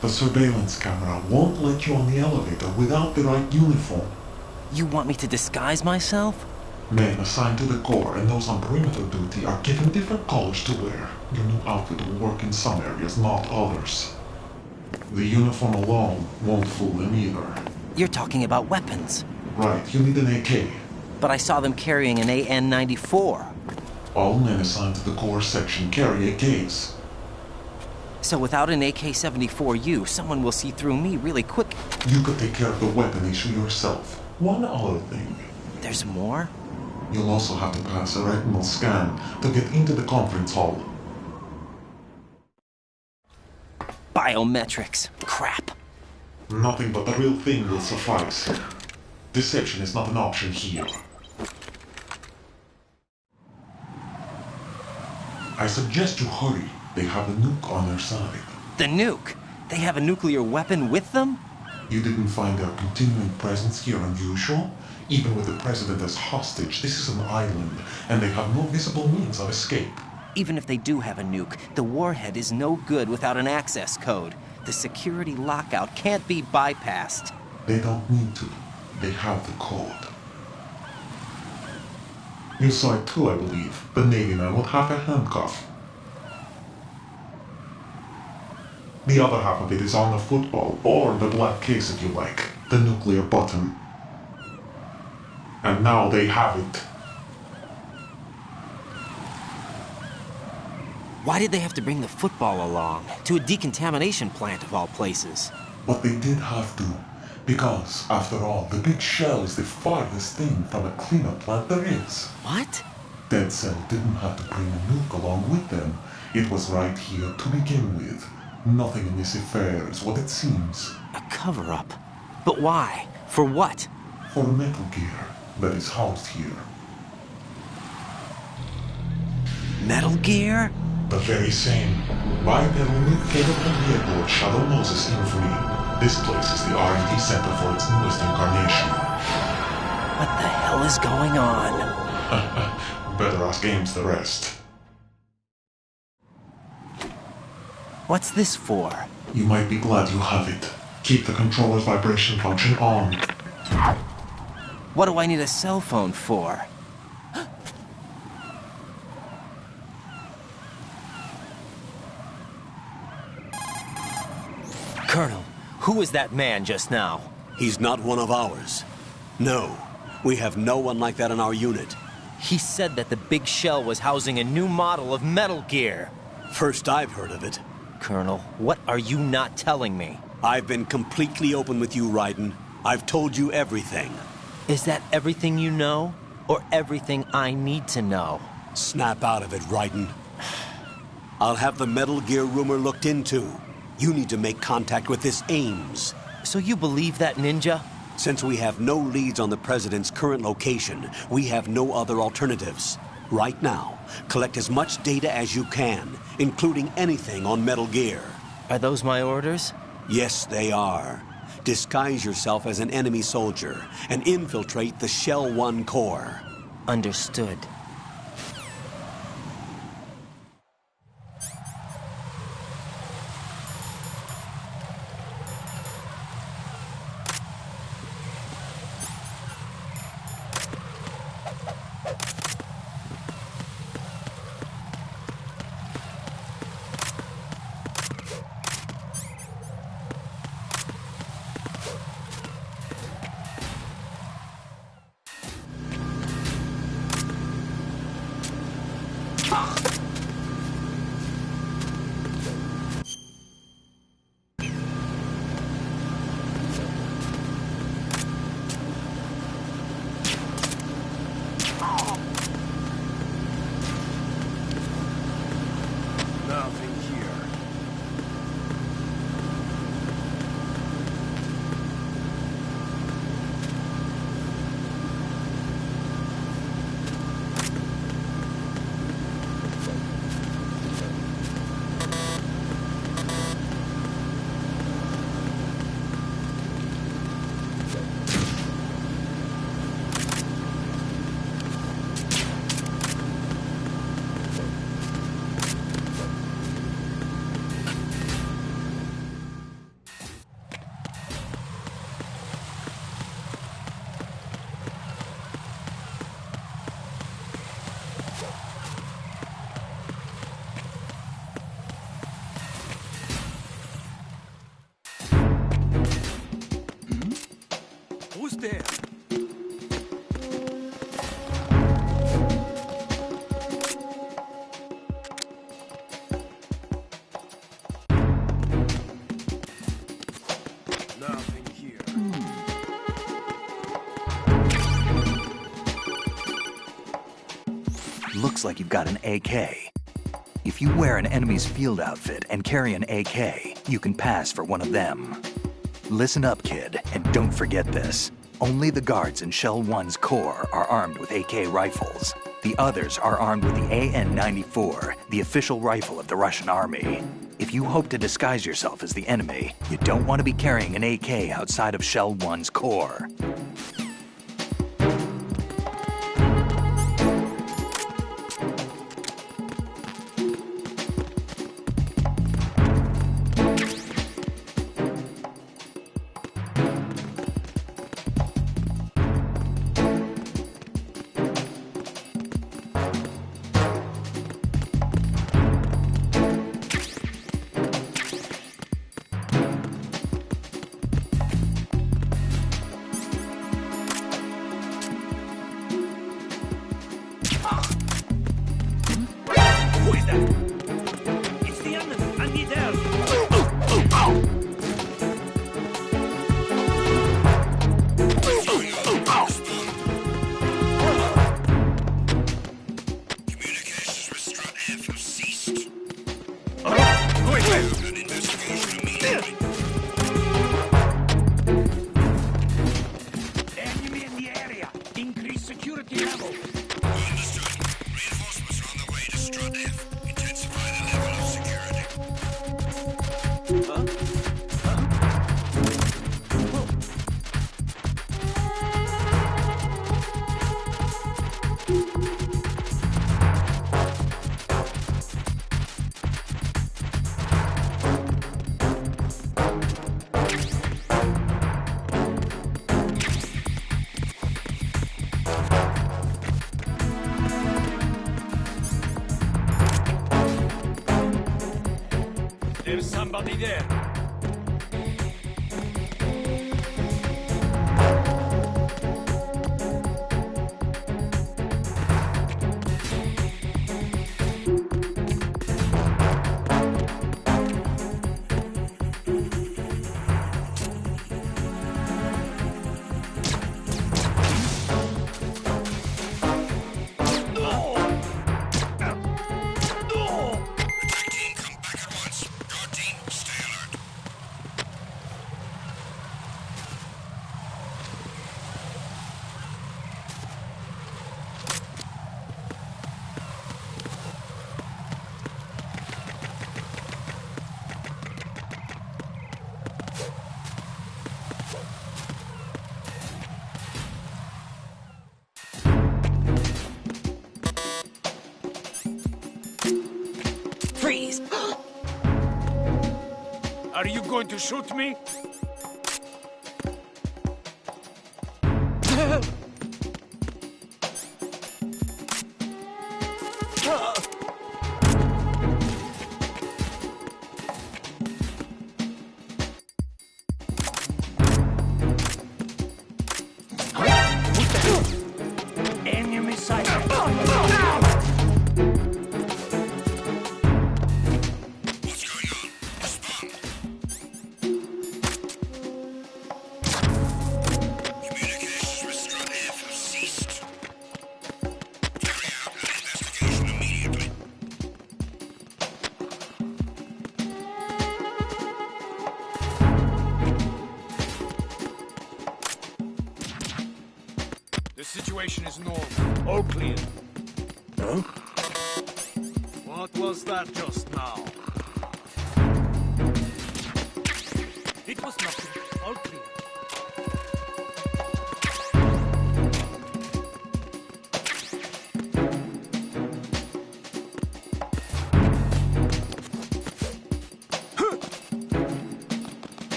The surveillance camera won't let you on the elevator without the right uniform. You want me to disguise myself? Men assigned to the core and those on perimeter duty are given different colors to wear. Your new outfit will work in some areas, not others. The uniform alone won't fool them either. You're talking about weapons. Right, you need an AK. But I saw them carrying an AN-94. All men assigned to the core section carry AKs. So without an AK-74U, someone will see through me really quick. You could take care of the weapon issue yourself. One other thing. There's more? You'll also have to pass a retinal scan to get into the conference hall. Biometrics. Crap. Nothing but the real thing will suffice. Deception is not an option here. I suggest you hurry. They have a nuke on their side. The nuke? They have a nuclear weapon with them? You didn't find their continuing presence here unusual? Even with the president as hostage, this is an island, and they have no visible means of escape. Even if they do have a nuke, the warhead is no good without an access code. The security lockout can't be bypassed. They don't need to. They have the code. You saw it too, I believe. The Navy man with half a handcuff. The other half of it is on the football, or the black case if you like. The nuclear button. And now they have it. Why did they have to bring the football along? To a decontamination plant of all places. But they did have to. Because, after all, the big shell is the farthest thing from a cleanup plant there is. What? Dead Cell didn't have to bring a nuke along with them. It was right here to begin with. Nothing in this affair is what it seems. A cover-up? But why? For what? For Metal Gear that is housed here. Metal Gear? The very same. By their unique capable vehicle, Shadow Moses Infamy. This place is the R&D center for its newest incarnation. What the hell is going on? Better ask Ames the rest. What's this for? You might be glad you have it. Keep the controller's vibration function on. What do I need a cell phone for? Colonel, who was that man just now? He's not one of ours. No, we have no one like that in our unit. He said that the big shell was housing a new model of Metal Gear. First I've heard of it. Colonel, what are you not telling me? I've been completely open with you, Raiden. I've told you everything. Is that everything you know? Or everything I need to know? Snap out of it, Raiden. I'll have the Metal Gear rumor looked into. You need to make contact with this Ames. So you believe that ninja? Since we have no leads on the President's current location, we have no other alternatives. Right now, collect as much data as you can, including anything on Metal Gear. Are those my orders? Yes, they are. Disguise yourself as an enemy soldier and infiltrate the Shell 1 core. Understood. Who's there? Nothing here. Looks like you've got an AK. If you wear an enemy's field outfit and carry an AK, you can pass for one of them. Listen up, kid, and don't forget this. Only the guards in Shell 1's core are armed with AK rifles. The others are armed with the AN-94, the official rifle of the Russian army. If you hope to disguise yourself as the enemy, you don't want to be carrying an AK outside of Shell 1's core. Enemy in the area. Increase security level. Understood. Reinforcements are on the way to Strut F. Intensify the level of security. There's somebody there. Attack team, come back at once. Guard team, stay alert. Freeze! Are you going to shoot me? Enemy sighted. What's going on? Respond. Communications with Strut F have ceased. Carry out an investigation immediately. The situation is normal. All clear. Huh? What was that just now? It was nothing. All clear.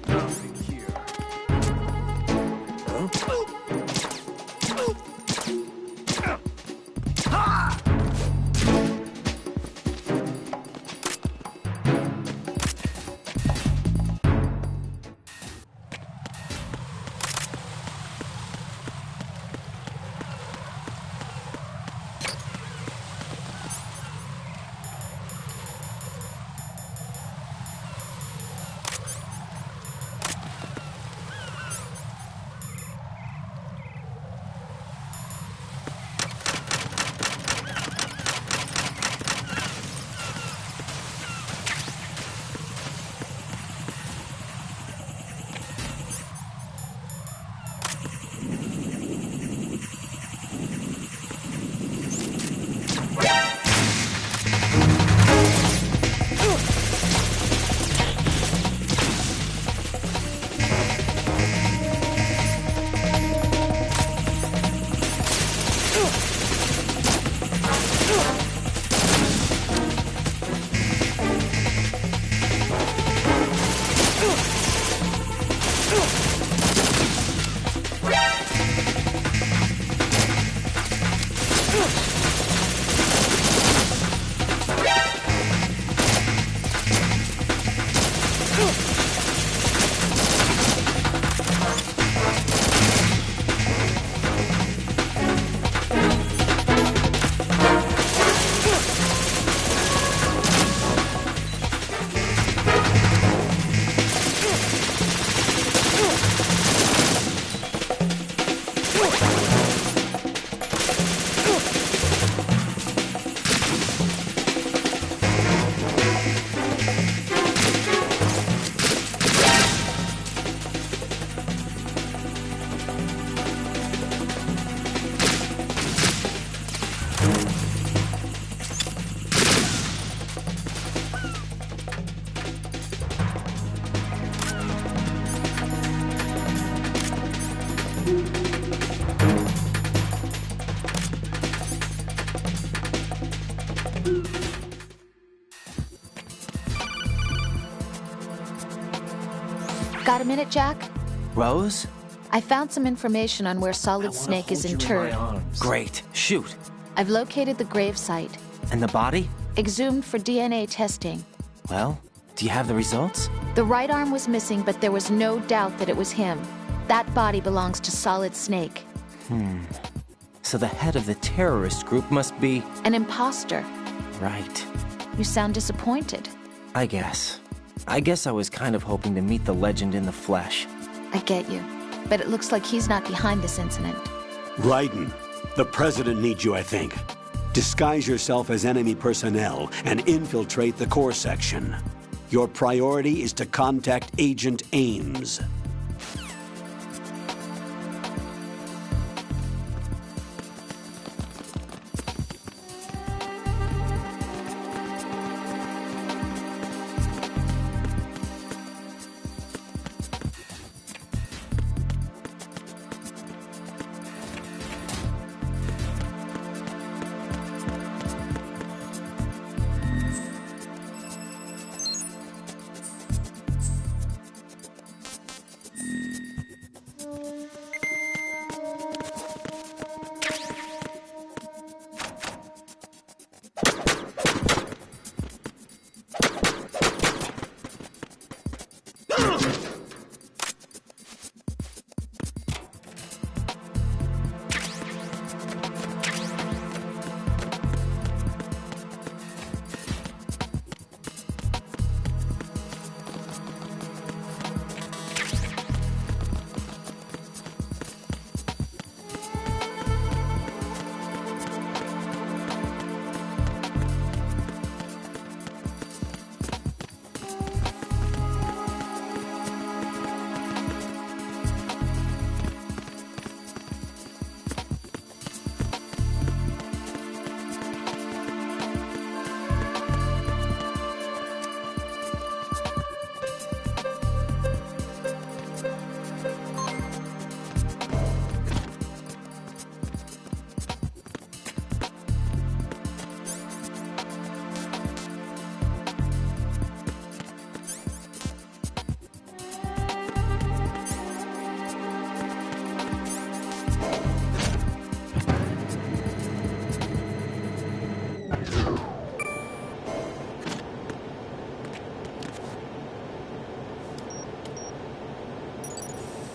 Nothing here. Got a minute, Jack? Rose? I found some information on where Solid Snake is interred. Great. Shoot. I've located the grave site. And the body? Exhumed for DNA testing. Well, do you have the results? The right arm was missing, but there was no doubt that it was him. That body belongs to Solid Snake. So the head of the terrorist group must be... An imposter. Right. You sound disappointed. I guess I was kind of hoping to meet the legend in the flesh. I get you. But it looks like he's not behind this incident. Raiden, the President needs you, I think. Disguise yourself as enemy personnel and infiltrate the core section. Your priority is to contact Agent Ames.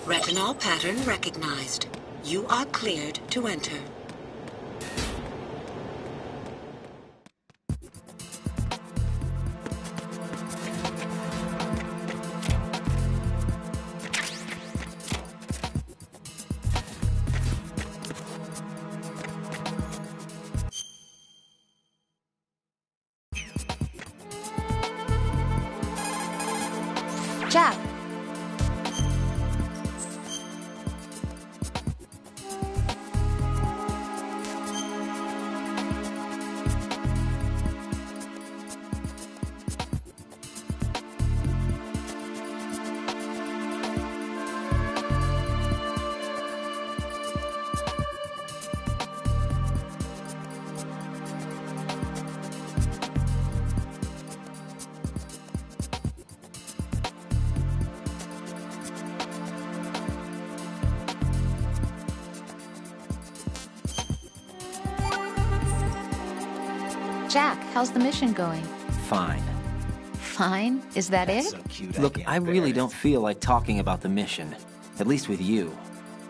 Retinol pattern recognized. You are cleared to enter. Jack! Jack, how's the mission going? Fine. Fine? Is that it? So cute. Look, I really don't feel like talking about the mission. At least with you.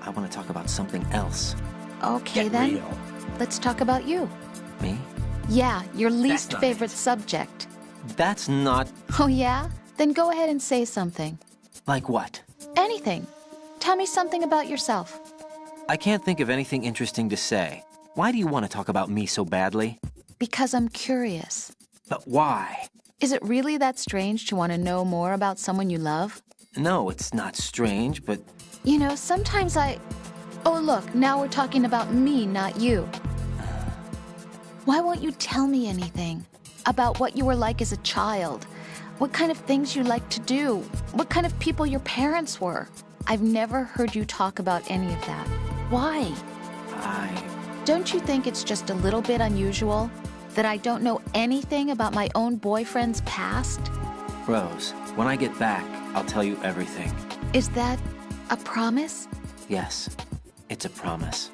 I want to talk about something else. Okay, Get then. real. Let's talk about you. Me? Yeah, your least not favorite subject. That's not... Oh, yeah? Then go ahead and say something. Like what? Anything. Tell me something about yourself. I can't think of anything interesting to say. Why do you want to talk about me so badly? Because I'm curious. But why? Is it really that strange to want to know more about someone you love? No, it's not strange, but... You know, sometimes Oh, look, now we're talking about me, not you. Why won't you tell me anything? About what you were like as a child? What kind of things you liked to do? What kind of people your parents were? I've never heard you talk about any of that. Why? Don't you think it's just a little bit unusual that I don't know anything about my own boyfriend's past? Rose, when I get back, I'll tell you everything. Is that a promise? Yes, it's a promise.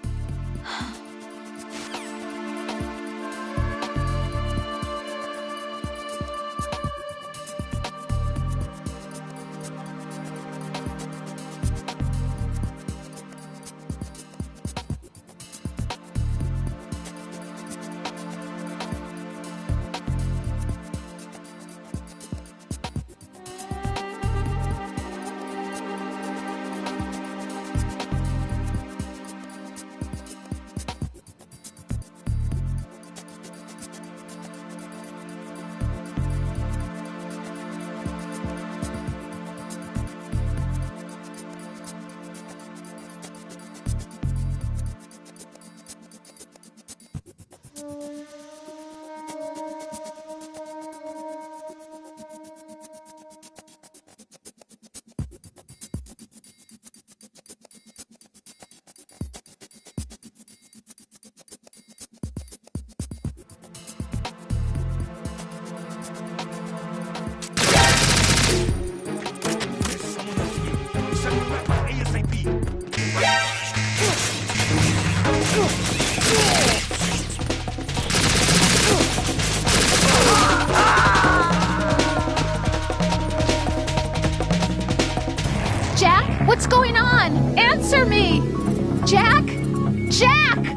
Jack, what's going on? Answer me! Jack? Jack!